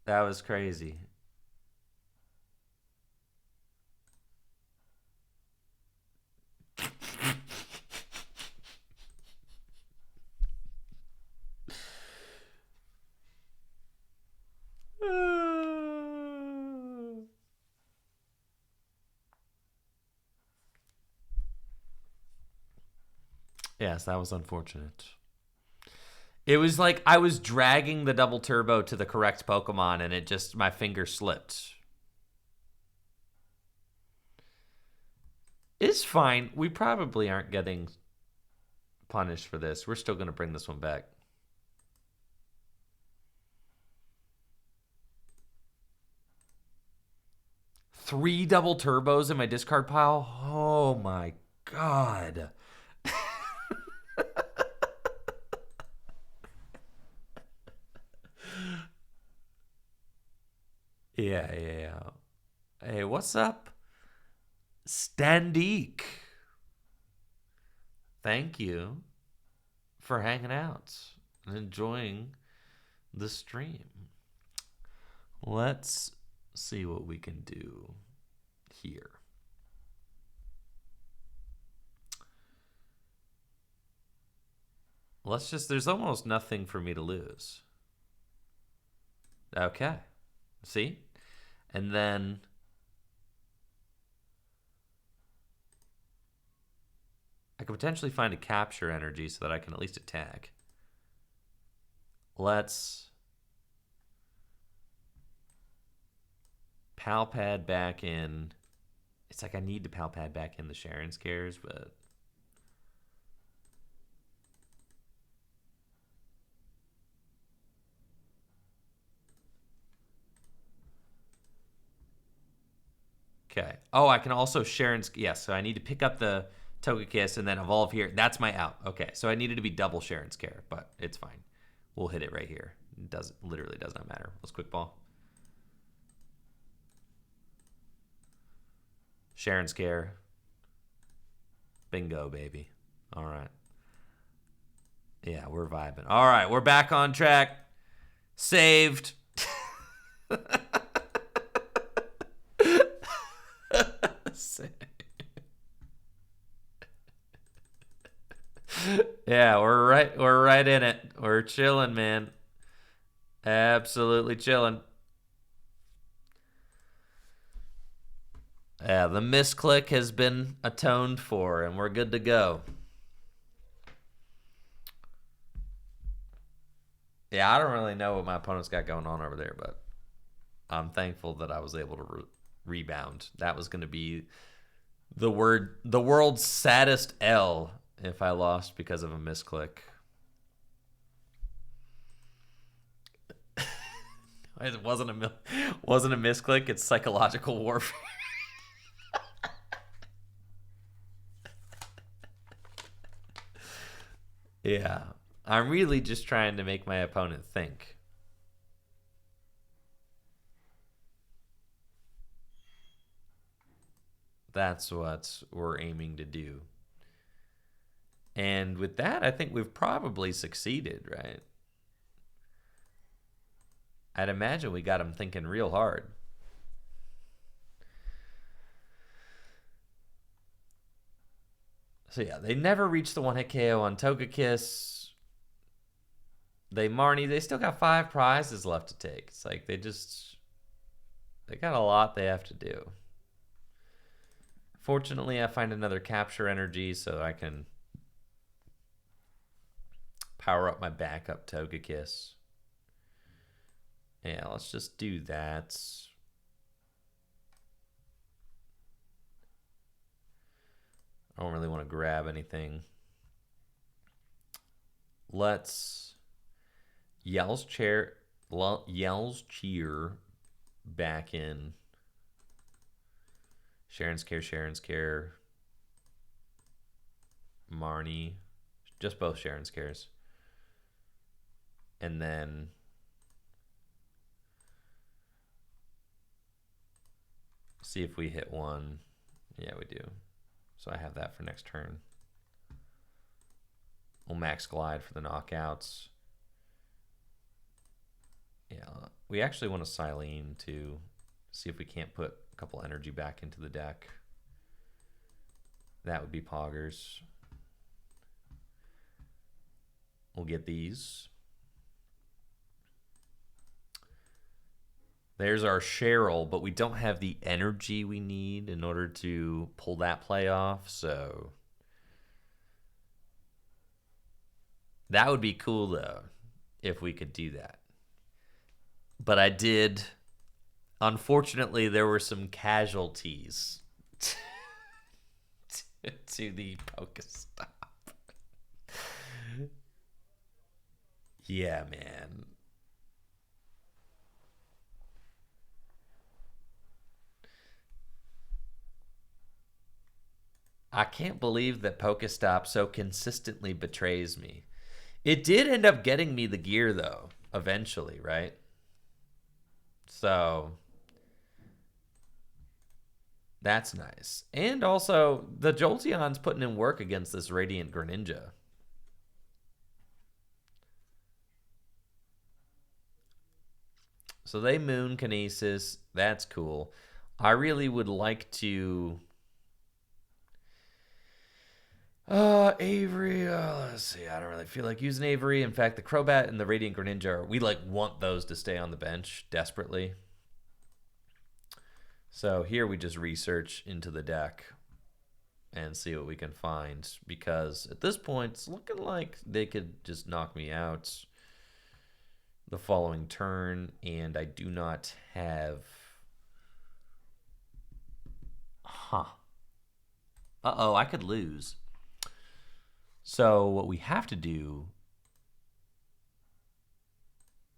That was crazy. Yes, that was unfortunate. It was like I was dragging the double turbo to the correct Pokemon and it just, my finger slipped. It's fine. We probably aren't getting punished for this. We're still going to bring this one back. Three double turbos in my discard pile? Oh my god. Yeah. Hey, what's up? Standeek. Thank you for hanging out and enjoying the stream. Let's see what we can do here. Let's just, there's almost nothing for me to lose. Okay. See? And then I could potentially find a capture energy so that I can at least attack. Let's pal pad back in. It's like I need to pal pad back in the Sharon Scares, but okay. Oh, I can also Sharon's. Yes, so I need to pick up the Togekiss and then evolve here. That's my out. Okay, so I needed to be double Sharon Scare, but it's fine. We'll hit it right here. It literally does not matter. Let's quick ball. Sharon Scare. Bingo, baby. All right. Yeah, we're vibing. All right, we're back on track. Saved. Yeah, we're right in it. We're chilling, man. Absolutely chilling. Yeah, the misclick has been atoned for, and we're good to go. Yeah, I don't really know what my opponent's got going on over there, but I'm thankful that I was able to rebound. That was going to be the world's saddest L if I lost because of a misclick. It wasn't a misclick. It's psychological warfare. Yeah, I'm really just trying to make my opponent think. That's what we're aiming to do. And with that, I think we've probably succeeded, right? I'd imagine we got him thinking real hard. So yeah, they never reached the one-hit KO on Togekiss. They still got 5 prizes left to take. It's like they got a lot they have to do. Fortunately, I find another capture energy so I can power up my backup Togekiss. Yeah, let's just do that. I don't really want to grab anything. Let's Yell's Cheer back in. Sharon Scare. Marnie. Just both Sharon Scares. And then see if we hit one. Yeah, we do. So I have that for next turn. We'll max glide for the knockouts. Yeah, we actually want to Silene to see if we can't put a couple energy back into the deck. That would be Poggers. We'll get these. There's our Cheryl, but we don't have the energy we need in order to pull that play off, so that would be cool, though, if we could do that. But I did. Unfortunately, there were some casualties to the Pokestop. Yeah, man. I can't believe that Pokestop so consistently betrays me. It did end up getting me the gear, though, eventually, right? So that's nice. And also, the Jolteon's putting in work against this Radiant Greninja. So they moon Kinesis. That's cool. I really would like to... Avery, let's see. I don't really feel like using Avery. In fact, the Crobat and the Radiant Greninja, we like want those to stay on the bench desperately. So here we just research into the deck and see what we can find, because at this point it's looking like they could just knock me out the following turn, and I do not have... Uh-oh, I could lose. So what we have to do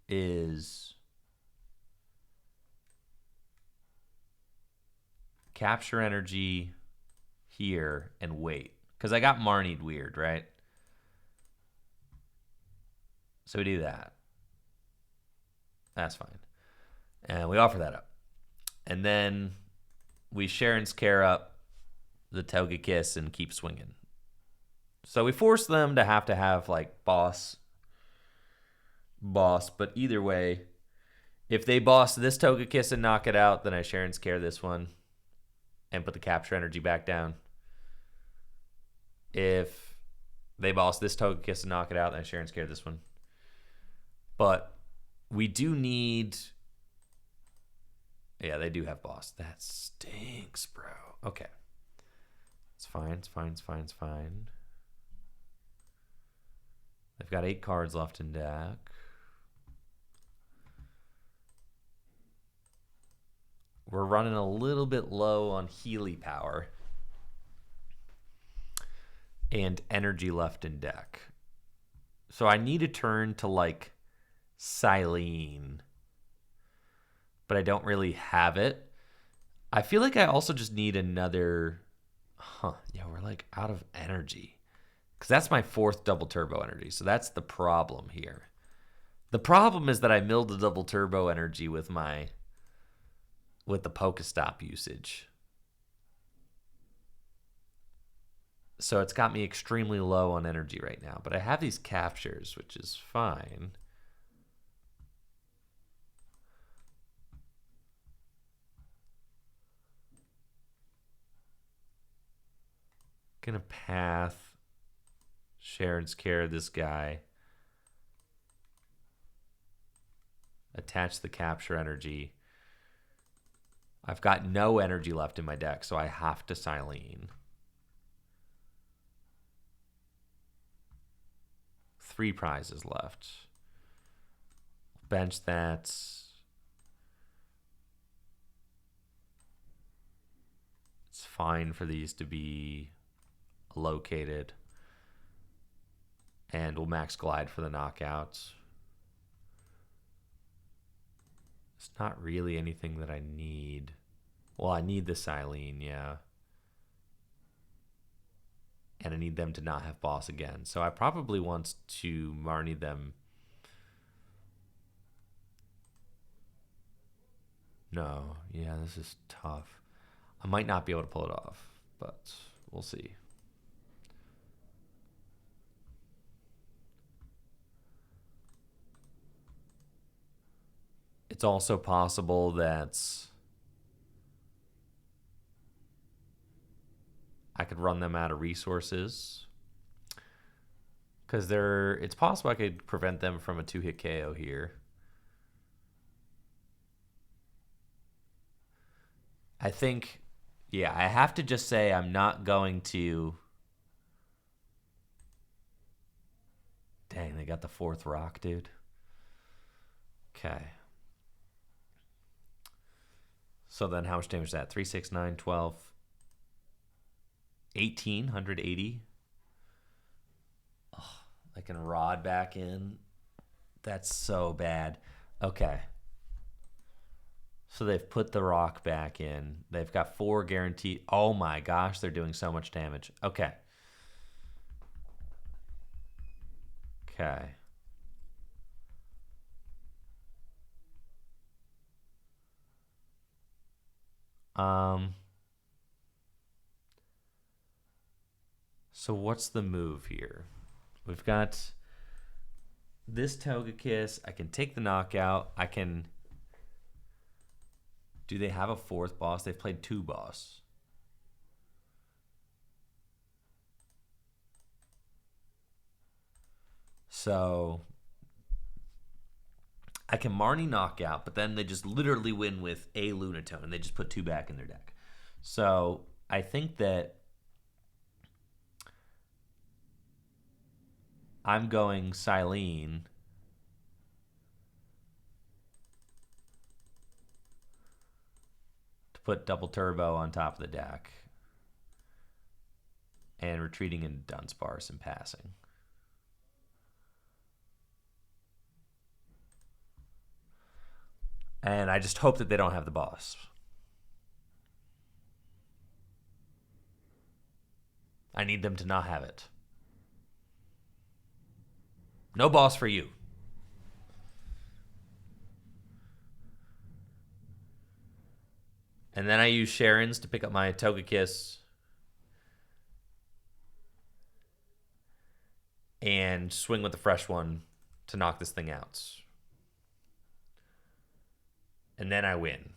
is capture energy here and wait, because I got Marnied weird, right? So we do that. That's fine. And we offer that up. And then we Sharon's Care up the Togekiss and keep swinging. So we force them to have like boss. But either way, if they boss this Togekiss and knock it out, then I Sharon's Care this one and put the capture energy back down. If they boss this Togekiss and knock it out, then I Sharon's Care this one. But we do need... Yeah, they do have boss. That stinks, bro. Okay. It's fine, it's fine, it's fine, it's fine. They've got 8 cards left in deck. We're running a little bit low on Healy power and energy left in deck. So I need a turn to like Silene, but I don't really have it. I feel like I also just need another... Yeah, we're like out of energy. Because that's my 4th double turbo energy. So that's the problem here. The problem is that I milled the double turbo energy with the Pokestop usage. So it's got me extremely low on energy right now. But I have these captures, which is fine. Gonna path Sharon's Care this guy. Attach the capture energy. I've got no energy left in my deck, so I have to Silene. 3 prizes left. Bench that. It's fine for these to be located. And we'll max glide for the knockouts. It's not really anything that I need. Well, I need the Silene, yeah. And I need them to not have boss again. So I probably want to Marnie them. No, yeah, this is tough. I might not be able to pull it off, but we'll see. It's also possible that I could run them out of resources, because it's possible I could prevent them from a 2-hit KO here. I think, yeah, I have to just say I'm not going to... Dang, they got the 4th rock, dude. Okay. So then how much damage is that? 3, 6, 9, 12, 18, 180. Oh, I can rod back in. That's so bad. Okay. So they've put the rock back in. They've got 4 guaranteed. Oh my gosh, they're doing so much damage. Okay. Okay. So what's the move here? We've got this Togekiss. I can take the knockout. I can Do they have a fourth boss? They've played 2 boss. So I can Marnie knockout, but then they just literally win with a Lunatone, and they just put 2 back in their deck. So I think that I'm going Silene. To put double turbo on top of the deck. And retreating into Dunsparce and passing. And I just hope that they don't have the boss. I need them to not have it. No boss for you. And then I use Sharon's to pick up my Togekiss. And swing with the fresh one to knock this thing out. And then I win.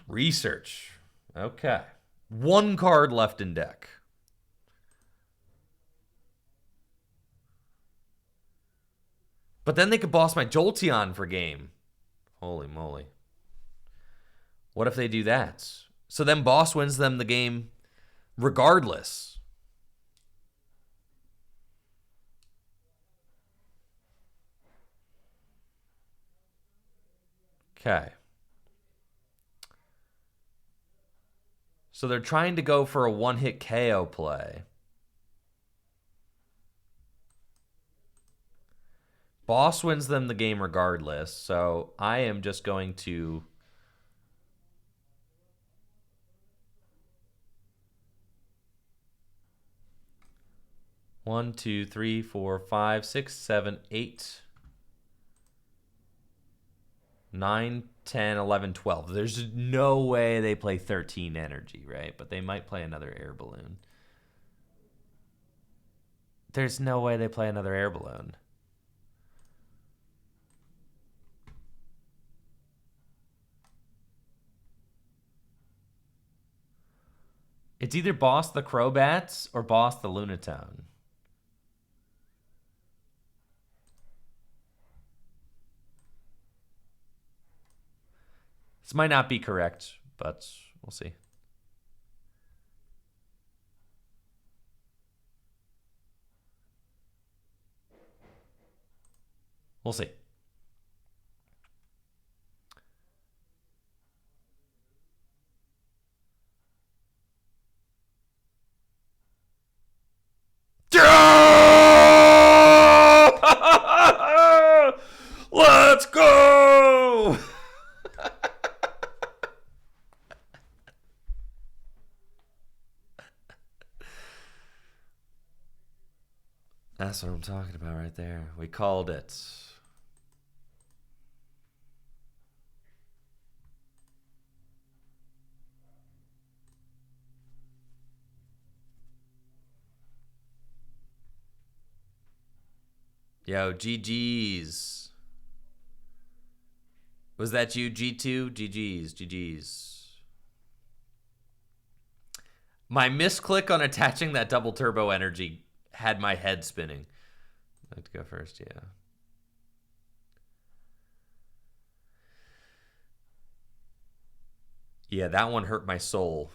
Research. Okay. 1 card left in deck. But then they could boss my Jolteon for game. Holy moly. What if they do that? So then boss wins them the game regardless. Okay. So they're trying to go for a 1-hit KO play. Boss wins them the game regardless, so I am just going to... One, two, three, 4, 5, 6, 7, 8, 9, 10, 11, 12. There's no way they play 13 energy, right? But they might play another air balloon. There's no way they play another air balloon. It's either boss the Crobats or boss the Lunatone. This might not be correct, but we'll see. We'll see. Let's go! That's what I'm talking about right there. We called it. Yo, GG's. Was that you, G2? GG's, GG's. My misclick on attaching that double turbo energy had my head spinning. I'd like to go first, yeah. Yeah, that one hurt my soul.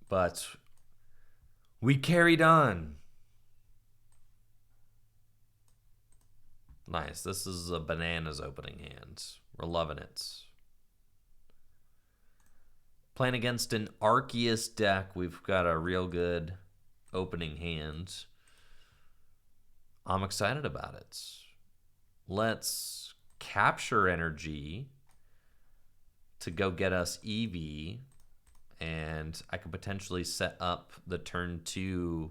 But we carried on. Nice. This is a bananas opening hand. We're loving it. Playing against an Arceus deck, we've got a real good opening hand. I'm excited about it. Let's capture energy to go get us Eevee. And I could potentially set up the turn 2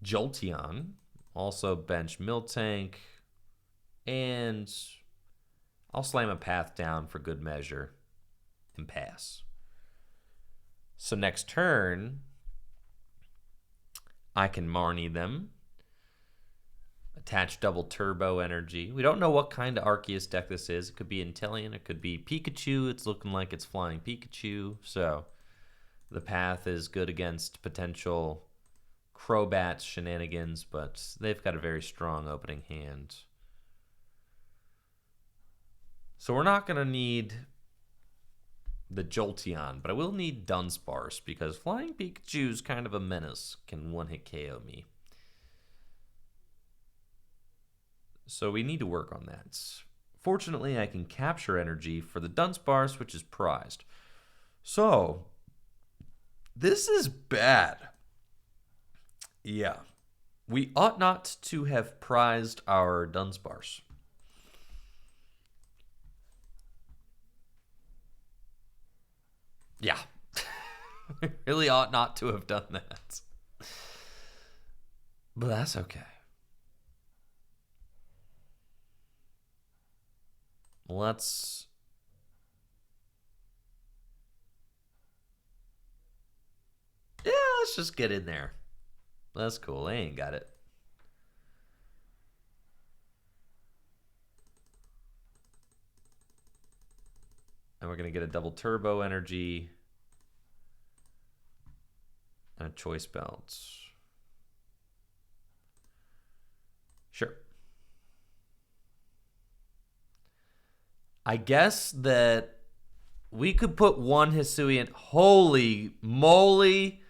Jolteon. Also bench Miltank. And I'll slam a path down for good measure and pass. So next turn, I can Marnie them. Attach double turbo energy. We don't know what kind of Arceus deck this is. It could be Inteleon. It could be Pikachu. It's looking like it's flying Pikachu. So the path is good against potential Crobat shenanigans, but they've got a very strong opening hand. So we're not going to need the Jolteon, but I will need Dunsparce because flying Pikachu is kind of a menace. Can one-hit KO me. So we need to work on that. Fortunately, I can capture energy for the Dunsparce, which is prized. So this is bad. Yeah. We ought not to have prized our Dunsparce. Yeah. We really ought not to have done that. But that's okay. Let's just get in there. That's cool. They ain't got it. And we're going to get a double turbo energy and a choice belt. Sure. I guess that we could put one Hisuian. Holy moly.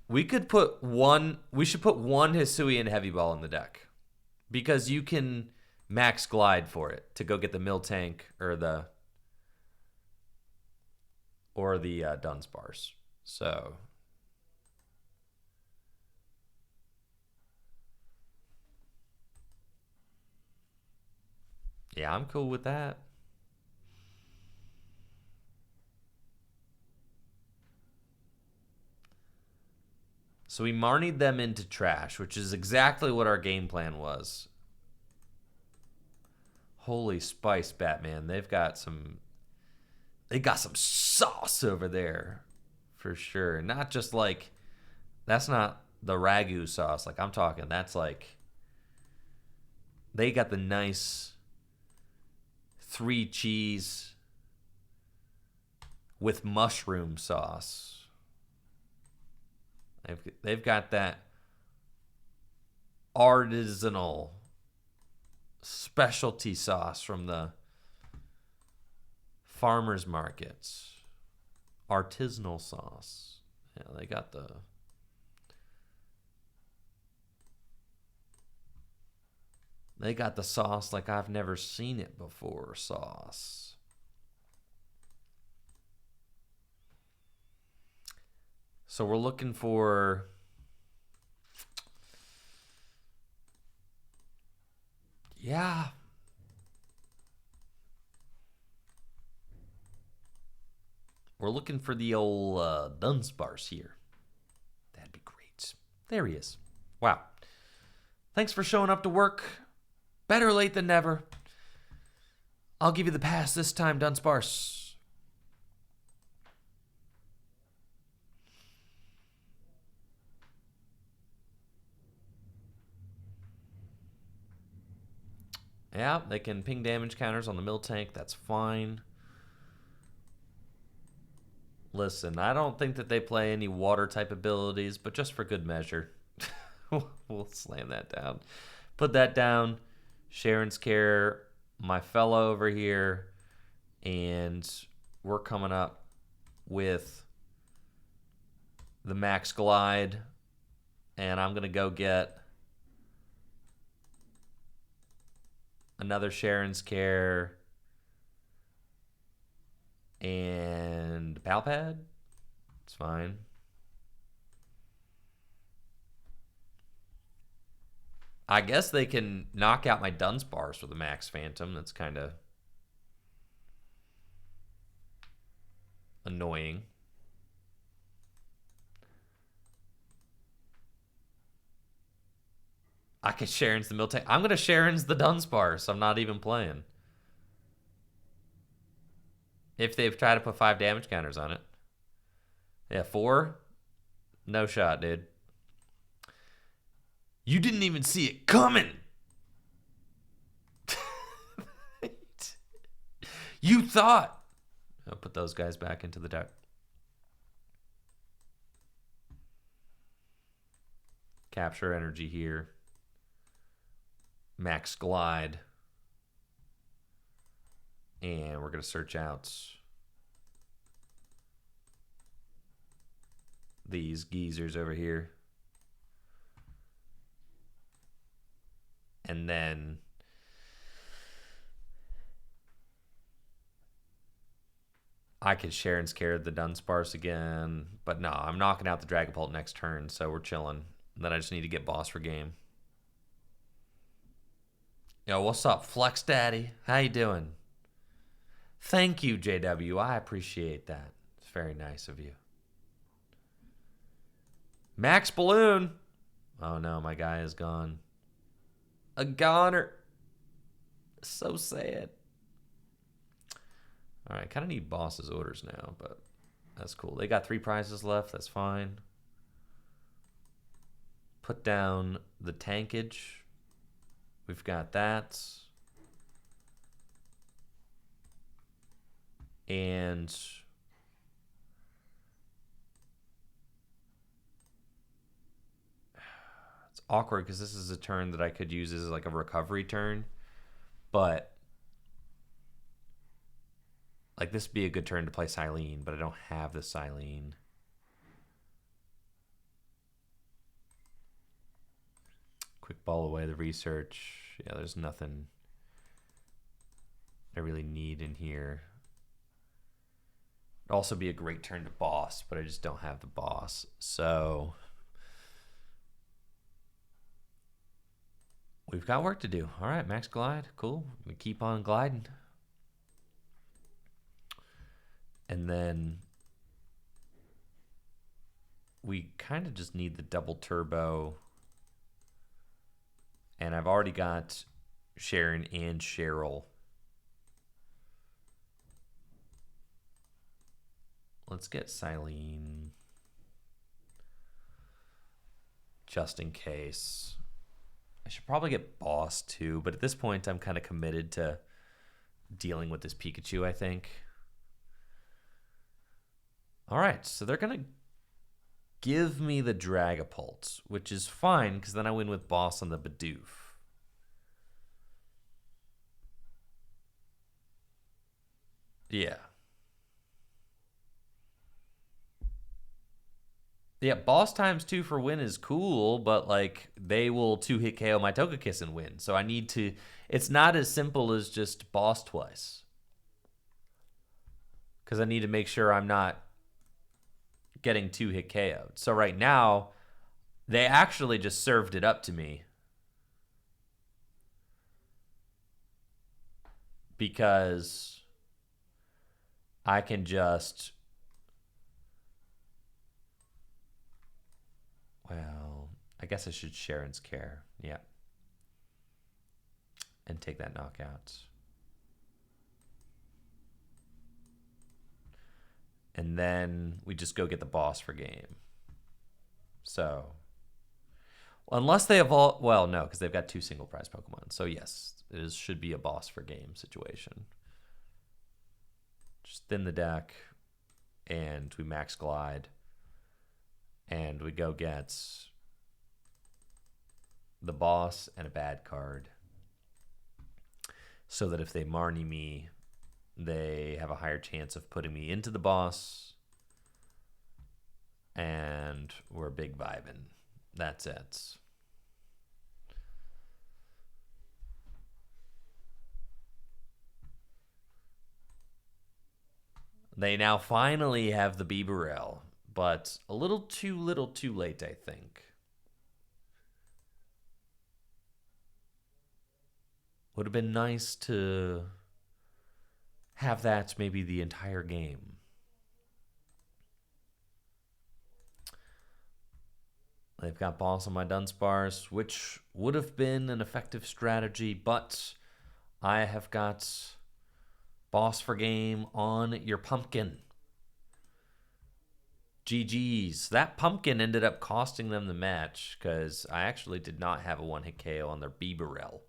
We should put one Hisuian Heavy Ball in the deck. Because you can max glide for it to go get the Miltank or the Dunsparce. So yeah, I'm cool with that. So we Marnied them into trash, which is exactly what our game plan was. Holy spice, Batman. They got some sauce over there. For sure. Not just like, that's not the ragu sauce. Like I'm talking, that's like, they got the nice 3 cheese with mushroom sauce. They've got that artisanal specialty sauce from the farmers markets. Artisanal sauce. Yeah, they got the sauce like I've never seen it before sauce. So we're looking for we're looking for the old Dunsparce here. That'd be great. There he is. Wow. Thanks for showing up to work. Better late than never. I'll give you the pass this time, Dunsparce. Yeah, they can ping damage counters on the Miltank. That's fine. Listen, I don't think that they play any water type abilities, but just for good measure, we'll slam that down. Put that down. Sharon's Care, my fellow over here, and we're coming up with the Max Glide, and I'm going to go get another Sharon's Care and Palpad. It's fine. I guess they can knock out my Dunsparce with a Max Phantom. That's kind of annoying. I could Sharon's the Miltank. I'm going to Sharon's the Dunsparce. I'm not even playing. If they've tried to put 5 damage counters on it. Yeah, 4? No shot, dude. You didn't even see it coming. You thought. I'll put those guys back into the deck. Capture energy here. Max glide. And we're going to search out these geezers over here. And then I could share and scare the Dunsparce again. But no, I'm knocking out the Dragapult next turn, so we're chilling. And then I just need to get boss for game. Yo, what's up, Flex Daddy? How you doing? Thank you, JW. I appreciate that. It's very nice of you. Max Balloon. Oh no, my guy is gone. A goner. So sad. All right, kind of need boss's orders now, but that's cool. They got 3 prizes left. That's fine. Put down the tankage. We've got that. And it's awkward because this is a turn that I could use as like a recovery turn. But like this would be a good turn to play Silene, but I don't have the Silene. Quick ball away the research. Yeah, there's nothing I really need in here. It'd also be a great turn to boss, but I just don't have the boss. So we've got work to do. All right, max glide. Cool. We keep on gliding. And then we kind of just need the double turbo. And I've already got Sharon and Cheryl. Let's get Silene. Just in case. I should probably get Boss too, but at this point I'm kind of committed to dealing with this Pikachu, I think. Alright, so they're going to give me the Dragapult, which is fine because then I win with Boss on the Bidoof. Yeah. Yeah, boss times 2 for win is cool, but like they will 2-hit KO my Togekiss and win. So I need to. It's not as simple as just boss twice. Because I need to make sure I'm not getting 2-hit KO'd. So right now, they actually just served it up to me. Because I can just. Well, I guess I should share and scare. Yeah. And take that knockout. And then we just go get the boss for game. So, unless they evolve. Well, no, because they've got 2 single prize Pokemon. So, yes, it should be a boss for game situation. Just thin the deck. And we max glide. And we go get the boss and a bad card. So that if they Marnie me, they have a higher chance of putting me into the boss. And we're big vibing. That's it. They now finally have the Bibarel. But a little too late, I think. Would have been nice to have that maybe the entire game. They've got boss on my Dunsparce, which would have been an effective strategy, but I have got boss for game on your pumpkin. GG's. That pumpkin ended up costing them the match because I actually did not have a one-hit KO on their Bibarel.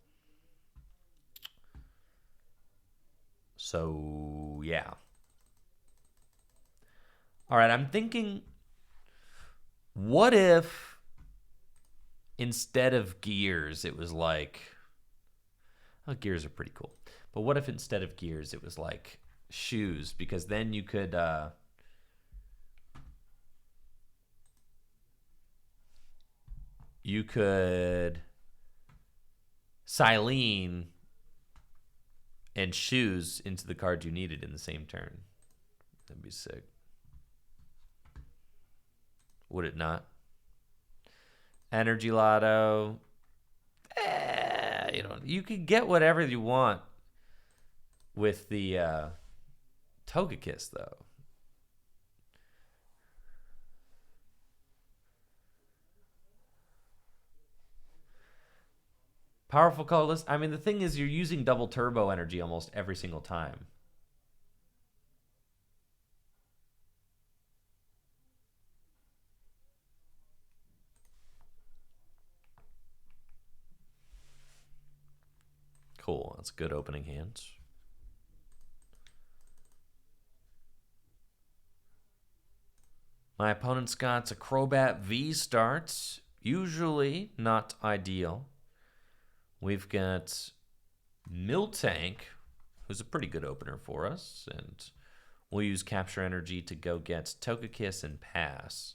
So, yeah. All right, I'm thinking, what if instead of gears, it was like, oh, gears are pretty cool. But what if instead of gears, it was like shoes? Because then you could, Silene and shoes into the card you needed in the same turn. That'd be sick. Would it not? Energy Lotto. You could get whatever you want with the Togekiss, though. Powerful colorless. I mean, the thing is, you're using double turbo energy almost every single time. Cool. That's good opening hands. My opponent's got a Crobat V starts. Usually not ideal. We've got Miltank, who's a pretty good opener for us, and we'll use Capture Energy to go get Togekiss and pass.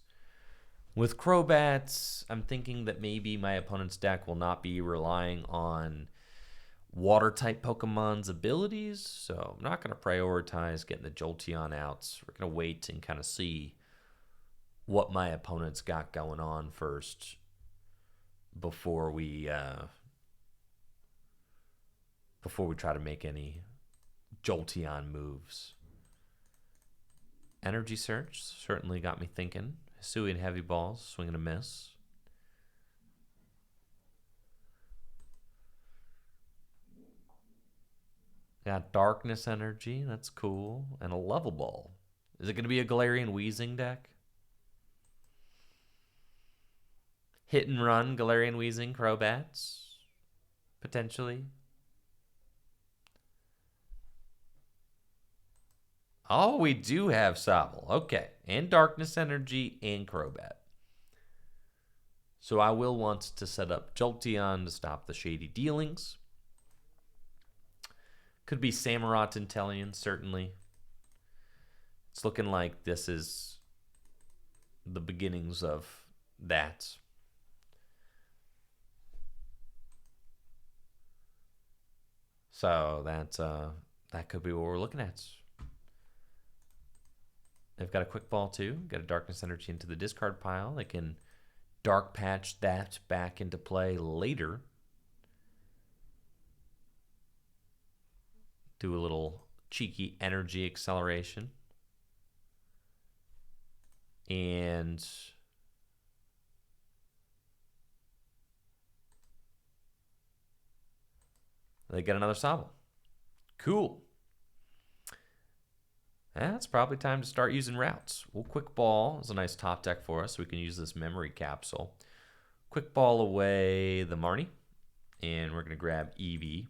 With Crobats, I'm thinking that maybe my opponent's deck will not be relying on Water-type Pokemon's abilities, so I'm not going to prioritize getting the Jolteon out. We're going to wait and kind of see what my opponent's got going on first before we try to make any Jolteon moves. Energy Search certainly got me thinking. Hisuian Heavy Balls, swing and a miss. Got Darkness Energy, that's cool. And a Level Ball. Is it going to be a Galarian Weezing deck? Hit and run, Galarian Weezing, Crobats? Potentially. Oh, we do have Sobble. Okay. And Darkness Energy and Crobat. So I will want to set up Jolteon to stop the shady dealings. Could be Samurott Intellion, certainly. It's looking like this is the beginnings of that. So that could be what we're looking at. They've got a Quick Ball too. Got a Darkness Energy into the discard pile. They can Dark Patch that back into play later. Do a little cheeky energy acceleration. And they get another Sobble. Cool. That's probably time to start using routes. Well, Quick Ball is a nice top deck for us, so we can use this memory capsule. Quick Ball away the Marnie, and we're going to grab Eevee.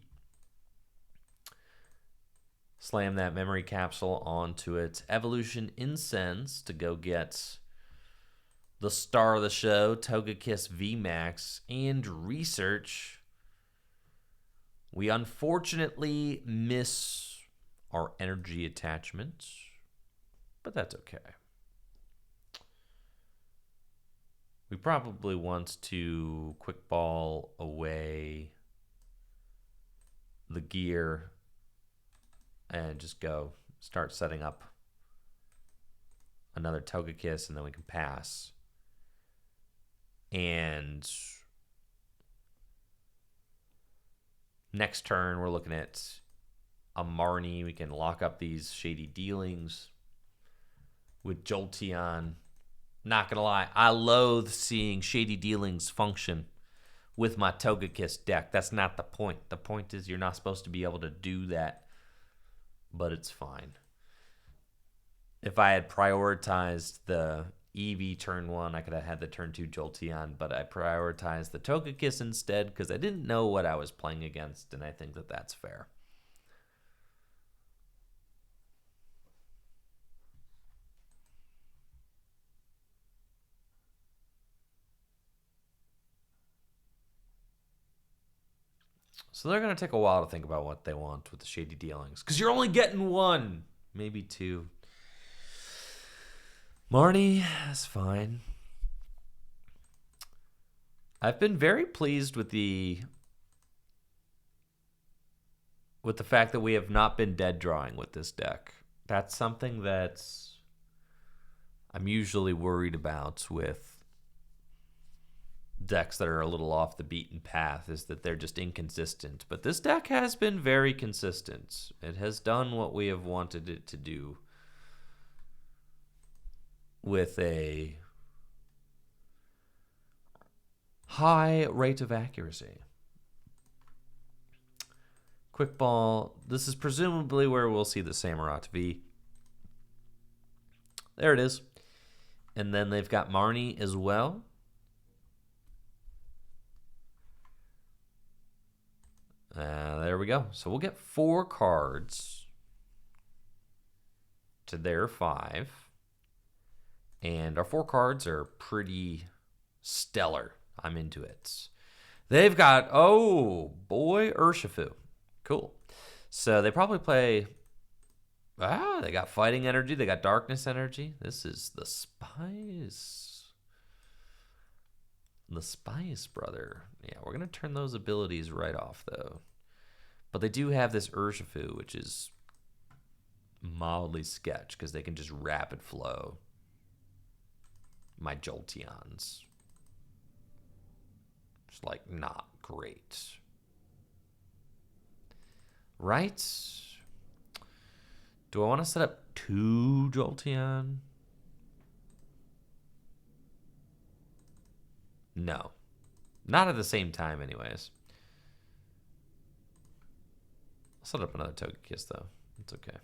Slam that memory capsule onto its Evolution Incense to go get the star of the show, Togekiss VMAX, and research. We unfortunately miss our energy attachment, but that's okay. We probably want to Quick Ball away the gear and just go start setting up another Togekiss, and then we can pass. And next turn, we're looking at a Marnie. We can lock up these shady dealings with Jolteon. Not gonna lie, I loathe seeing shady dealings function with my Togekiss deck. That's not the point. The point is you're not supposed to be able to do that, but it's fine. If I had prioritized the Eevee turn 1. I could have had the turn 2 Jolteon, but I prioritized the Togekiss instead because I didn't know what I was playing against, and I think that that's fair. So they're going to take a while to think about what they want with the Shady Dealings. Because you're only getting 1. Maybe 2. Marnie, that's fine. I've been very pleased with the fact that we have not been dead drawing with this deck. That's something that I'm usually worried about with decks that are a little off the beaten path, is that they're just inconsistent. But this deck has been very consistent. It has done what we have wanted it to do with a high rate of accuracy. Quick Ball. This is presumably where we'll see the Samurott V. There it is. And then they've got Marnie as well. There we go. So we'll get 4 cards to their 5. And our 4 cards are pretty stellar. I'm into it. They've got, oh boy, Urshifu. Cool. So they probably play, they got Fighting Energy. They got Darkness Energy. This is the Spice. The Spice, brother. Yeah, we're going to turn those abilities right off, though. But they do have this Urshifu, which is mildly sketch, because they can just rapid flow my Jolteons. It's like not great. Right? Do I want to set up 2 Jolteon? No. Not at the same time, anyways. I'll set up another Togekiss, though. It's okay.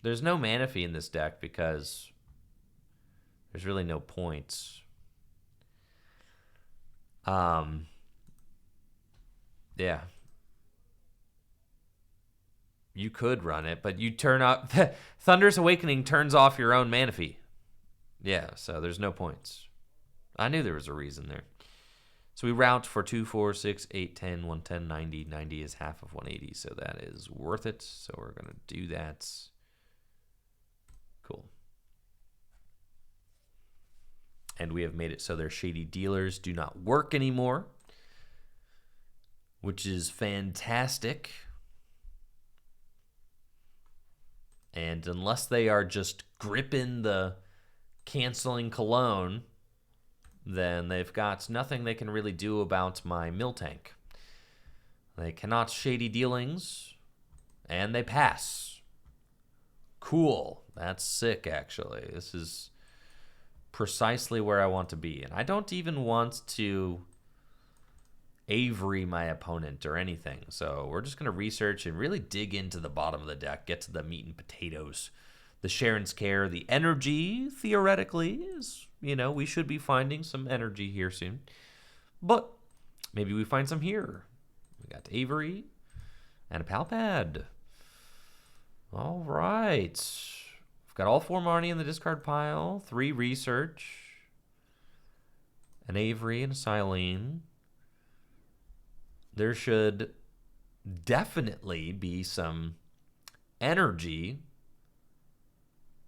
There's no Manaphy in this deck because there's really no points. Yeah. You could run it, but you turn up... Thunderous Awakening turns off your own Manaphy. Yeah, so there's no points. I knew there was a reason there. So we route for 2, 4, 6, 8, 10, 110, 90. 90 is half of 180, so that is worth it. So we're going to do that. Cool. And we have made it so their Shady Dealers do not work anymore, which is fantastic. And unless they are just gripping the canceling cologne, then they've got nothing they can really do about my Miltank. They cannot Shady Dealings, and they pass. Cool. That's sick, actually. This is precisely where I want to be. And I don't even want to Avery my opponent or anything. So we're just going to research and really dig into the bottom of the deck, get to the meat and potatoes. The Sharon's Care, the energy, theoretically, is, we should be finding some energy here soon. But maybe we find some here. We got Avery and a Palpad. All right. We've got all 4 Marnie in the discard pile, 3 research, an Avery and a Silene. There should definitely be some energy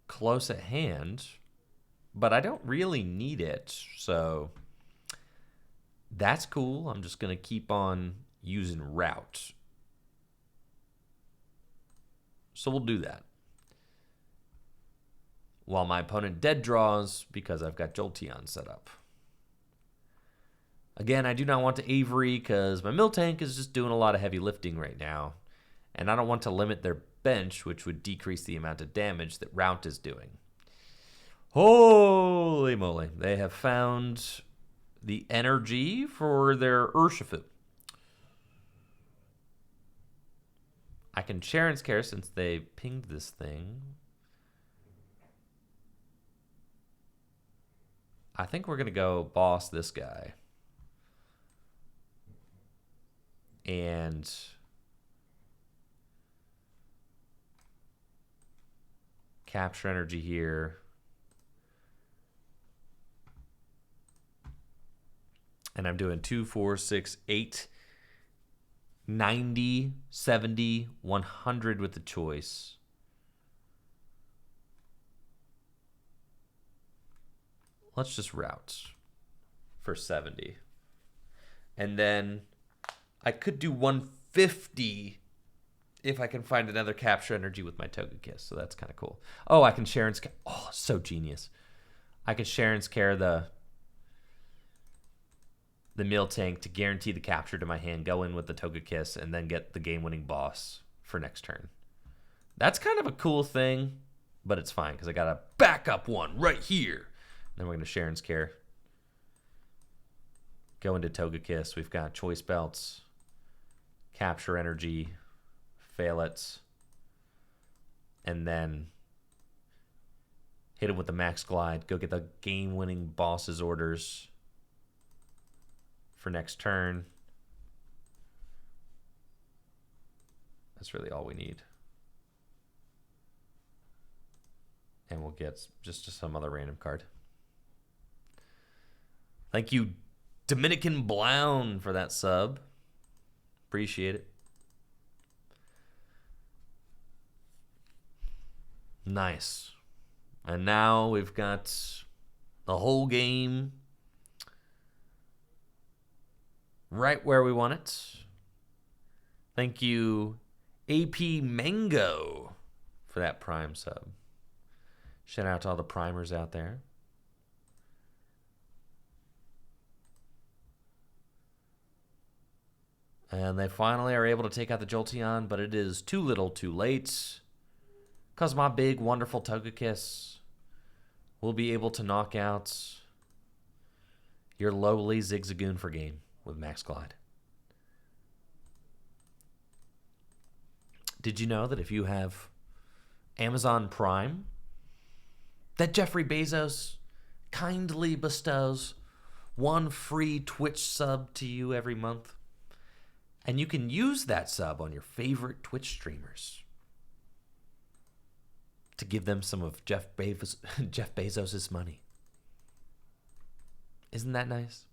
close at hand, but I don't really need it, so that's cool. I'm just going to keep on using route. So we'll do that. While my opponent dead draws because I've got Jolteon set up. Again, I do not want to Avery because my Miltank is just doing a lot of heavy lifting right now. And I don't want to limit their bench, which would decrease the amount of damage that Route is doing. Holy moly. They have found the energy for their Urshifu. I can Sharon's Care since they pinged this thing. I think we're going to go boss this guy. And capture energy here. And I'm doing 2, 4, 6, 8, 90, 70, 100 with the choice. Let's just route for 70. And then I could do 150 if I can find another capture energy with my Togekiss. So that's kind of cool. Oh, I can Sharon's... Oh, so genius. I can Sharon's Care the meal tank to guarantee the capture to my hand, go in with the Togekiss, and then get the game-winning boss for next turn. That's kind of a cool thing, but it's fine because I got a backup one right here. Then we're going to Sharon's Care. Go into Togekiss. We've got Choice Belts, Capture Energy, Fail It, and then hit him with the Max Glide. Go get the game-winning boss's orders for next turn. That's really all we need. And we'll get just some other random card. Thank you, Dominican Blown, for that sub. Appreciate it. Nice. And now we've got the whole game right where we want it. Thank you, AP Mango, for that Prime sub. Shout out to all the primers out there. And they finally are able to take out the Jolteon, but it is too little too late. Because my big, wonderful Togekiss will be able to knock out your lowly Zigzagoon for game with Max Glide. Did you know that if you have Amazon Prime, that Jeffrey Bezos kindly bestows one free Twitch sub to you every month? And you can use that sub on your favorite Twitch streamers to give them some of Jeff Bezos' money. Isn't that nice?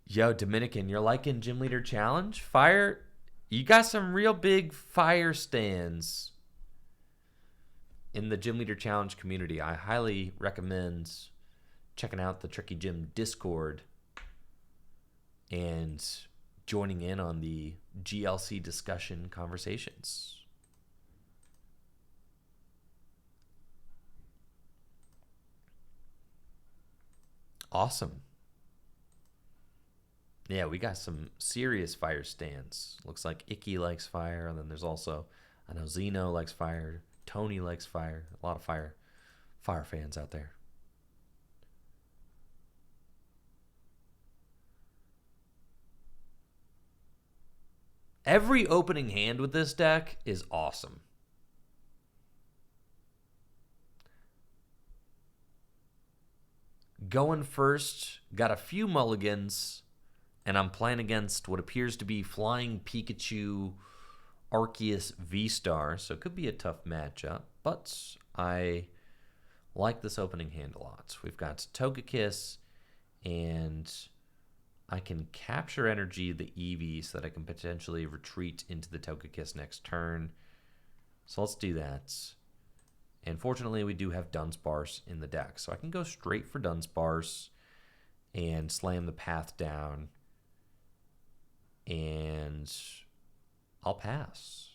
Yo, Dominican, you're liking Gym Leader Challenge? Fire, you got some real big fire stands in the Gym Leader Challenge community. I highly recommend checking out the Tricky Gym Discord and joining in on the GLC discussion conversations. Awesome. Yeah, we got some serious fire stands. Looks like Icky likes fire, and then there's also, I know Zeno likes fire, Tony likes fire, a lot of fire fans out there. Every opening hand with this deck is awesome. Going first, got a few mulligans, and I'm playing against what appears to be Flying Pikachu Arceus V-Star, so it could be a tough matchup, but I like this opening hand a lot. We've got Togekiss, and I can capture energy the Eevee so that I can potentially retreat into the Togekiss next turn. So let's do that. And fortunately, we do have Dunsparce in the deck, so I can go straight for Dunsparce and slam the path down, and I'll pass.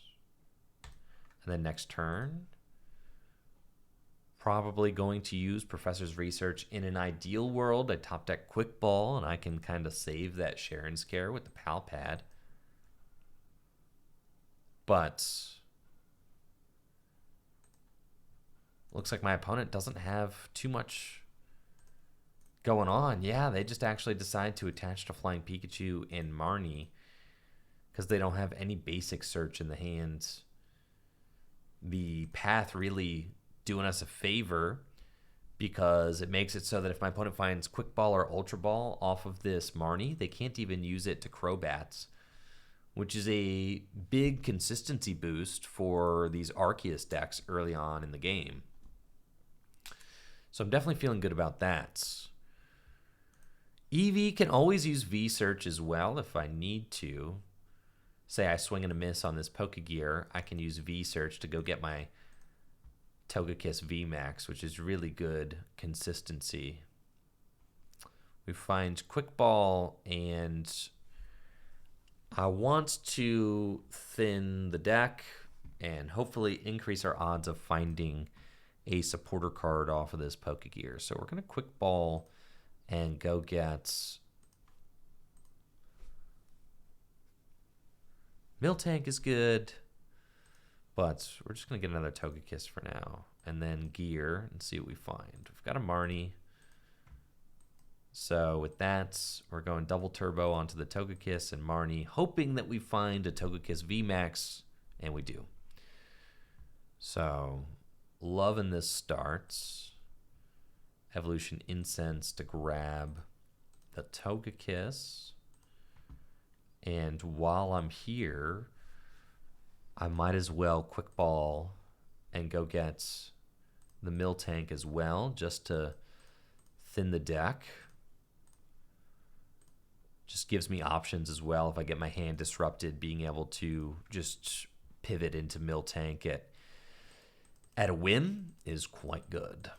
And then next turn, probably going to use Professor's Research. In an ideal world, I top deck Quick Ball, and I can kind of save that Sharon's Care with the Pal Pad. But looks like my opponent doesn't have too much going on. Yeah, they just actually decide to attach to Flying Pikachu and Marnie because they don't have any basic search in the hand the path really doing us a favor because it makes it so that if my opponent finds Quick Ball or Ultra Ball off of this Marnie, they can't even use it to Crobats, which is a big consistency boost for these Arceus decks early on in the game. So I'm definitely feeling good about that. EV can always use V-Search as well if I need to. Say I swing and a miss on this Pokegear, I can use V-Search to go get my Togekiss VMAX, which is really good consistency. We find Quick Ball, and I want to thin the deck and hopefully increase our odds of finding a supporter card off of this Pokegear. So we're going to Quick Ball and go get Miltank is good, but we're just going to get another Togekiss for now. And then Gear and see what we find. We've got a Marnie. So with that, we're going double turbo onto the Togekiss and Marnie, hoping that we find a Togekiss VMAX, and we do. So loving this start. Evolution Incense to grab the Togekiss. And while I'm here, I might as well Quick Ball and go get the Miltank as well, just to thin the deck. Just gives me options as well if I get my hand disrupted, being able to just pivot into Miltank at a whim is quite good.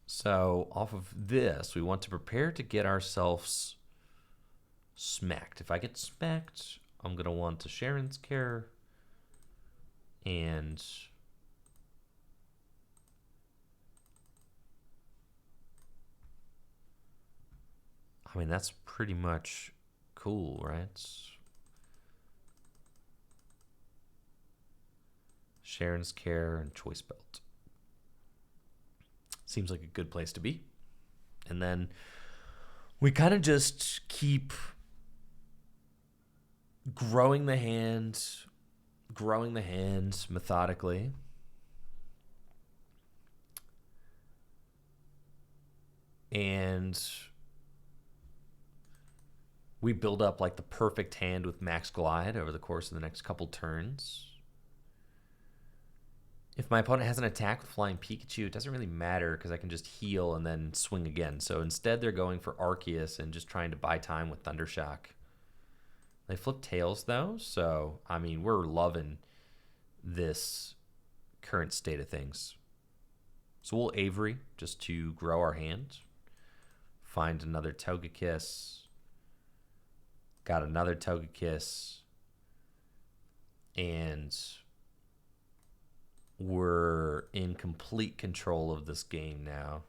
So off of this, we want to prepare to get ourselves smacked. If I get smacked, I'm going to want to Sharon's Care and I mean, that's pretty much cool, right? Sharon's Care and Choice Belt. Seems like a good place to be. And then we kind of just keep growing the hand methodically. And we build up like the perfect hand with Max Glide over the course of the next couple turns. If my opponent has an attack with Flying Pikachu, it doesn't really matter because I can just heal and then swing again. So instead they're going for Arceus and just trying to buy time with Thundershock. They flip Tails though, so I mean we're loving this current state of things. So we'll Avery just to grow our hand. Find another Togekiss. Got another Togekiss. And we're in complete control of this game now.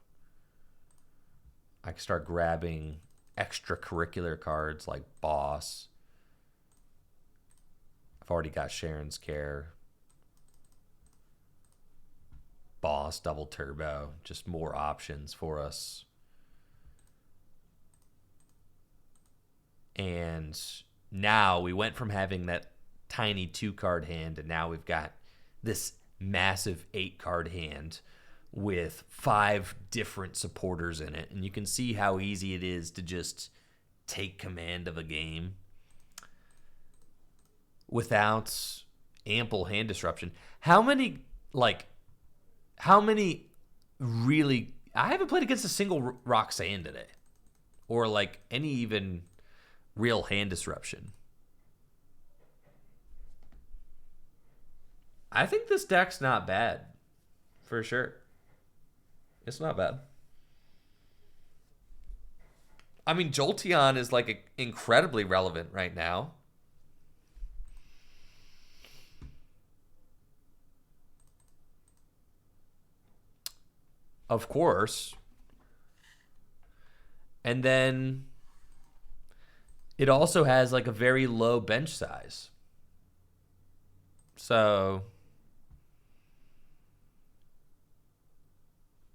I can start grabbing extracurricular cards like Boss. I've already got Sharon's Care. Boss, double turbo. Just more options for us. And now we went from having that tiny 2-card hand, and now we've got this massive 8-card hand with 5 different supporters in it. And you can see how easy it is to just take command of a game without ample hand disruption. How many really... I haven't played against a single Roxanne today. Or like any even real hand disruption. I think this deck's not bad. For sure. It's not bad. I mean, Jolteon is like incredibly relevant right now. Of course. And then it also has like a very low bench size. So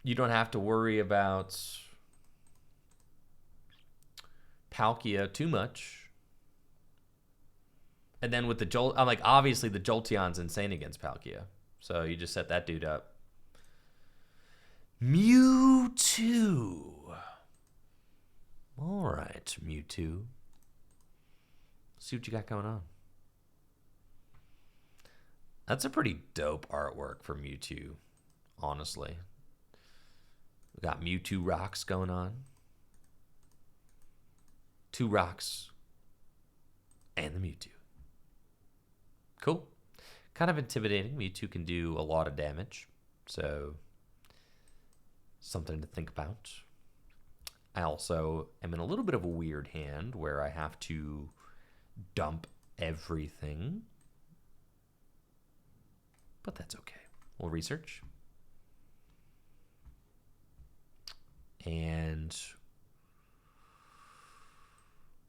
you don't have to worry about Palkia too much. And then with the Jolt, I'm like, obviously the Jolteon's insane against Palkia. So you just set that dude up. Mewtwo. All right, Mewtwo. See what you got going on. That's a pretty dope artwork for Mewtwo, honestly. We got Mewtwo rocks going on. 2 rocks. And the Mewtwo. Cool. Kind of intimidating. Mewtwo can do a lot of damage. So, something to think about. I also am in a little bit of a weird hand where I have to dump everything. But that's okay. We'll research. And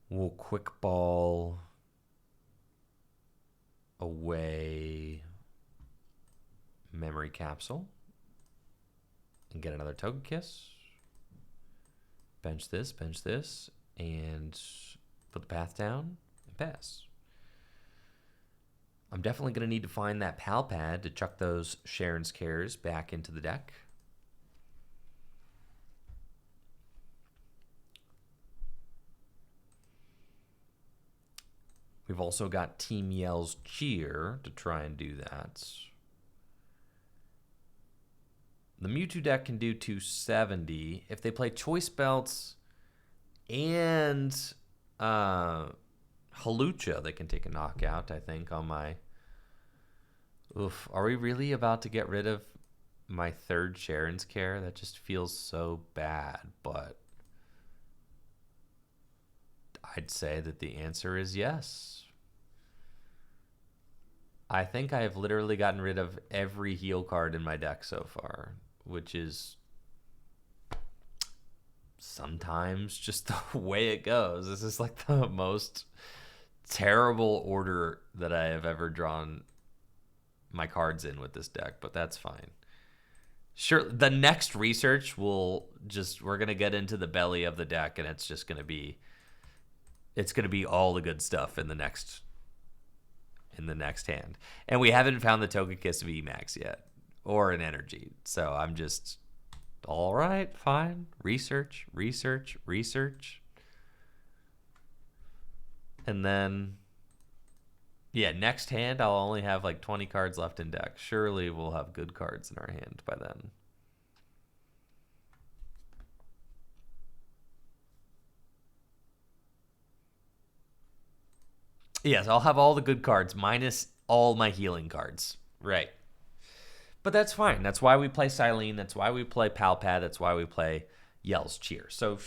we'll quick ball away memory capsule and get another Togekiss. Bench this, and put the path down and pass. I'm definitely going to need to find that Pal Pad to chuck those Sharon's Cares back into the deck. We've also got Team Yell's Cheer to try and do that. The Mewtwo deck can do 270. If they play Choice Belts and Halucha, they can take a knockout, I think, on my... Oof. Are we really about to get rid of my 3rd Sharon's Care? That just feels so bad, but I'd say that the answer is yes. I think I have literally gotten rid of every heal card in my deck so far, which is sometimes just the way it goes. This is like the most terrible order that I have ever drawn my cards in with this deck, but that's fine. Sure, the next research we're going to get into the belly of the deck, and it's just going to be all the good stuff in the next hand. And we haven't found the Togekiss VMAX yet, or an energy. So I'm just, all right, fine. Research. And then, yeah, next hand, I'll only have like 20 cards left in deck. Surely we'll have good cards in our hand by then. Yes, I'll have all the good cards minus all my healing cards. Right. But that's fine. That's why we play Silene. That's why we play Pal Pad. That's why we play Yell's Cheer. So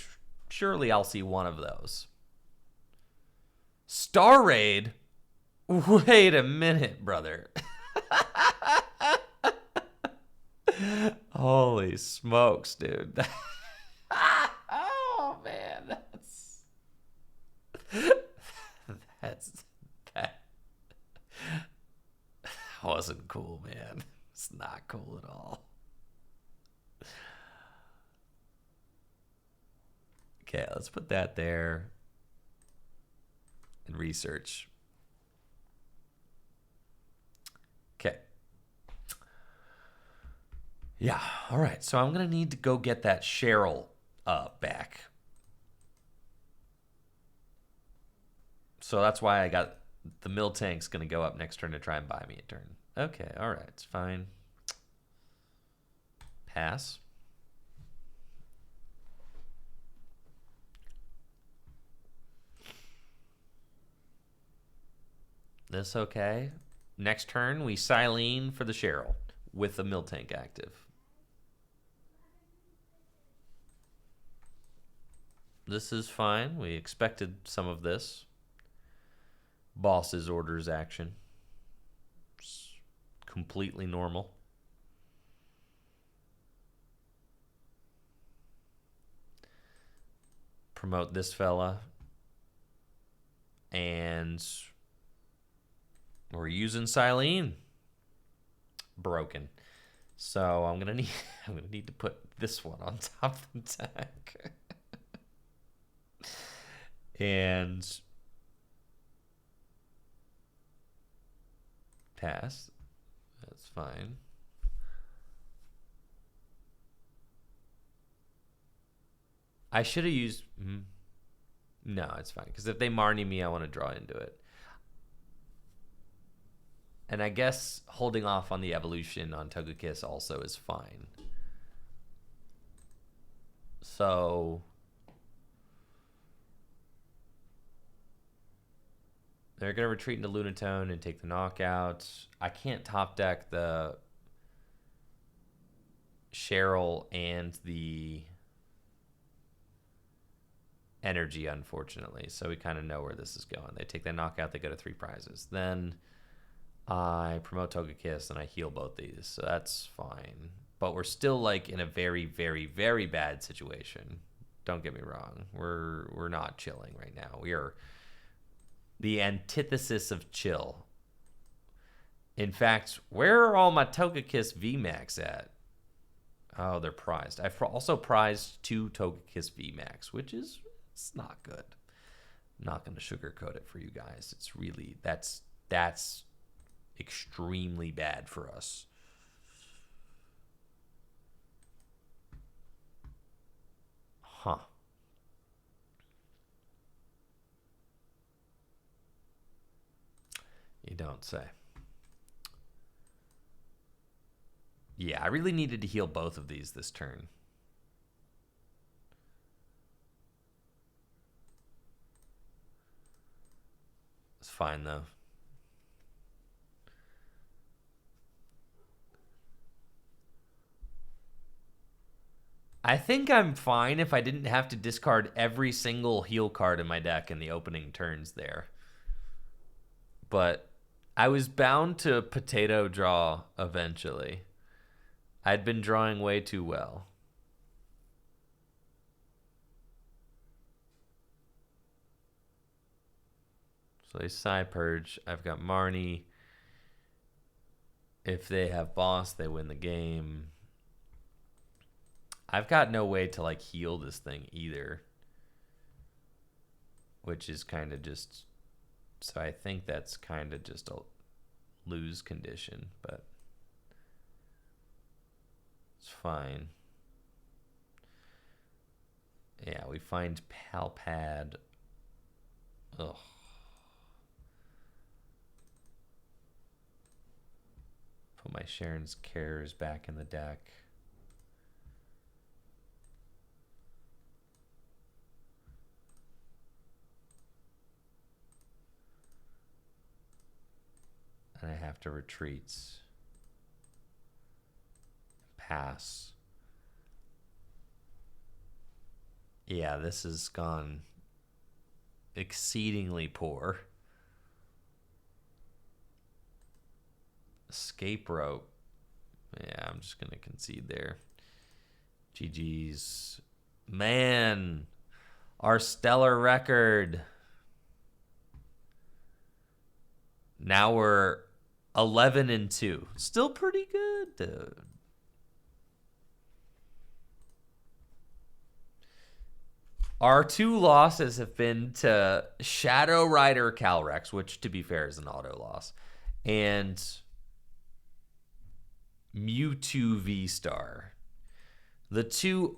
surely I'll see one of those. Star Raid? Wait a minute, brother. Holy smokes, dude. Oh, man. That wasn't cool, man. It's not cool at all. Okay, let's put that there and research. Okay. Yeah, all right. So I'm going to need to go get that Cheryl back. So that's why I got the Miltank's going to go up next turn to try and buy me a turn. Okay, all right. It's fine. Pass. This okay? Next turn, we Silene for the Cheryl with the Miltank active. This is fine. We expected some of this. Boss's orders action. It's completely normal. Promote this fella. And we're using Silene. Broken. So I'm gonna need to put this one on top of the deck. And Pass. That's fine. I should have used... No, it's fine. Because if they Marnie me, I want to draw into it. And I guess holding off on the evolution on Togekiss also is fine. So... they're going to retreat into Lunatone and take the knockout. I can't top deck the Cheryl and the energy, unfortunately. So we kind of know where this is going. They take that knockout, they go to 3 prizes. Then I promote Togekiss and I heal both these. So that's fine. But we're still like in a very, very, very bad situation. Don't get me wrong. We're not chilling right now. We are the antithesis of chill. In fact, where are all my Togekiss VMAX at? Oh, they're prized. I've also prized 2 Togekiss VMAX, which is it's not good. I'm not going to sugarcoat it for you guys. It's really that's extremely bad for us. Huh. You don't say. Yeah, I really needed to heal both of these this turn. It's fine, though. I think I'm fine if I didn't have to discard every single heal card in my deck in the opening turns there. But I was bound to potato draw eventually. I'd been drawing way too well. So they side purge. I've got Marnie. If they have boss, they win the game. I've got no way to like heal this thing either, which is kind of just... so I think that's kind of just a lose condition, but it's fine. Yeah, we find Palpad. Ugh. Put my Sharon's Cares back in the deck. And I have to retreat. Pass. Yeah, this has gone exceedingly poor. Escape rope. Yeah, I'm just going to concede there. GG's. Man, our stellar record. Now we're 11-2. Still pretty good, dude. Our 2 losses have been to Shadow Rider Calyrex, which, to be fair, is an auto loss, and Mewtwo V-Star. The 2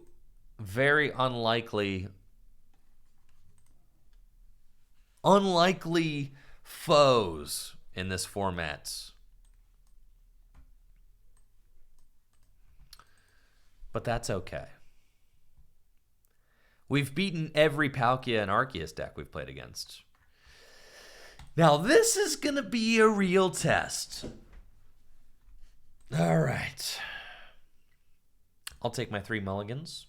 very unlikely foes in this format. But that's okay. We've beaten every Palkia and Arceus deck we've played against. Now this is going to be a real test. All right. I'll take my 3 mulligans.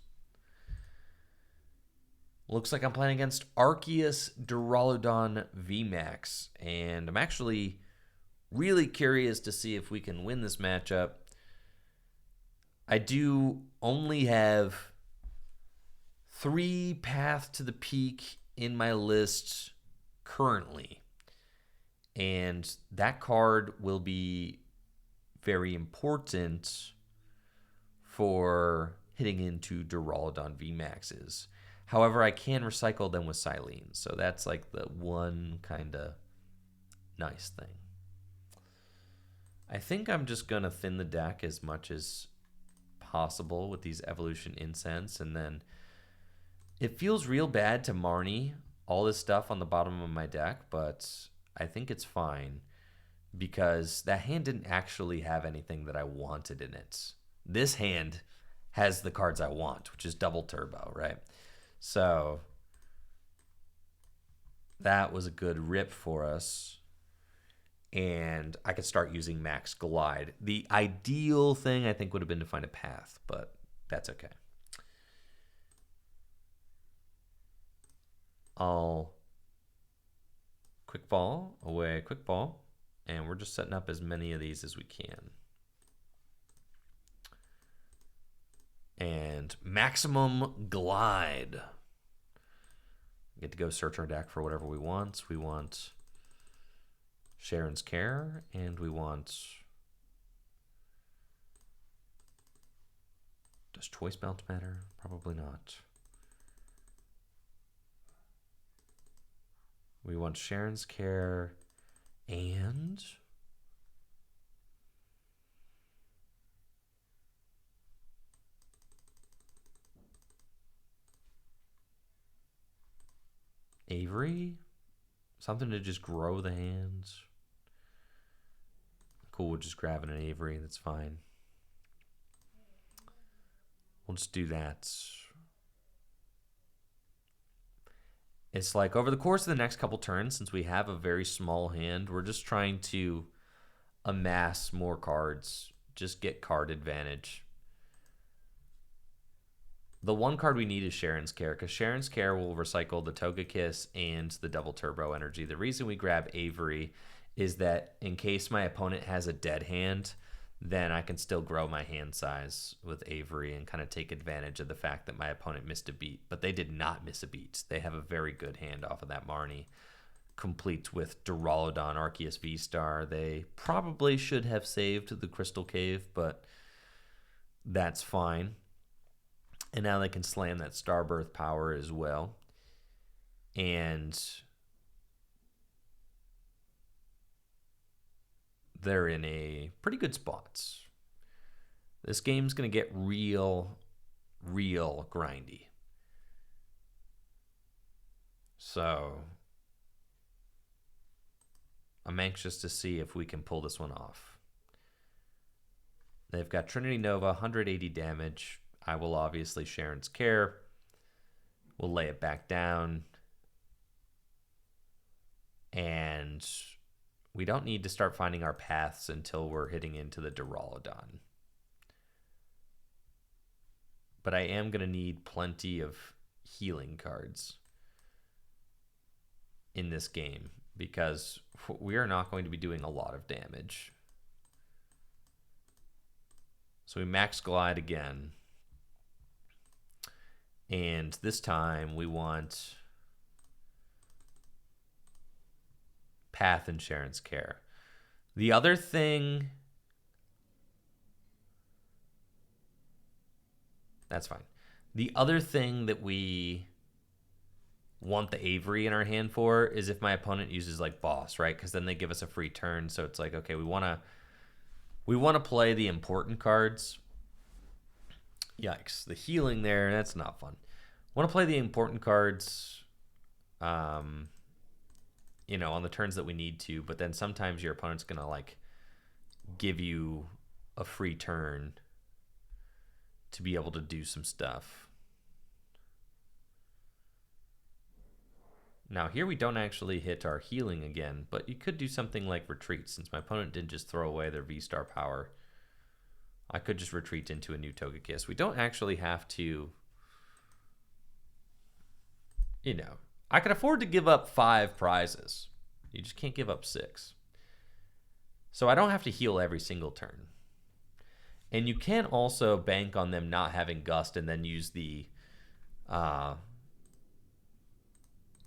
Looks like I'm playing against Arceus Duraludon VMAX. And I'm actually really curious to see if we can win this matchup. I do only have 3 Path to the Peak in my list currently. And that card will be very important for hitting into Duraludon VMAXs. However, I can recycle them with Silene, so that's like the one kind of nice thing. I think I'm just going to thin the deck as much as possible with these Evolution Incense, and then it feels real bad to Marnie all this stuff on the bottom of my deck, but I think it's fine because that hand didn't actually have anything that I wanted in it. This hand has the cards I want, which is double turbo, right? So that was a good rip for us. And I could start using Max Glide. The ideal thing, I think, would have been to find a path, but that's okay. I'll quick ball, away, quick ball, and we're just setting up as many of these as we can. And Maximum Glide. We get to go search our deck for whatever we want. We want Sharon's Care, and we want... Does Choice Bounce matter? Probably not. We want Sharon's Care and... Avery? Something to just grow the hands. Cool, we're just grabbing an Avery, that's fine. We'll just do that. It's like over the course of the next couple turns, since we have a very small hand, we're just trying to amass more cards, just get card advantage. The one card we need is Sharon's Care, because Sharon's Care will recycle the Togekiss and the double turbo energy. The reason we grab Avery is that in case my opponent has a dead hand, then I can still grow my hand size with Avery and kind of take advantage of the fact that my opponent missed a beat. But they did not miss a beat. They have a very good hand off of that Marnie, complete with Duraludon, Arceus V-Star. They probably should have saved the Crystal Cave, but that's fine. And now they can slam that Starbirth power as well. And they're in a pretty good spot. This game's going to get real grindy. So I'm anxious to see if we can pull this one off. They've got Trinity Nova, 180 damage. I will obviously Sharon's Care. We'll lay it back down. And we don't need to start finding our paths until we're hitting into the Duraludon. But I am going to need plenty of healing cards in this game because we are not going to be doing a lot of damage. So we Max Glide again. And this time we want Path and Sharon's Care. The other thing... That's fine. The other thing that we want the Avery in our hand for is if my opponent uses like Boss, right? Because then they give us a free turn. So it's like, okay, we want to play the important cards. Yikes. The healing there, that's not fun. Want to play the important cards, on the turns that we need to, but then sometimes your opponent's going to, like, give you a free turn to be able to do some stuff. Now, here we don't actually hit our healing again, but you could do something like retreat. Since my opponent didn't just throw away their V-Star power, I could just retreat into a new Togekiss. We don't actually have to, I can afford to give up 5 prizes. You just can't give up 6. So I don't have to heal every single turn. And you can also bank on them not having Gust and then use the,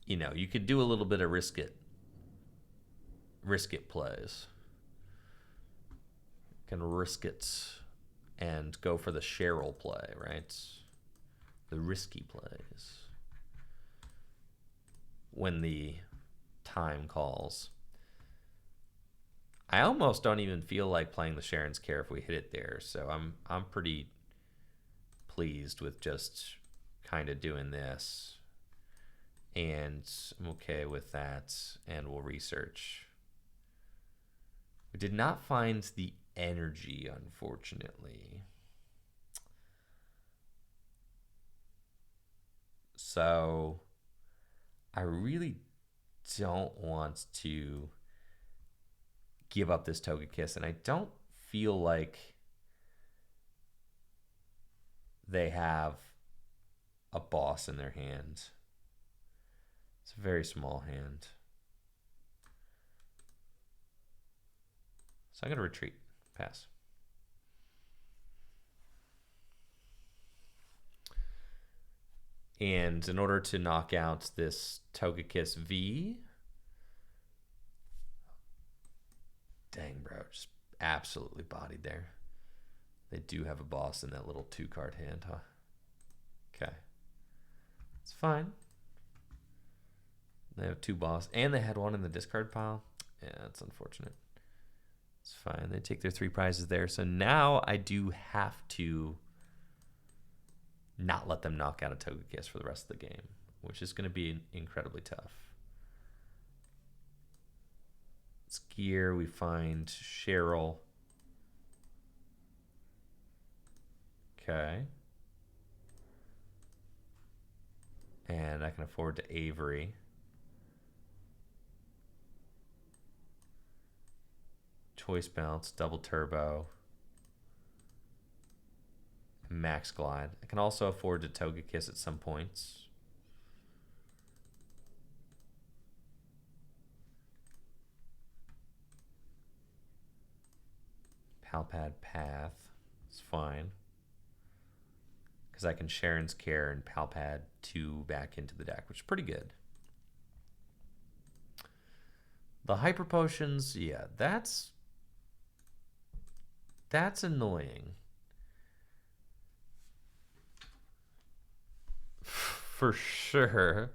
you could do a little bit of risk it plays. Can risk it and go for the Cheryl play, right? The risky plays. When the time calls. I almost don't even feel like playing the Sharon's Care if we hit it there. So I'm pretty pleased with just kind of doing this. And I'm okay with that. And we'll research. We did not find the energy, unfortunately. So I really don't want to give up this Togekiss, and I don't feel like they have a boss in their hand. It's a very small hand. So I'm going to retreat. Pass. And in order to knock out this Togekiss V, dang, bro, just absolutely bodied there. They do have a boss in that little 2-card hand, huh? Okay. It's fine. They have 2 boss, and they had 1 in the discard pile. Yeah, that's unfortunate. It's fine. They take their 3 prizes there. So now I do have to not let them knock out a Togekiss for the rest of the game, which is going to be incredibly tough. Skier, we find Cheryl. Okay. And I can afford to Avery. Choice Bounce, Double Turbo. Max Glide. I can also afford to Togekiss at some points. Palpad Path. It's fine. Because I can Sharon's Care and Palpad 2 back into the deck, which is pretty good. The Hyper Potions, yeah, that's annoying. For sure.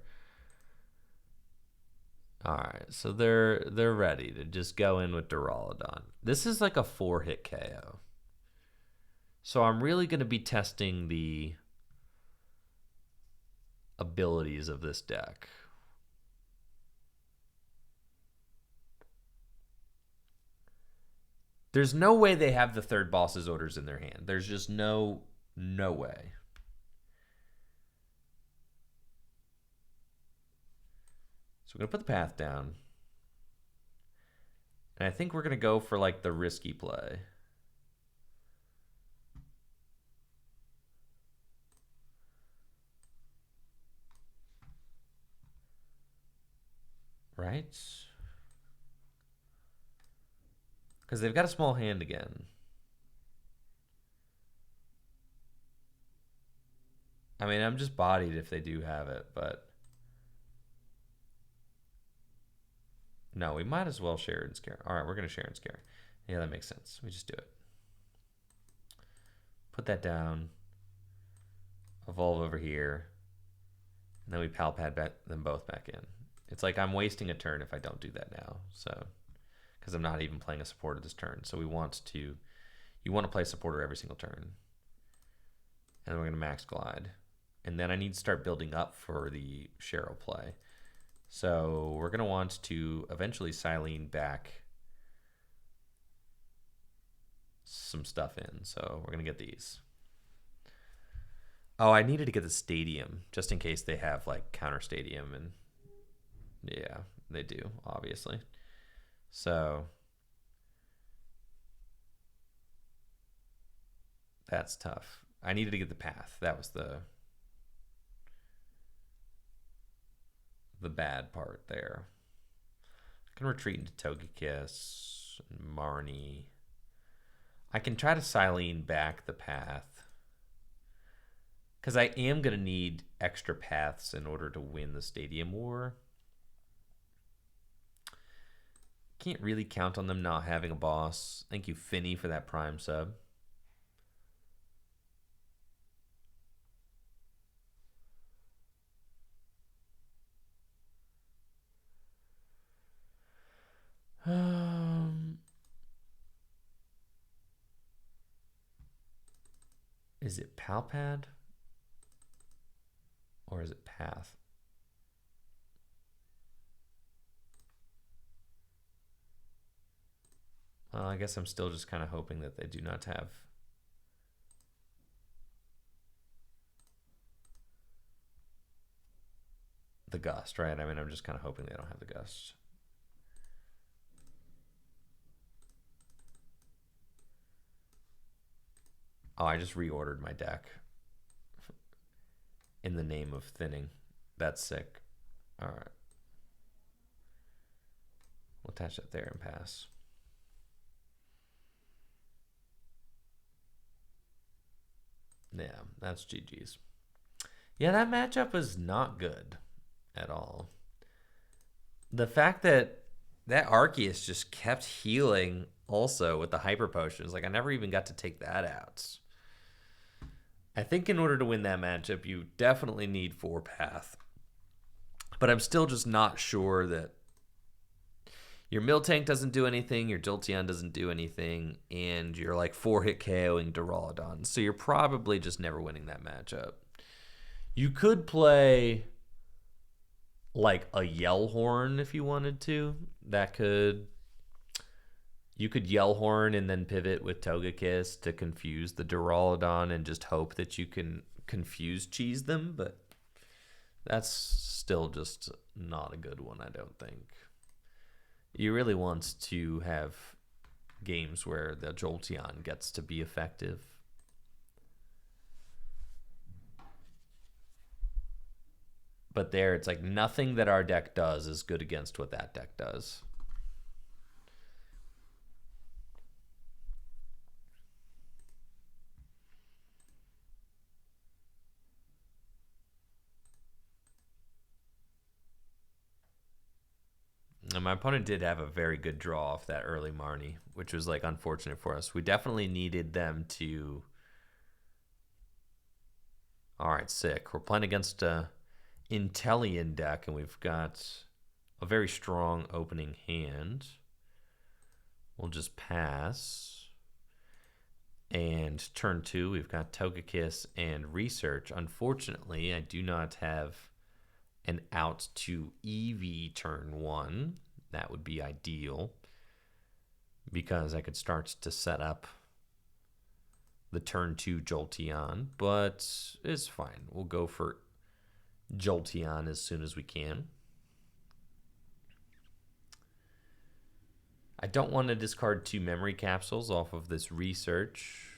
All right, so they're ready to just go in with Duraludon. This is like a 4-hit KO. So I'm really going to be testing the abilities of this deck. There's no way they have the 3rd boss's orders in their hand. There's just no way. So we're going to put the path down. And I think we're going to go for like the risky play. Right? Because they've got a small hand again. I mean, I'm just bodied if they do have it, but... No, we might as well share and scare. All right, we're going to share and scare. Yeah, that makes sense. We just do it. Put that down. Evolve over here. And then we Palpad them both back in. It's like I'm wasting a turn if I don't do that now. So, because I'm not even playing a supporter this turn. So you want to play supporter every single turn. And then we're going to Max Glide. And then I need to start building up for the Cheryl play. So we're going to want to eventually Silene back some stuff in. So we're going to get these. Oh, I needed to get the stadium just in case they have like counter stadium. And yeah, they do, obviously. So that's tough. I needed to get the path. That was the bad part there. I can retreat into Togekiss and Marnie. I can try to Silene back the path. Because I am going to need extra paths in order to win the Stadium War. Can't really count on them not having a boss. Thank you, Finny, for that Prime sub. Is it Palpad? Or is it Path? Well, I guess I'm still just kind of hoping that they do not have the Gust, right? I mean, I'm just kind of hoping they don't have the Gust. Oh, I just reordered my deck in the name of thinning. That's sick. All right. We'll attach that there and pass. Yeah, that's GG's. Yeah, that matchup is not good at all. The fact that Arceus just kept healing also with the hyper potions, like I never even got to take that out. I think in order to win that matchup, you definitely need 4 Path. But I'm still just not sure that your Miltank doesn't do anything, your Jolteon doesn't do anything, and you're like 4-hit KOing Duraludon. So you're probably just never winning that matchup. You could play like a Yellhorn if you wanted to. You could Yellhorn and then pivot with Togekiss to confuse the Duraludon and just hope that you can confuse cheese them, but that's still just not a good one, I don't think. You really want to have games where the Jolteon gets to be effective. But there, it's like nothing that our deck does is good against what that deck does. And my opponent did have a very good draw off that early Marnie, which was like unfortunate for us. We definitely needed them to. All right, sick. We're playing against a Intellion deck, and we've got a very strong opening hand. We'll just pass. And turn 2, we've got Togekiss and Research. Unfortunately, I do not have an out to EV turn 1. That would be ideal because I could start to set up the turn 2 Jolteon, but it's fine. We'll go for Jolteon as soon as we can. I don't want to discard 2 memory capsules off of this Research.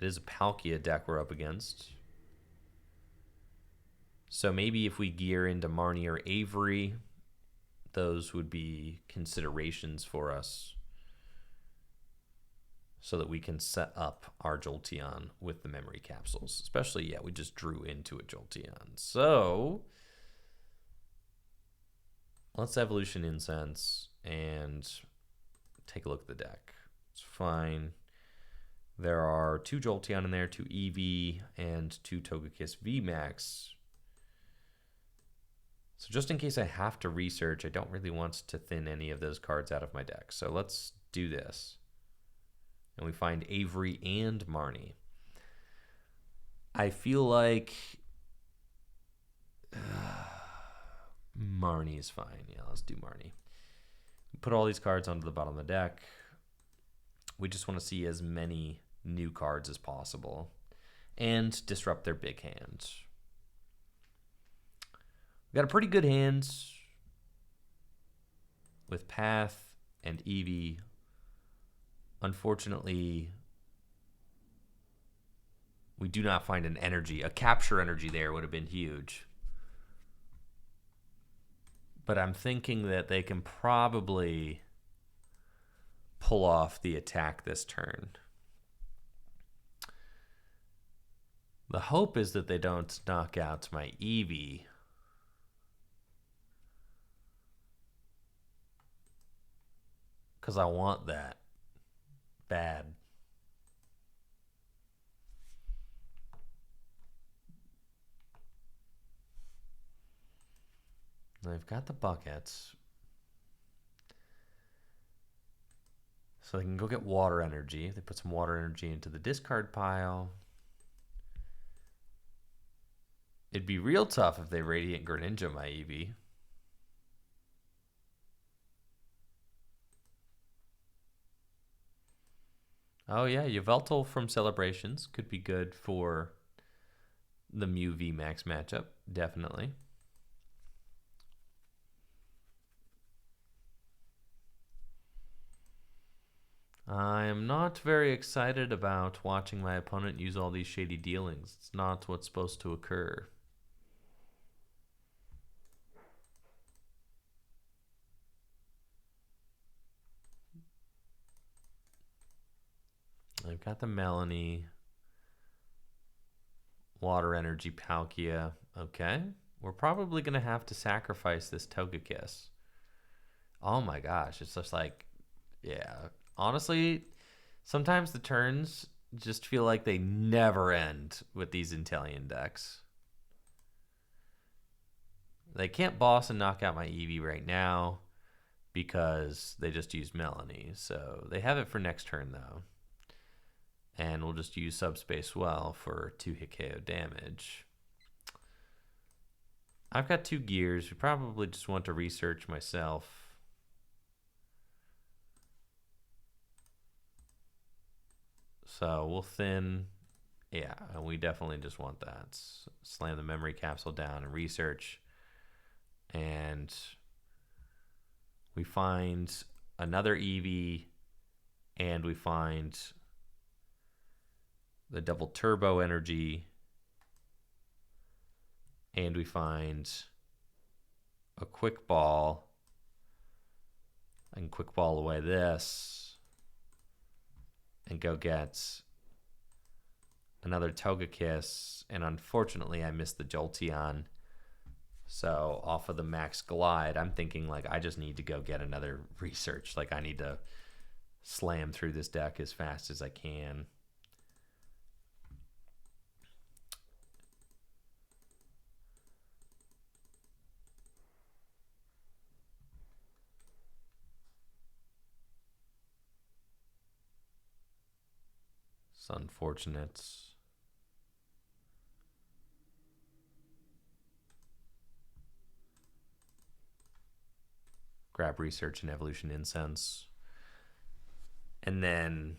It is a Palkia deck we're up against. So maybe if we gear into Marnie or Avery, those would be considerations for us so that we can set up our Jolteon with the memory capsules. Especially, yeah, we just drew into a Jolteon. So let's Evolution Incense and take a look at the deck. It's fine. There are 2 Jolteon in there, 2 EV, and 2 Togekiss VMAX. So just in case I have to research, I don't really want to thin any of those cards out of my deck. So let's do this. And we find Avery and Marnie. I feel like Marnie is fine. Yeah, let's do Marnie. Put all these cards onto the bottom of the deck. We just want to see as many new cards as possible and disrupt their big hand. We got a pretty good hand with Path and Eevee. Unfortunately, we do not find an energy. A capture energy there would have been huge. But I'm thinking that they can probably pull off the attack this turn. The hope is that they don't knock out my Eevee. Because I want that bad. They've got the buckets. So they can go get water energy. They put some water energy into the discard pile. It'd be real tough if they Radiant Greninja my Eevee. Oh yeah, Yveltal from Celebrations could be good for the Mew VMAX matchup, definitely. I'm not very excited about watching my opponent use all these shady dealings. It's not what's supposed to occur. I've got the Melanie. Water Energy Palkia. Okay. We're probably going to have to sacrifice this Togekiss. Oh my gosh. It's just like, yeah. Honestly, sometimes the turns just feel like they never end with these Inteleon decks. They can't boss and knock out my Eevee right now because they just used Melanie. So they have it for next turn, though. And we'll just use Subspace Well for 2-hit KO damage. I've got 2 gears. We probably just want to research myself. So we'll thin. Yeah, and we definitely just want that. Slam the memory capsule down and research. And we find another Eevee. And we find the double turbo energy. And we find a quick ball. I can quick ball away this. And go get another Togekiss. And unfortunately, I missed the Jolteon. So off of the Max Glide, I'm thinking like I just need to go get another research. Like I need to slam through this deck as fast as I can. It's unfortunate. Grab Research and Evolution Incense. And then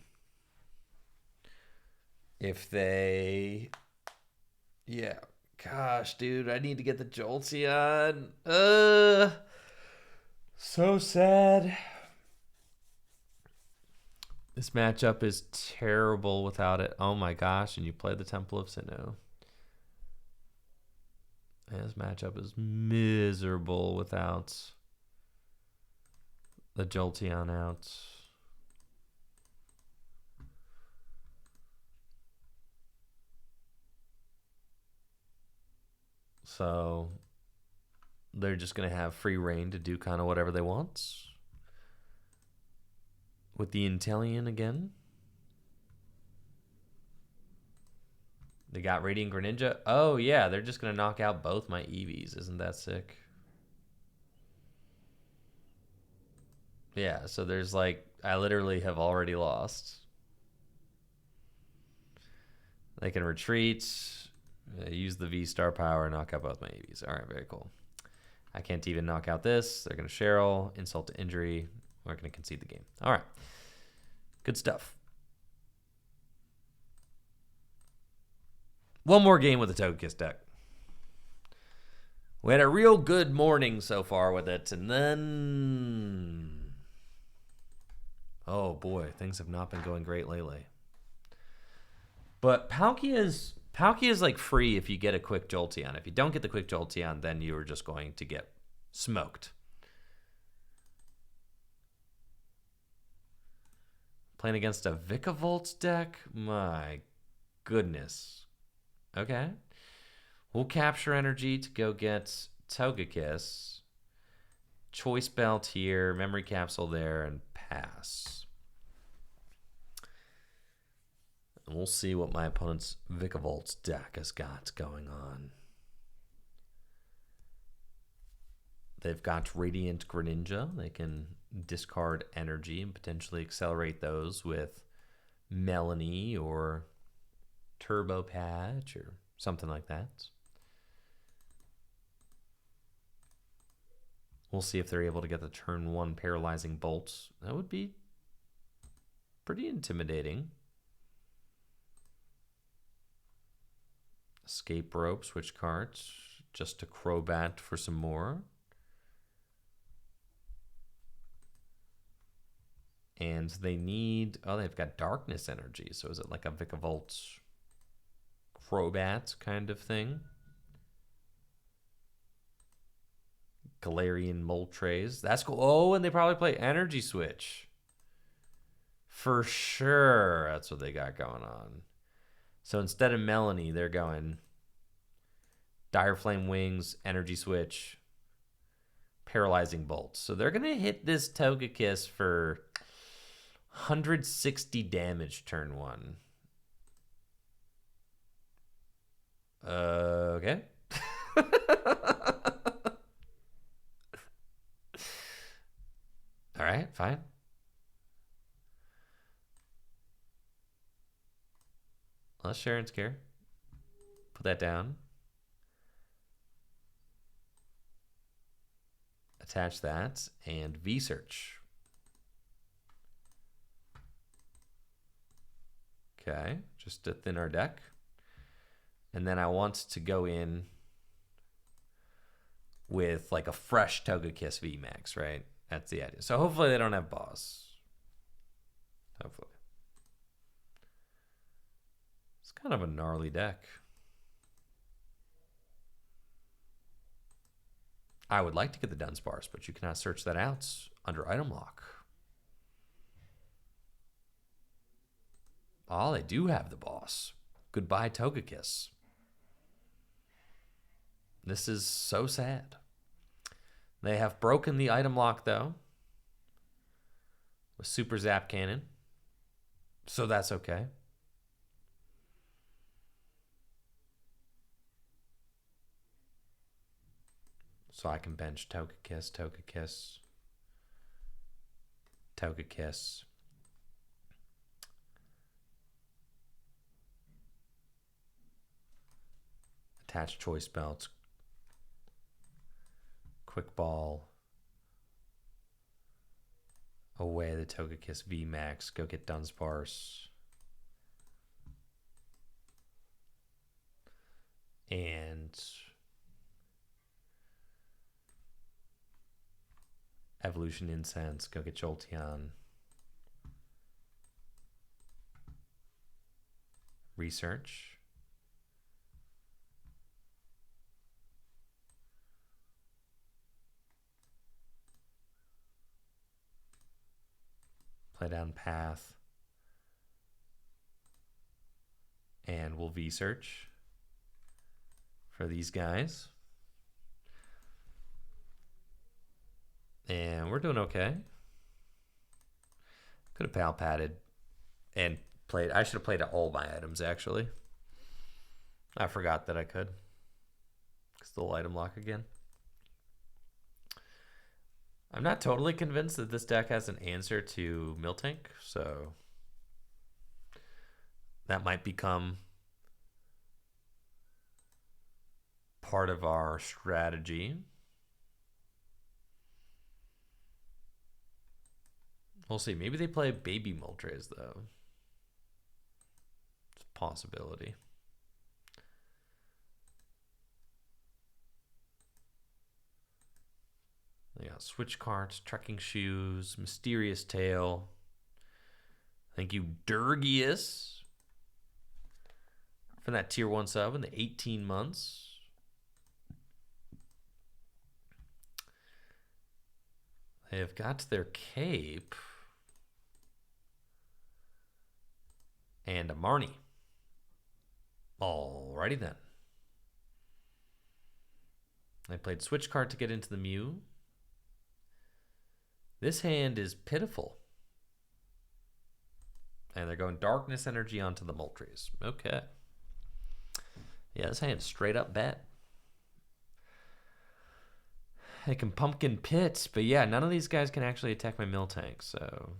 if they... Yeah. Gosh, dude, I need to get the Jolteon. So sad. This matchup is terrible without it. Oh my gosh, and you play the Temple of Sinnoh. This matchup is miserable without the Jolteon out. So they're just going to have free reign to do kind of whatever they want. With the Inteleon again. They got Radiant Greninja. Oh, yeah, they're just going to knock out both my Eevees. Isn't that sick? Yeah, so there's like, I literally have already lost. They can retreat, use the V-Star power, knock out both my Eevees. All right, very cool. I can't even knock out this. They're going to Cheryl, insult to injury. We're going to concede the game. All right. Good stuff. One more game with the Togekiss deck. We had a real good morning so far with it, and then... Oh boy, things have not been going great lately. But Palkia is like free if you get a quick Jolteon. If you don't get the quick Jolteon, then you are just going to get smoked. Playing against a Vikavolt deck? My goodness. Okay. We'll capture energy to go get Togekiss. Choice Belt here, Memory Capsule there, and pass. And we'll see what my opponent's Vikavolt deck has got going on. They've got Radiant Greninja. They can discard energy and potentially accelerate those with Melanie or Turbo Patch or something like that. We'll see if they're able to get the turn 1 paralyzing bolts. That would be pretty intimidating. Escape rope, switch cards, just to Crobat for some more. And they need, oh, they've got darkness energy. So is it like a Vikavolt Crobat kind of thing? Galarian Moltres. That's cool. Oh, and they probably play Energy Switch. For sure. That's what they got going on. So instead of Melanie, they're going Dire Flame Wings, Energy Switch, Paralyzing Bolt. So they're going to hit this Togekiss for 160 damage turn 1. Okay. All right, fine. Let's share and scare. Put that down. Attach that and V-search. Okay, just to thin our deck. And then I want to go in with like a fresh Togekiss VMAX, right? That's the idea. So hopefully they don't have boss. Hopefully. It's kind of a gnarly deck. I would like to get the Dunsparce, but you cannot search that out under item lock. Oh, they do have the boss. Goodbye, Togekiss. This is so sad. They have broken the item lock, though, with Super Zap Cannon. So that's okay. So I can bench Togekiss, Togekiss, Togekiss. Attach choice belts. Quick ball. Away the Togekiss VMAX. Go get Dunsparce. And Evolution Incense. Go get Jolteon. Research. Play down path. And we'll V-search for these guys. And we're doing okay. Could have pal padded and played. I should have played all my items, actually. I forgot that I could. Still item lock again. I'm not totally convinced that this deck has an answer to Miltank, so that might become part of our strategy. We'll see. Maybe they play Baby Moltres, though. It's a possibility. They got Switch Carts, Trekking Shoes, Mysterious Tail. Thank you, Durgius, for that tier 1 sub in the 18 months. They have got their cape. And a Marnie. Alrighty then. I played Switch Card to get into the Mew. This hand is pitiful. And they're going Darkness Energy onto the Moltres. Okay. Yeah, this hand straight up bet. They can Pumpkin Pit, but yeah, none of these guys can actually attack my Miltank, so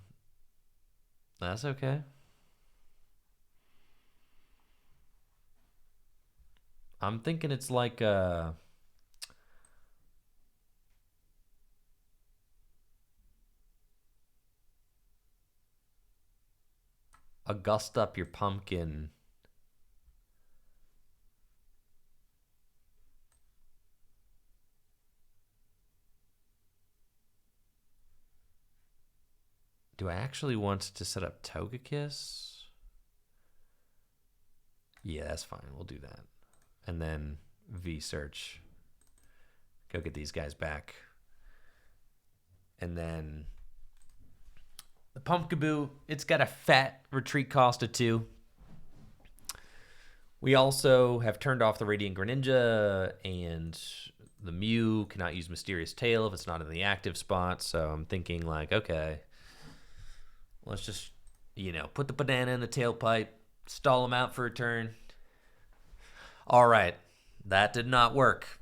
that's okay. I'm thinking it's like a gust up your pumpkin. Do I actually want to set up Togekiss? Yeah, that's fine. We'll do that. And then V-search. Go get these guys back. And then the Pumpkaboo, it's got a fat retreat cost of 2. We also have turned off the Radiant Greninja, and the Mew cannot use Mysterious Tail if it's not in the active spot. So I'm thinking like, okay, let's just, put the banana in the tailpipe, stall him out for a turn. All right, that did not work.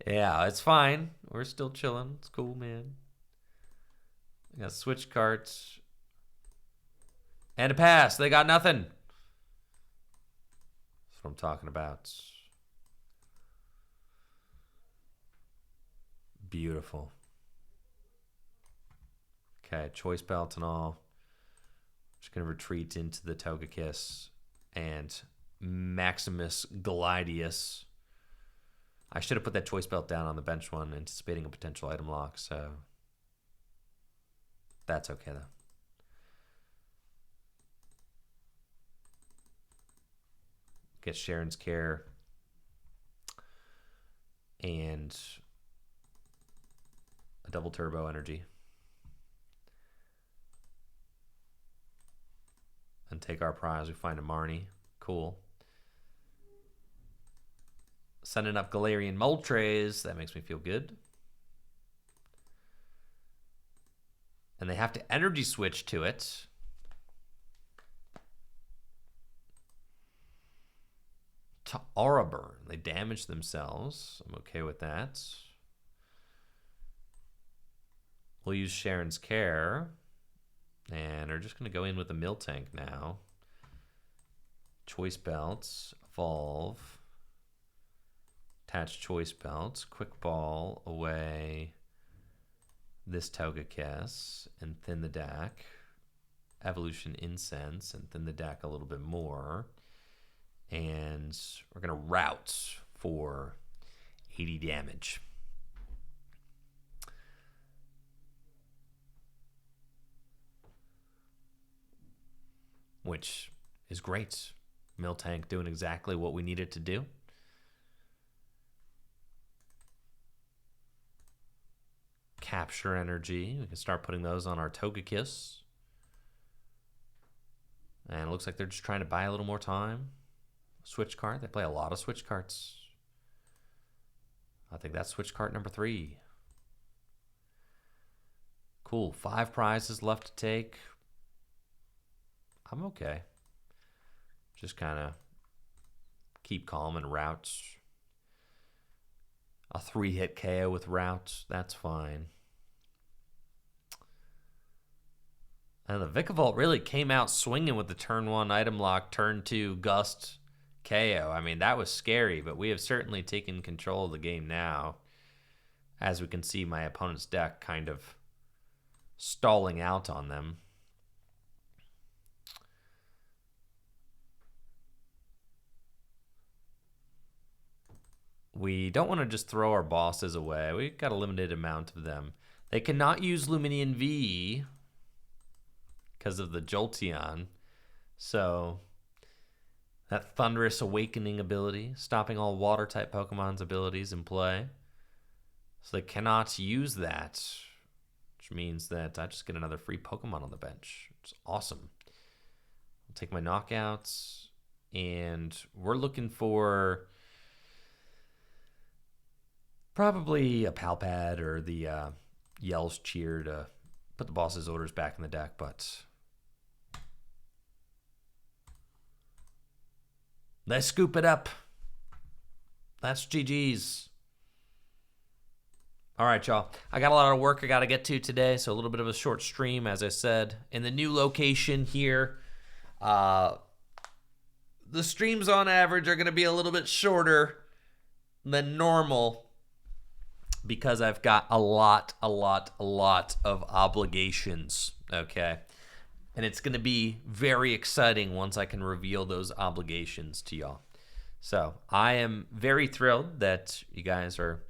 Yeah, it's fine. We're still chilling. It's cool, man. We got switch carts. And a pass. They got nothing. That's what I'm talking about. Beautiful. Okay, choice belt and all. Just going to retreat into the Togekiss and Maximus Gladius. I should have put that choice belt down on the bench one, anticipating a potential item lock, so that's okay, though. Get Sharon's Care and a double turbo energy. And take our prize. We find a Marnie. Cool. Sending up Galarian Moltres. That makes me feel good. And they have to energy switch to it. To Aura Burn. They damage themselves. I'm okay with that. We'll use Sharon's Care. And we're just going to go in with the Miltank now. Choice Belts. Evolve. Attach Choice Belts. Quick Ball away this Togekiss and thin the deck. Evolution Incense and thin the deck a little bit more. And we're going to route for 80 damage. Which is great. Miltank doing exactly what we need it to do. Capture energy. We can start putting those on our Togekiss. And it looks like they're just trying to buy a little more time. Switch card. They play a lot of switch cards. I think that's switch card number 3. Cool. 5 prizes left to take. I'm okay. Just kind of keep calm and route. A 3-hit KO with route. That's fine. And the Vikavolt really came out swinging with the turn 1 item lock, turn 2 gust KO. I mean, that was scary, but we have certainly taken control of the game now. As we can see, my opponent's deck kind of stalling out on them. We don't want to just throw our bosses away. We've got a limited amount of them. They cannot use Luminion V because of the Jolteon. So that Thunderous Awakening ability, stopping all water-type Pokemon's abilities in play. So they cannot use that, which means that I just get another free Pokemon on the bench. It's awesome. I'll take my knockouts, and we're looking for probably a Palpad or the Yell's Cheer to put the boss's orders back in the deck, but let's scoop it up. That's GG's. All right, y'all. I got a lot of work I got to get to today, so a little bit of a short stream, as I said. In the new location here, the streams on average are going to be a little bit shorter than normal, because I've got a lot of obligations, okay? And it's going to be very exciting once I can reveal those obligations to y'all. So I am very thrilled that you guys are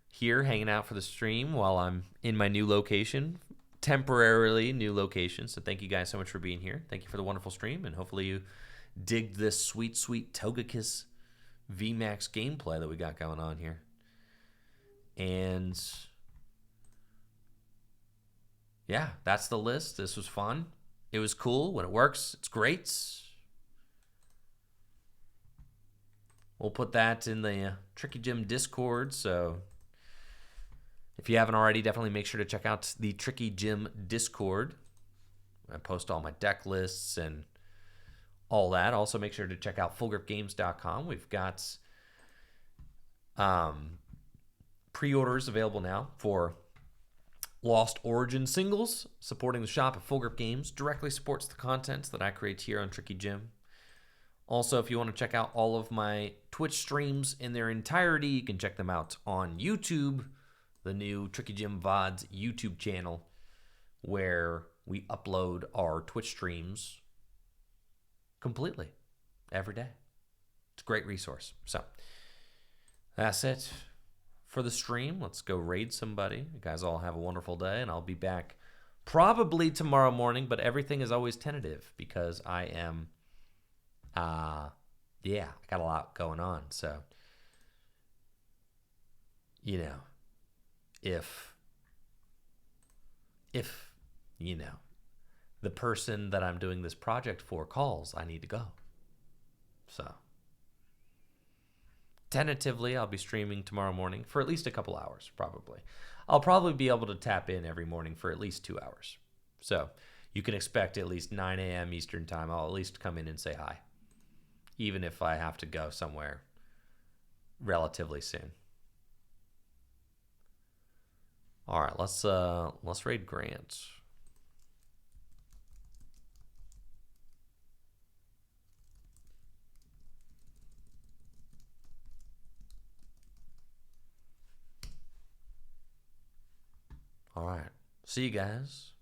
here hanging out for the stream while I'm in my new location, temporarily new location. So thank you guys so much for being here. Thank you for the wonderful stream, and hopefully you digged this sweet Togekiss VMAX gameplay that we got going on here. And yeah, that's the list. This was fun. It was cool. When it works, it's great. We'll put that in the Tricky Gym Discord, so if you haven't already, definitely make sure to check out the Tricky Gym Discord. I post all my deck lists and all that. Also, make sure to check out fullgripgames.com. We've got pre-orders available now for Lost Origin singles. Supporting the shop at Full Grip Games directly supports the content that I create here on Tricky Gym. Also, if you want to check out all of my Twitch streams in their entirety, you can check them out on YouTube, the new Tricky Gym VODs YouTube channel, where we upload our Twitch streams completely every day. It's a great resource. So that's it for the stream. Let's go raid somebody. You guys all have a wonderful day, and I'll be back probably tomorrow morning, but everything is always tentative because I am I got a lot going on. So, you know, if you know, the person that I'm doing this project for calls, I need to go. So, tentatively, I'll be streaming tomorrow morning for at least a couple hours, probably. I'll probably be able to tap in every morning for at least 2 hours. So, you can expect at least 9 a.m. Eastern time. I'll at least come in and say hi, even if I have to go somewhere relatively soon. All right, let's raid Grant. All right, see you guys.